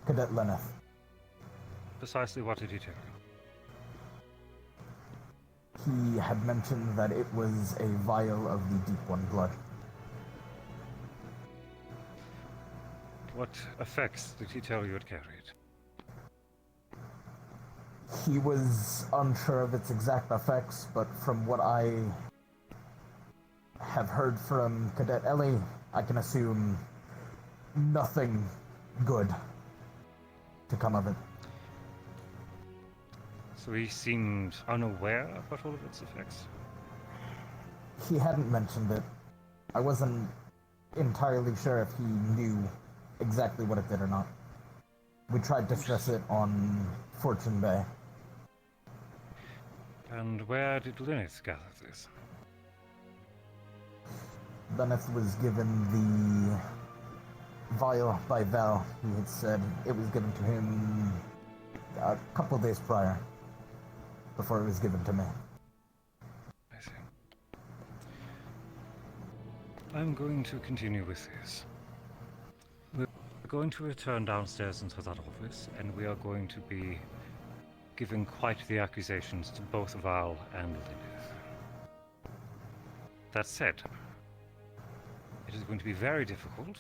Cadet Lyneth. Precisely what did he tell you? He had mentioned that it was a vial of the Deep One blood. What effects did he tell you it carried? He was unsure of its exact effects, but from what I have heard from Cadet Ellie, I can assume nothing good to come of it. So he seemed unaware about all of its effects? He hadn't mentioned it. I wasn't entirely sure if he knew exactly what it did or not. We tried to stress it on Fortune Bay. And where did Lyneth gather this? Lyneth was given the vial by Val. He had said it was given to him a couple days prior, before it was given to me. I see. I'm going to continue with this. We're going to return downstairs into that office, and we are going to be giving quite the accusations to both Val and Lyneth. That said, it is going to be very difficult,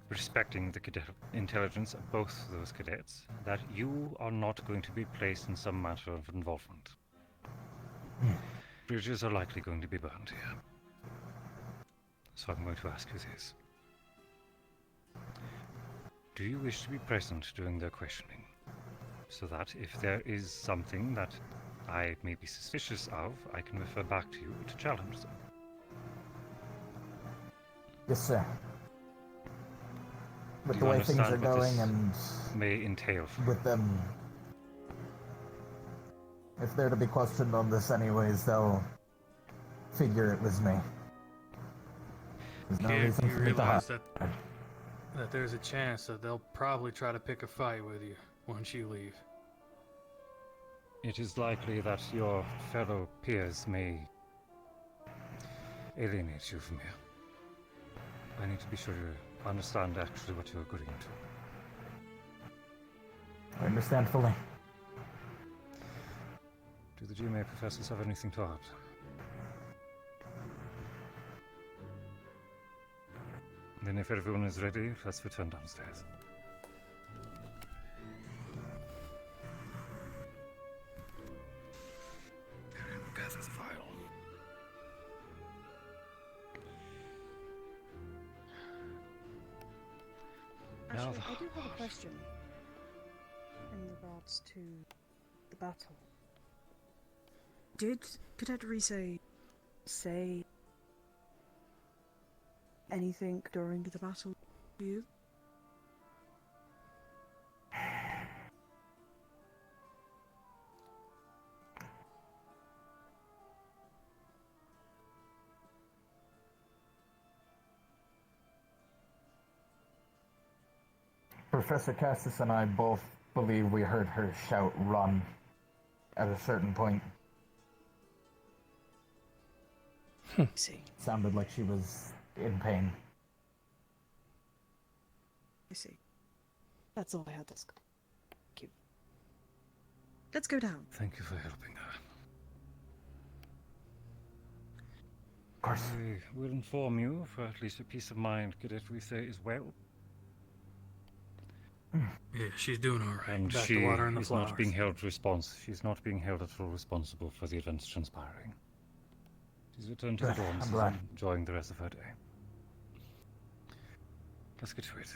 respecting the cadet intelligence of both those cadets, that you are not going to be placed in some matter of involvement. Bridges are likely going to be burned here. So I'm going to ask you this. Do you wish to be present during their questioning? So that if there is something that I may be suspicious of, I can refer back to you to challenge them. Yes, sir. With Do the you way things are understand what going this and may entail for with them, if they're to be questioned on this anyways, they'll figure it was me. There's no You reason for me to realize hide. that there's a chance that they'll probably try to pick a fight with you once you leave. It is likely that your fellow peers may alienate you from here. I need to be sure you understand actually what you're agreeing to. I understand fully. Do the GMA professors have anything to add? Then if everyone is ready, let's return downstairs. Gather the vial. Actually, I do have a question in regards to the battle. Did Cadet Rise say anything during the battle to you? Professor Cassis and I both believe we heard her shout "run" at a certain point. See. Sounded like she was in pain. I see. That's all I had to say. Thank you. Let's go down. Thank you for helping her. Of course. I will inform you, for at least a peace of mind, Cadet Risa is well. Yeah, she's doing all right. And Back she to watering the is flowers. not being held she's not being held at all responsible for the events transpiring. She's returned to the Good, dorms I'm and glad. enjoying the rest of her day. Let's get to it.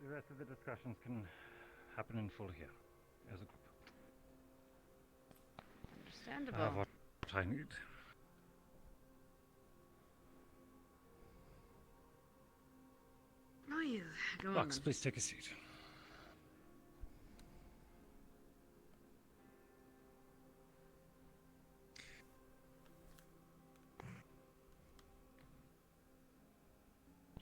The rest of the discussions can happen in full here, as a group. Understandable. I have what I need. Oh, yeah. Go on Lux, then. please take a seat.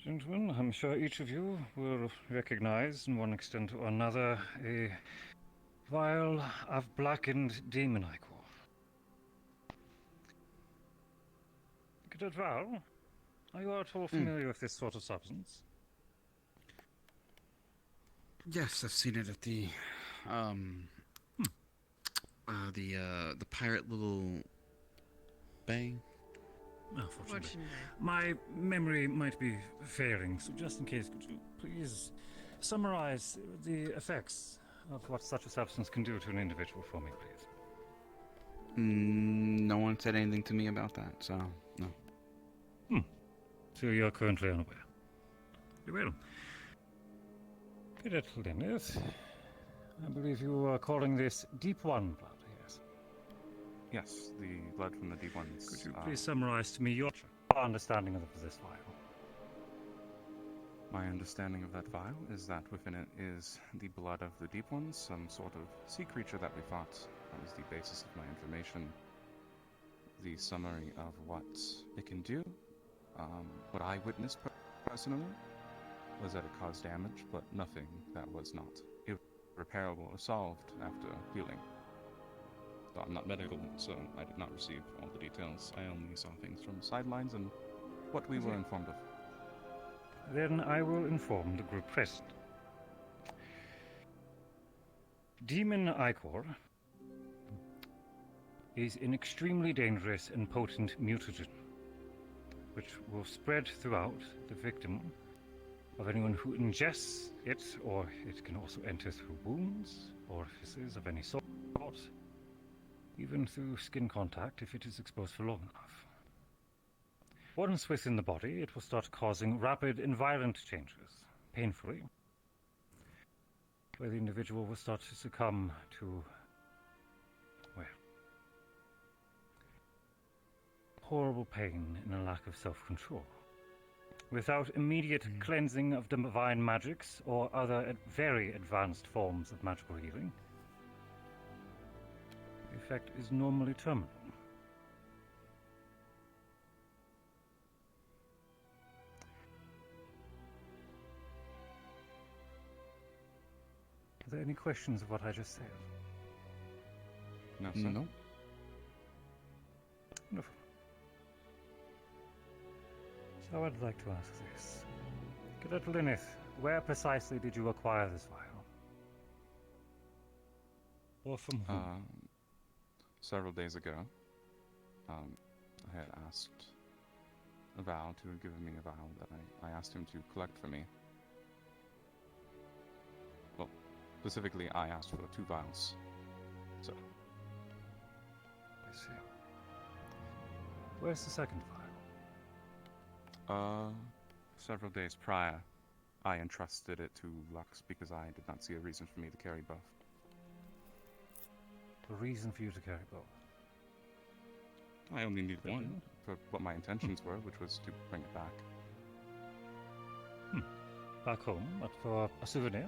Gentlemen, I'm sure each of you will recognize, in one extent or another, a vial of blackened demon ichor. Cadet Val, are you at all familiar with this sort of substance? Yes, I've seen it at the pirate little bay. Unfortunately. My memory might be failing, so just in case, could you please summarize the effects of what such a substance can do to an individual for me, please? No one said anything to me about that, so no. So you're currently unaware. Very well. Cadet Lenneth, I believe you are calling this Deep One blood, yes? Yes, the blood from the deep ones. Could you please summarize to me your understanding of this vial? My understanding of that vial is that within it is the blood of the deep ones, some sort of sea creature that we fought. That was the basis of my information. The summary of what it can do, what I witnessed personally, was that it caused damage, but nothing that was not irreparable or solved after healing. So I'm not medical, so I did not receive all the details. I only saw things from the sidelines and what we were informed of. Then I will inform the group present. Demon ichor is an extremely dangerous and potent mutagen, which will spread throughout the victim of anyone who ingests it, or it can also enter through wounds, orifices of any sort, even through skin contact if it is exposed for long enough. Once within the body, it will start causing rapid and violent changes, painfully, where the individual will start to succumb to, well, horrible pain and a lack of self-control. Without immediate cleansing of divine magics or other very advanced forms of magical healing, the effect is normally terminal. Are there any questions of what I just said? No, sir. No. Wonderful. So I'd like to ask this. Cadet Lyneth, where precisely did you acquire this vial? Or from whom? Several days ago, I had asked Val to have given me a vial that I asked him to collect for me. Well, specifically, I asked for 2 vials. So. I see. Where's the second vial? Several days prior, I entrusted it to Lux because I did not see a reason for me to carry both. A reason for you to carry both? I only need one for what my intentions were, which was to bring it back. Back home, but for a souvenir?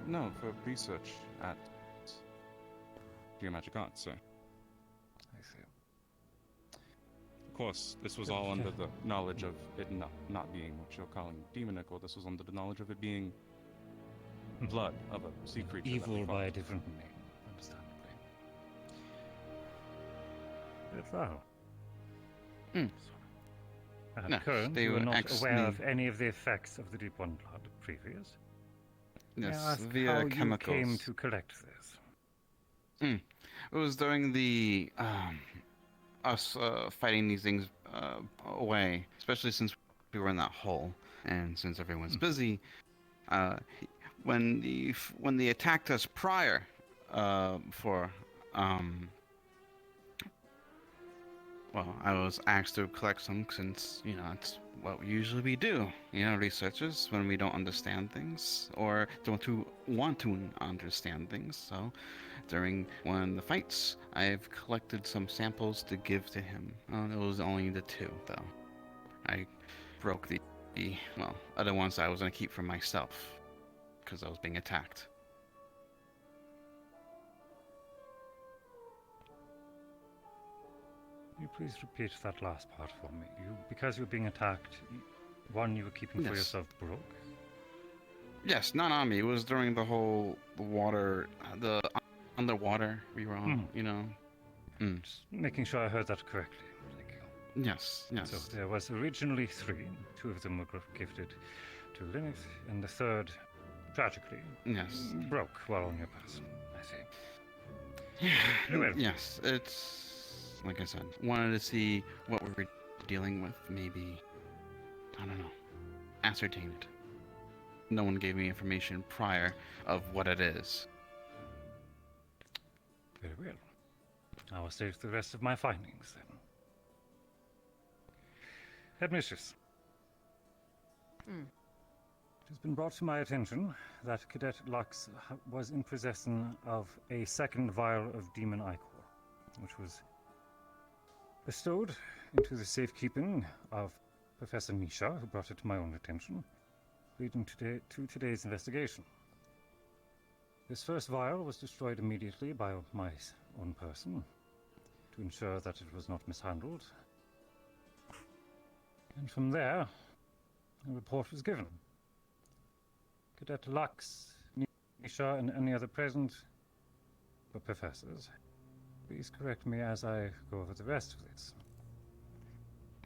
No, for research at Geo Magical Arts, sir. I see. Of course, this was all under the knowledge of it not being what you're calling demonic, or this was under the knowledge of it being blood of a sea creature. Evil by a different name, understandably. Well. No, Kern, they you were were not actually- aware of any of the effects of the Deep One blood previous? May I Yes, ask via how chemicals. you came to collect this? It was during the us fighting these things away, especially since we were in that hole, and since everyone's busy. When they attacked us prior, well, I was asked to collect some since, it's what we usually do. Researchers, when we don't understand things or don't want to understand things. So, during one of the fights, I've collected some samples to give to him. It was only the 2, though. I broke the other ones I was going to keep for myself, because I was being attacked. Can you please repeat that last part for me? Because you were being attacked, one you were keeping for Yes. yourself broke? Yes, not on me. It was during the whole the underwater we were on, Just making sure I heard that correctly. Thank you. Yes. So there was originally 3. 2 of them were gifted to Lilith, and the third, tragically, broke while on your person. I see. Anyway. Yes, it's like I said, wanted to see what we were dealing with, maybe, I don't know, ascertain it. No one gave me information prior of what it is. Very well. I will save the rest of my findings then. Headmistress. It has been brought to my attention that Cadet Lux was in possession of a second vial of demon ichor, which was bestowed into the safekeeping of Professor Nisha, who brought it to my own attention, leading to today's investigation. This first vial was destroyed immediately by my own person, to ensure that it was not mishandled. And from there, a report was given. Cadet Lux, Nisha, and any other present were professors. Please correct me as I go over the rest of this.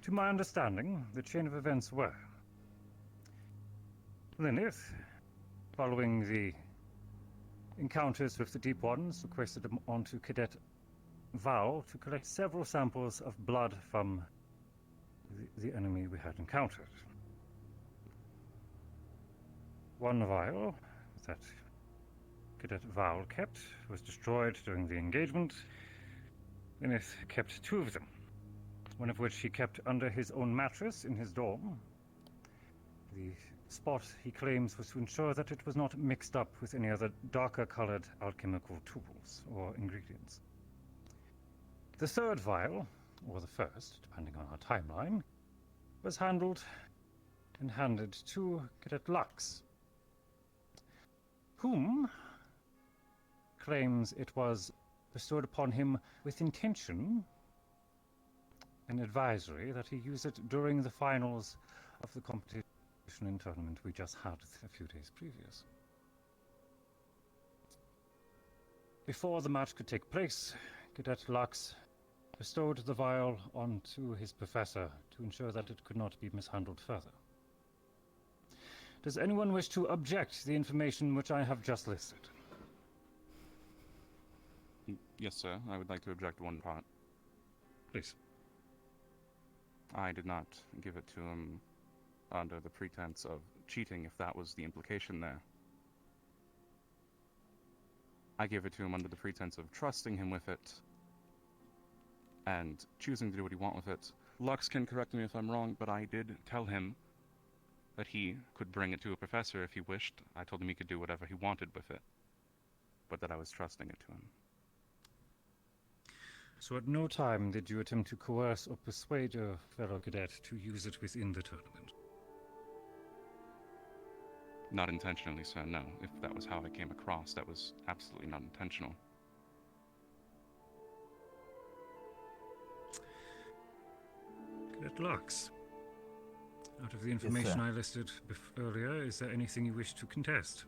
To my understanding, the chain of events were: Lilith, following the encounters with the Deep Ones, requested them onto Cadet Val to collect several samples of blood from the enemy we had encountered. One vial that Cadet Val kept was destroyed during the engagement. Lilith kept 2 of them, one of which he kept under his own mattress in his dorm. The spot, he claims, was to ensure that it was not mixed up with any other darker-colored alchemical tools or ingredients. The third vial, or the first, depending on our timeline, was handled and handed to Cadet Lux, whom claims it was bestowed upon him with intention and advisory that he use it during the finals of the competition and tournament we just had a few days previous. Before the match could take place, Cadet Lux bestowed the vial onto his professor to ensure that it could not be mishandled further. Does anyone wish to object to the information which I have just listed? Yes, sir. I would like to object one part. Please. I did not give it to him under the pretense of cheating, if that was the implication there. I gave it to him under the pretense of trusting him with it and choosing to do what he wants with it. Lux can correct me if I'm wrong, but I did tell him that he could bring it to a professor if he wished. I told him he could do whatever he wanted with it, but that I was trusting it to him. So at no time did you attempt to coerce or persuade your fellow cadet to use it within the tournament? Not intentionally, sir, no. If that was how I came across, that was absolutely not intentional. Cadet Lux, out of the information I listed earlier, is there anything you wish to contest?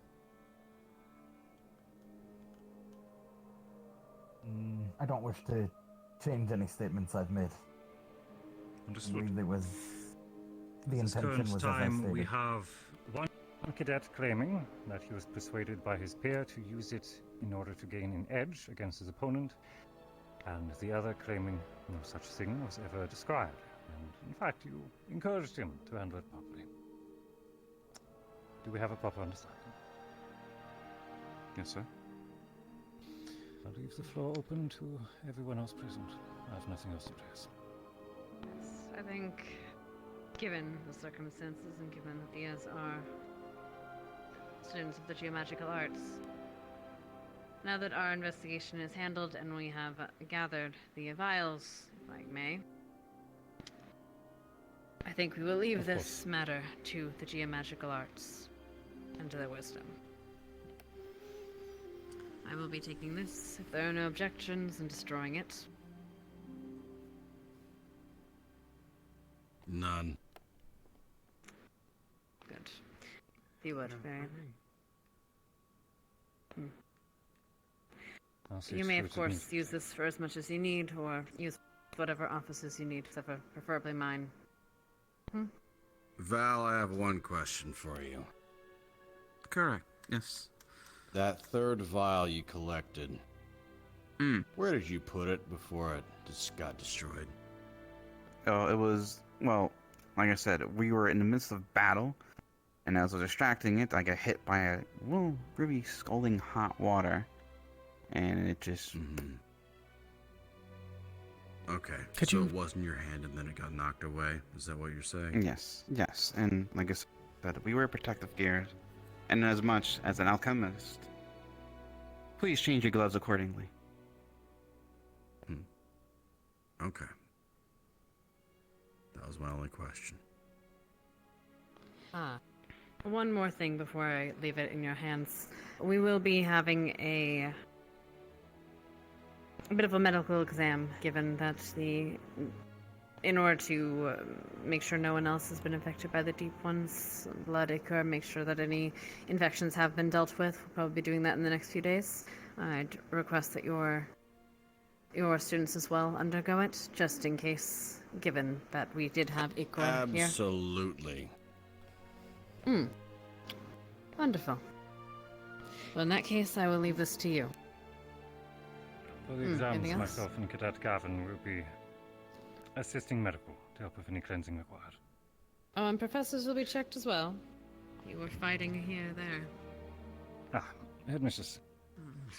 I don't wish to change any statements I've made. Understood. I believe it was the At this intention current was as I time, stated. we have one cadet claiming that he was persuaded by his peer to use it in order to gain an edge against his opponent, and the other claiming no such thing was ever described. And in fact, you encouraged him to handle it properly. Do we have a proper understanding? Yes, sir. I'll leave the floor open to everyone else present. I have nothing else to address. Yes, I think, given the circumstances and given that these are students of the Geo Magical Arts, now that our investigation is handled and we have gathered the vials, if I may, I think we will leave this matter to the Geo Magical Arts and to their wisdom. I will be taking this, if there are no objections, and destroying it. None. Good. If you would, Marion. You may, of course, use this for as much as you need, or use whatever offices you need, except for preferably mine. Val, I have one question for you. Correct. Yes. That third vial you collected, where did you put it before it just got destroyed? Oh, it was, well, like I said, we were in the midst of battle, and as I was distracting it, I got hit by a little, really scalding hot water, and it just... Okay, Could so you- it was in your hand and then it got knocked away? Is that what you're saying? Yes, yes, and like I said, we wear protective gear, and as much as an alchemist, please change your gloves accordingly. Okay. That was my only question. One more thing before I leave it in your hands. We will be having a bit of a medical exam, given that in order to make sure no one else has been affected by the deep ones, blood ichor, make sure that any infections have been dealt with. We'll probably be doing that in the next few days. I'd request that your students as well undergo it, just in case, given that we did have ichor here. Absolutely. Wonderful. Well, in that case, I will leave this to you. For the exams, anything else? myself and Cadet Gavin will be assisting medical to help with any cleansing required. Oh, and professors will be checked as well. You were fighting here, there. Headmistress,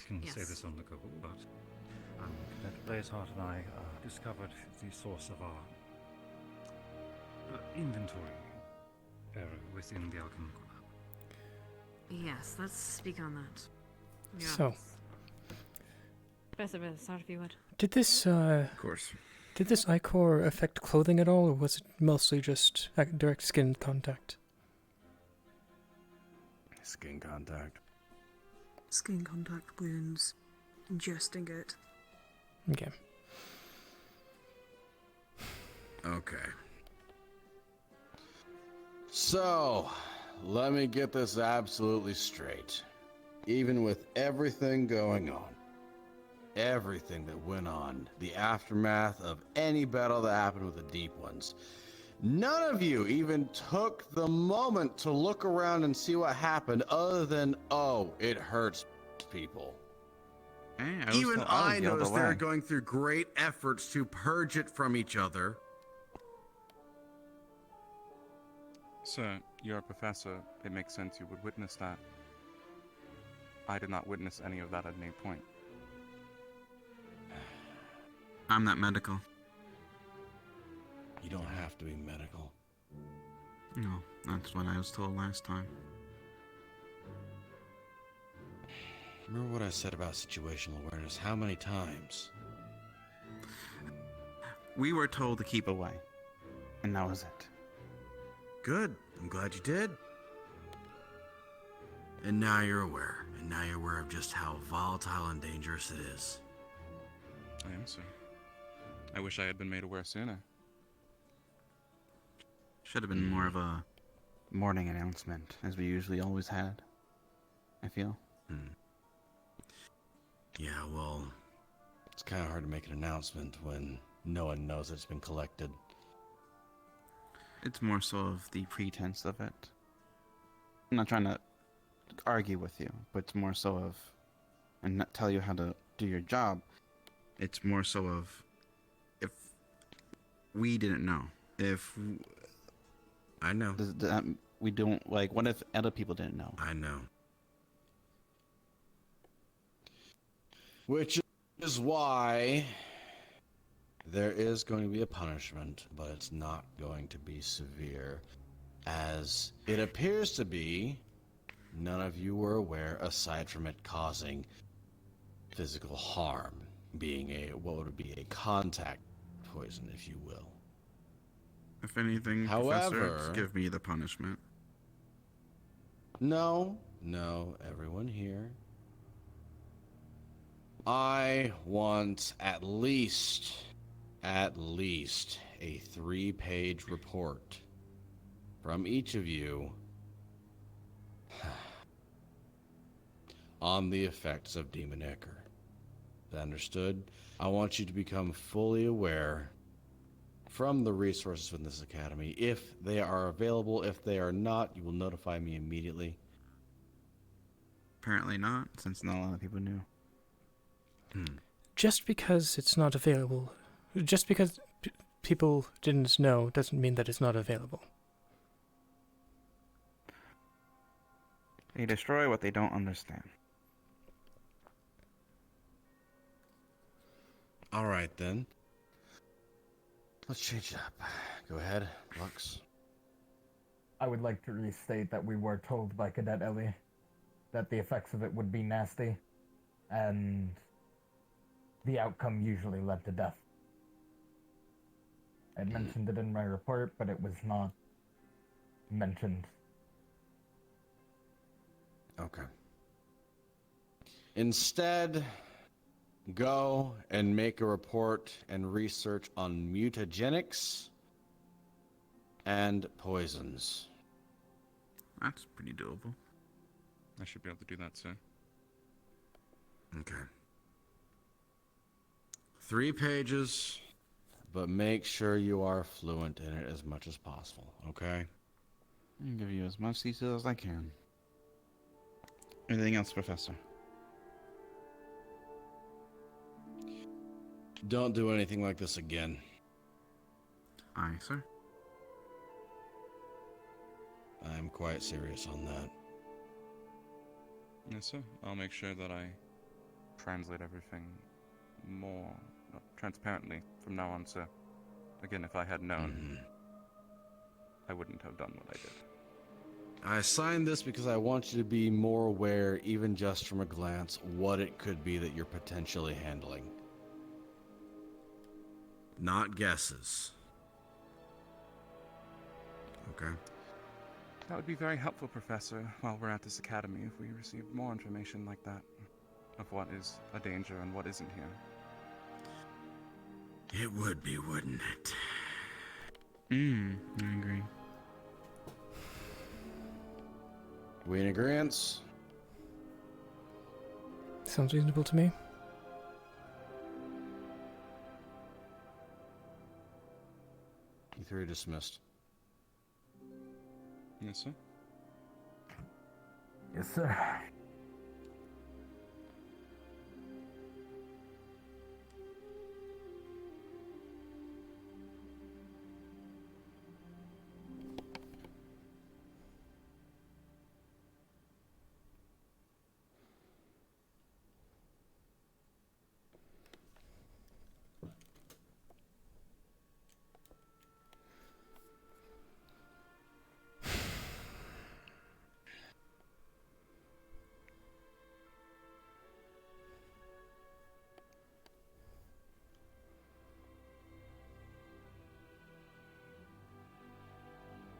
can say yes. this on the go, but Cadet Lighthearted and I discovered the source of our inventory error within the alchemical lab. Yes, let's speak on that. Your So- office. Professor, start if you would. Did this, Of course. Did this ichor affect clothing at all, or was it mostly just direct skin contact? Skin contact. Skin contact wounds. Ingesting it. Okay. Okay. So, let me get this absolutely straight. Even with everything going on, everything that went on, the aftermath of any battle that happened with the Deep Ones, none of you even took the moment to look around and see what happened other than, oh, it hurts people. Even I noticed they're going through great efforts to purge it from each other. Sir, you're a professor. It makes sense you would witness that. I did not witness any of that at any point. I'm not medical. You don't have to be medical. No, That's what I was told last time. Remember what I said about situational awareness? How many times? We were told to keep away, and that was it. Good. I'm glad you did. And now you're aware. And now you're aware of just how volatile and dangerous it is. I am, sir. I wish I had been made aware sooner. Should have been more of a morning announcement, as we usually always had, I feel. Yeah, well, it's kind of hard to make an announcement when no one knows it's been collected. It's more so of the pretense of it. I'm not trying to argue with you, but it's more so of, and not tell you how to do your job. It's more so of, if we didn't know, I know. We don't, like, what if other people didn't know? I know. Which is why there is going to be a punishment, but it's not going to be severe. As it appears to be, none of you were aware, aside from it causing physical harm, being what would be a contact poison, if you will. If anything, However, Professor, give me the punishment. No, everyone here. I want at least a 3-page report from each of you on the effects of Demon Ichor. Is that understood? I want you to become fully aware from the resources within this academy. If they are available, if they are not, you will notify me immediately. Apparently not, since not a lot of people knew. Just because it's not available, just because people didn't know, doesn't mean that it's not available. They destroy what they don't understand. All right, then. Let's change it up. Go ahead, Lux. I would like to restate that we were told by Cadet Ellie that the effects of it would be nasty, and the outcome usually led to death. I mentioned it in my report, but it was not mentioned. Okay. Instead, go and make a report and research on mutagenics and poisons. That's pretty doable. I should be able to do that, sir. Okay. 3 pages, but make sure you are fluent in it as much as possible, okay? I can give you as much detail as I can. Anything else, Professor? Don't do anything like this again. Aye, sir. I'm quite serious on that. Yes, sir. I'll make sure that I translate everything more transparently from now on, sir. Again, if I had known, I wouldn't have done what I did. I signed this because I want you to be more aware, even just from a glance, what it could be that you're potentially handling. Not guesses. Okay? That would be very helpful, Professor, while we're at this academy, if we received more information like that, of what is a danger and what isn't here. It would be, wouldn't it? I agree. We in agreeance? Sounds reasonable to me. You 3 are dismissed. Yes, sir. Yes, sir.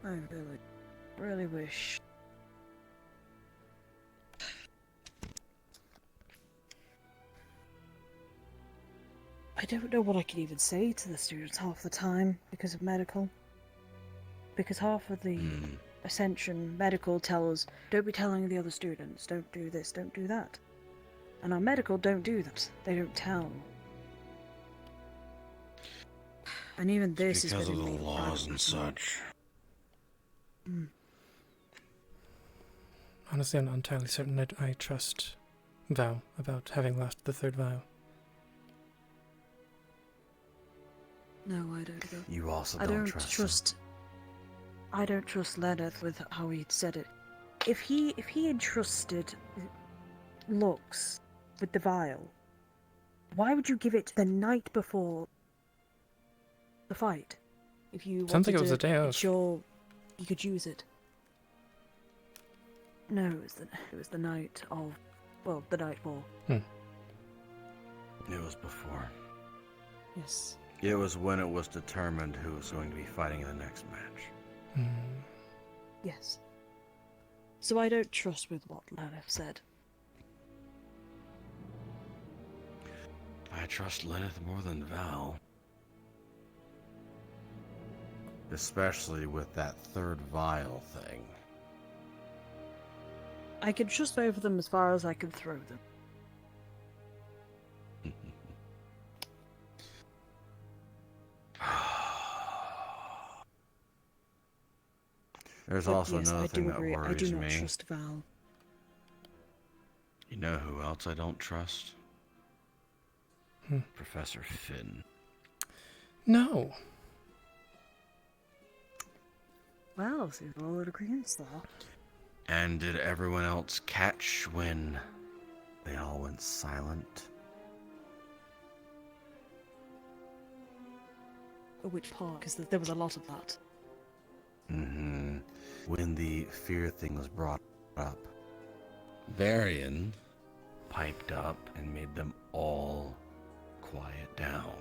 I really wish. I don't know what I can even say to the students half the time because of medical. Because half of the Ascension medical tell us, don't be telling the other students, don't do this, don't do that. And our medical don't do that. They don't tell. And even this is because of getting the me laws right and such. Honestly, I'm not entirely certain that I trust Val about having lost the third vial. No, I don't. Either. You also I don't don't trust him. I don't trust Lenneth with how he said it. If he entrusted Lux with the vial, why would you give it the night before the fight? If you Sounds like it was wanted the day to of. ensure you could use it. No, it was the night of. Well, the night before. It was before. Yes. It was when it was determined who was going to be fighting in the next match. Yes. So I don't trust with what Lenneth said. I trust Lenneth more than Val. Especially with that third vial thing. I can trust both of them as far as I can throw them. There's But also yes, another I thing do that agree. worries I do not me. trust Val. You know who else I don't trust? Professor Finn. No. Well, seems we're all in agreement there. And did everyone else catch when they all went silent? Which part? Because there was a lot of that. When the fear thing was brought up, Varian piped up and made them all quiet down.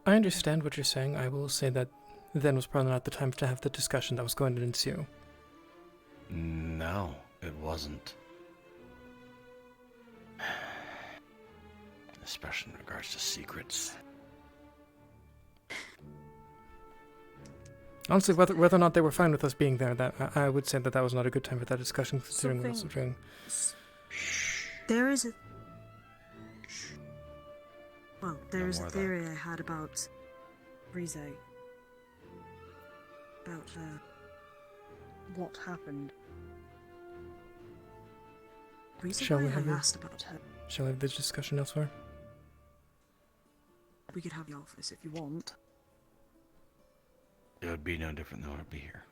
I understand what you're saying. I will say that then was probably not the time to have the discussion that was going to ensue. No, it wasn't. Especially in regards to secrets. Honestly, whether or not they were fine with us being there, that I would say that was not a good time for that discussion, considering what was doing. There is a... Well, there is a theory I had about Rize. About what happened. Reason Shall why we have I a- asked about her. Shall we have this discussion elsewhere? We could have the office if you want. It would be no different than it would be here.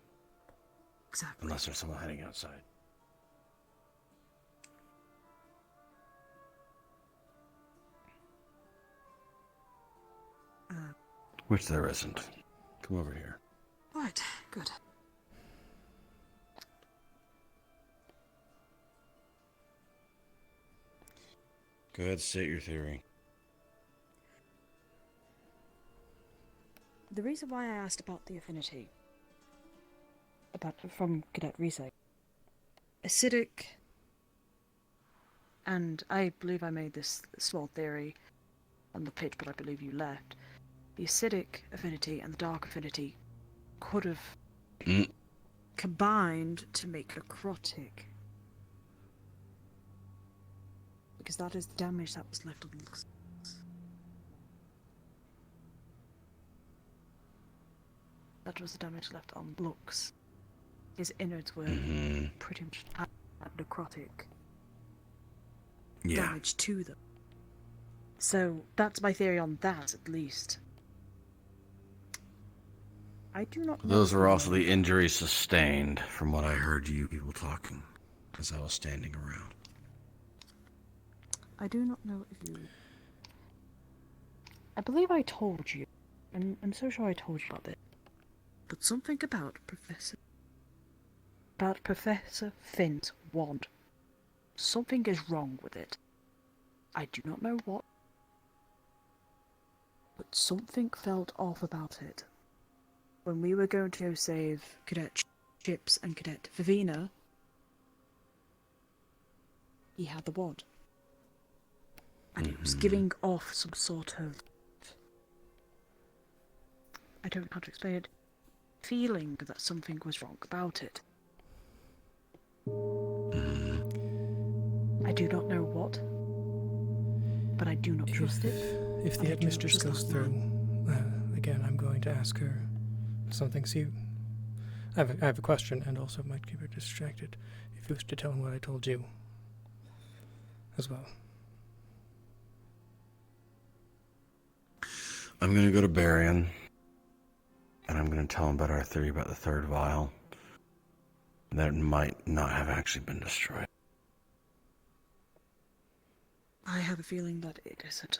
Exactly. Unless there's someone hiding outside. Which there isn't. Come over here. Right, good. Go ahead, state your theory. The reason why I asked about the affinity from Cadet Rize, acidic, and I believe I made this small theory on the pitch, but I believe you left. The acidic affinity and the dark affinity could have combined to make necrotic. Because that is the damage that was left on Lux. That was the damage left on Lux. His innards were pretty much had necrotic damage to them. So that's my theory on that, at least. I do not know. Those were also the injuries sustained from what I heard you people talking as I was standing around. I do not know if you... I believe I told you, and I'm so sure I told you about it, but something about Professor Finn's wand. Something is wrong with it. I do not know what, but something felt off about it. When we were going to go save Cadet Chipz and Cadet Vivina, he had the wand. And it was giving off some sort of... I don't know how to explain it. Feeling that something was wrong about it. I do not know what, but I do not trust it. If the headmistress goes through, again, I'm going to ask her something. See, I have a question, and also might keep her distracted. If you wish to tell him what I told you, as well. I'm going to go to Barian, and I'm going to tell him about our theory about the third vial. That might not have actually been destroyed. I have a feeling that it isn't.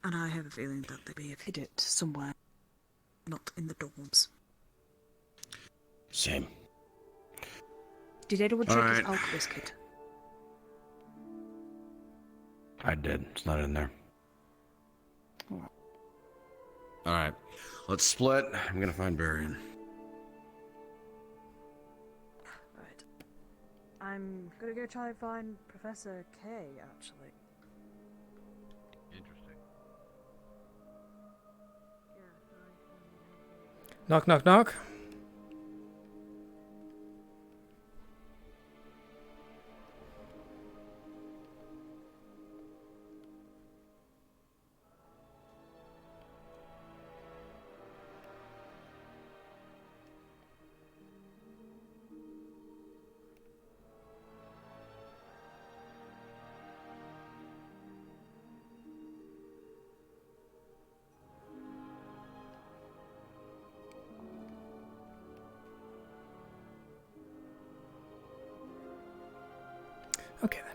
And I have a feeling that they may have hid it somewhere, not in the dorms. Same. Did anyone check his alchemist kit? I did. It's not in there. Alright. Let's split. I'm going to find Barian. Right. I'm gonna go try and find Professor K, actually. Interesting. Knock, knock, knock. Okay then.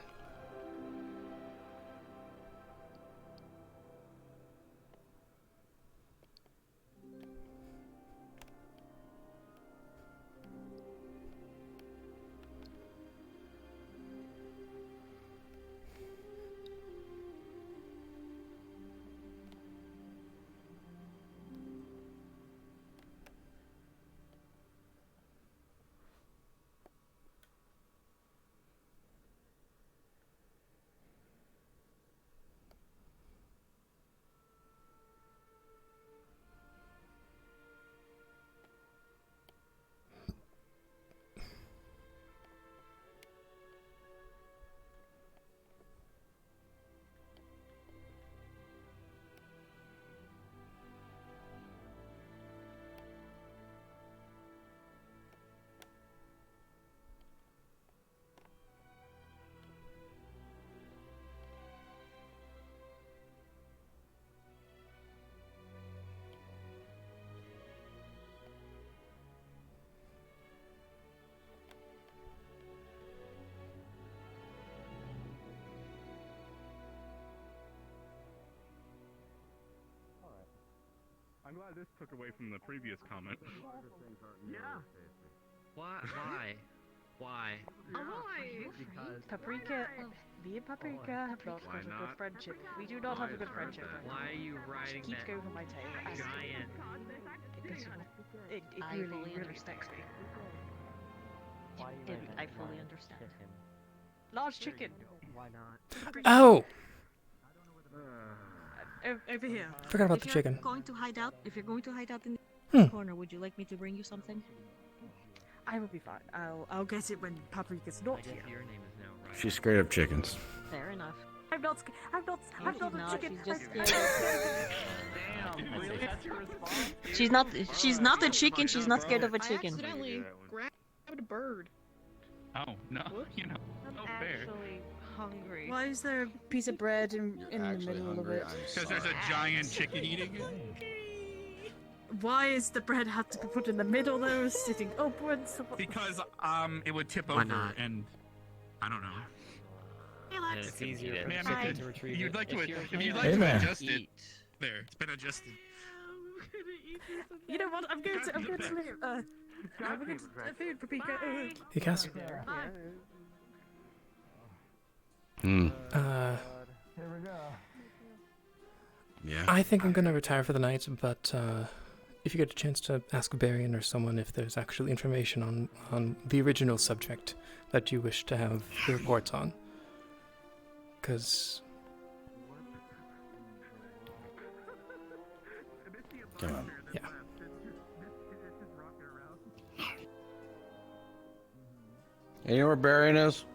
I'm glad this took away from the previous comment. Yeah. Why? Why? Because Paprika, me and Paprika have not got a good friendship. We do not have a good friendship. Why are you riding Keep that going on my tail. giant? It I really, fully really understand. affects me. I fully understand. Large chicken. Why not? Oh! Over here. Forgot about If the you're chicken. Going to hide out. If you're going to hide out in Hmm. the corner, would you like me to bring you something? I will be fine. I'll get it when Paprika's not here. Your name is now right. She's scared of chickens. Fair enough. I'm not a chicken. She's just I'm scared. Damn, really? That's your response? She's not a chicken. She's not scared of a chicken. Accidentally grabbed a bird. Oh, no, you know, no fair. Actually hungry. Why is there a piece of bread in the middle of it? Because there's a giant chicken eating it. Why is the bread had to be put in the middle though, sitting upwards? Because it would tip Why over not? and I don't know. Yeah, it's easier for Man, the chicken if to retrieve you'd it. like to, If you're if you'd hungry, like to adjust it, eat. there, it's been adjusted. You know what? I'm going to leave. I'm going to food, Paprika. Hey, Cass. Here we go. Yeah. I think I'm going to retire for the night, but if you get a chance to ask Barian or someone if there's actually information on the original subject that you wish to have the reports on. Because... Come on. Yeah. You know where Barian is?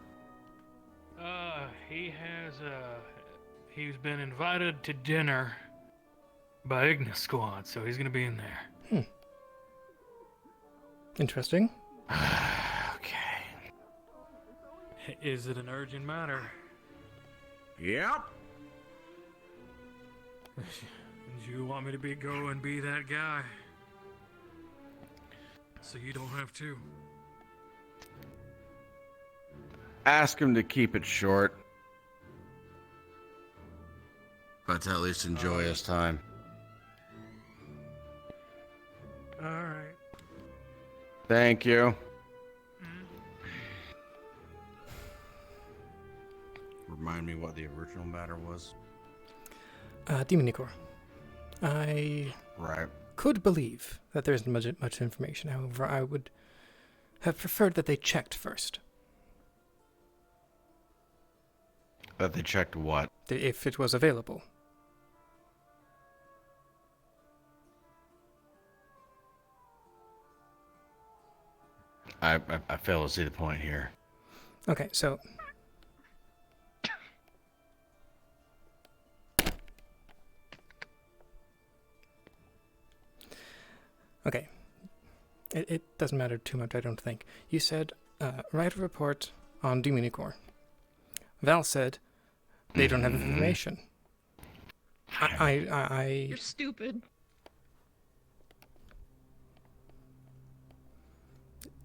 He's been invited to dinner by Ignis Squad, so he's gonna be in there. Interesting. Okay. Is it an urgent matter? Yep. Do you want me to go and be that guy? So you don't have to. Ask him to keep it short. But to at least enjoy his time. Alright. Thank you. Remind me what the original matter was. Demon Icor. I could believe that there isn't much information. However, I would have preferred that they checked first. That they checked what? If it was available. I fail to see the point here. Okay, so... Okay. It doesn't matter too much, I don't think. You said, write a report on Demon Icor. Val said, they don't have information. You're stupid.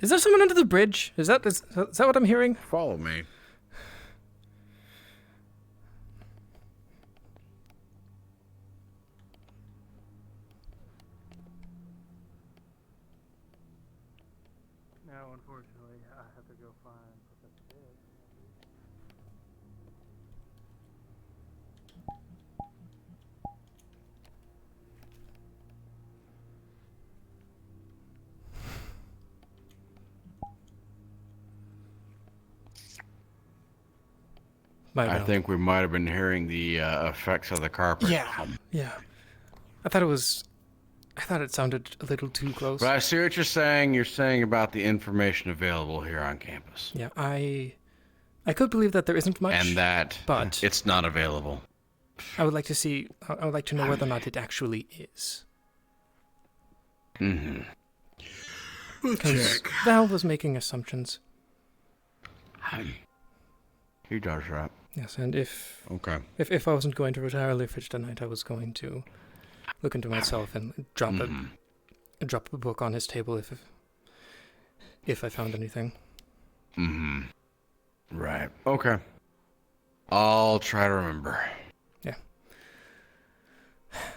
Is there someone under the bridge? Is that what I'm hearing? Follow me. No, unfortunately, I have to go find Professor Big. I think we might have been hearing the effects of the carpet. Yeah. I thought it sounded a little too close. But I see what you're saying. You're saying about the information available here on campus. Yeah, I could believe that there isn't much. And that but it's not available. I would like to see. I would like to know whether or not it actually is. Mm-hmm. Because Val was making assumptions. He does that. Yes, and if I wasn't going to retire early for tonight, I was going to look into myself and drop a book on his table if I found anything. Mm-hmm. Right. Okay. I'll try to remember. Yeah.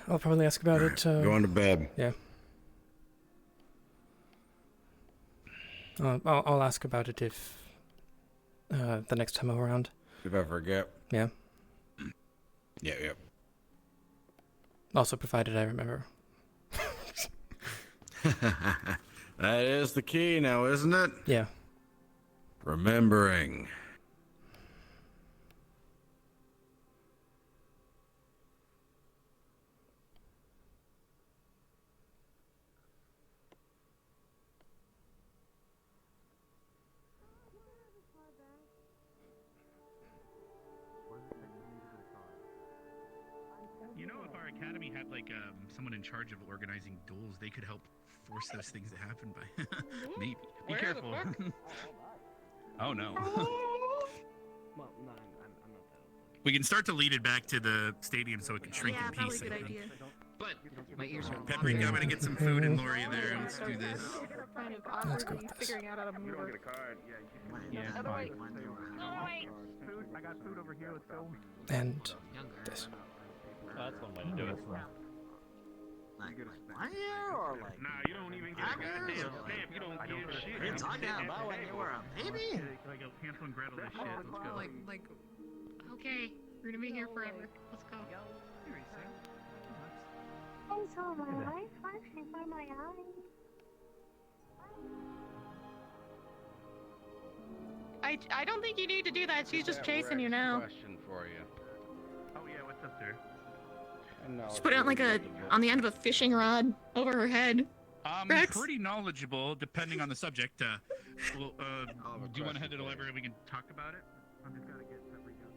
I'll probably ask about it. Going to bed. Yeah. I'll ask about it if the next time I'm around. If I forget. Yeah. Yeah. Also, provided I remember. That is the key now, isn't it? Yeah. Remembering. You know, if our academy had like someone in charge of organizing duels, they could help force those things to happen by maybe. Be careful. Oh no. Well, no, I'm not that. We can start to lead it back to the stadium so it can shrink in peace. Probably a good idea. But my ears are. Paprika, I'm gonna get some food and Lori there. Let's do this. Kind of awkwardly figuring out how to move it. Yeah. How do I? I got food over here. Let's go. And this. That's one way to do it. Or like, nah, you don't even get a goddamn stamp. You don't give shit. You're talking about when you were a baby? Like a Hansel and Gretel this shit. Let's go. Like, okay, we're gonna be here forever. Let's go. I saw my life flashing by my eyes. I don't think you need to do that. She's just chasing you now. Question for you. Oh yeah, what's up, sir? Just put it on like on the end of a fishing rod over her head. I'm Rex? pretty knowledgeable, depending on the subject. Do you want to head to the library? We can talk about it. I'm just gotta get everything.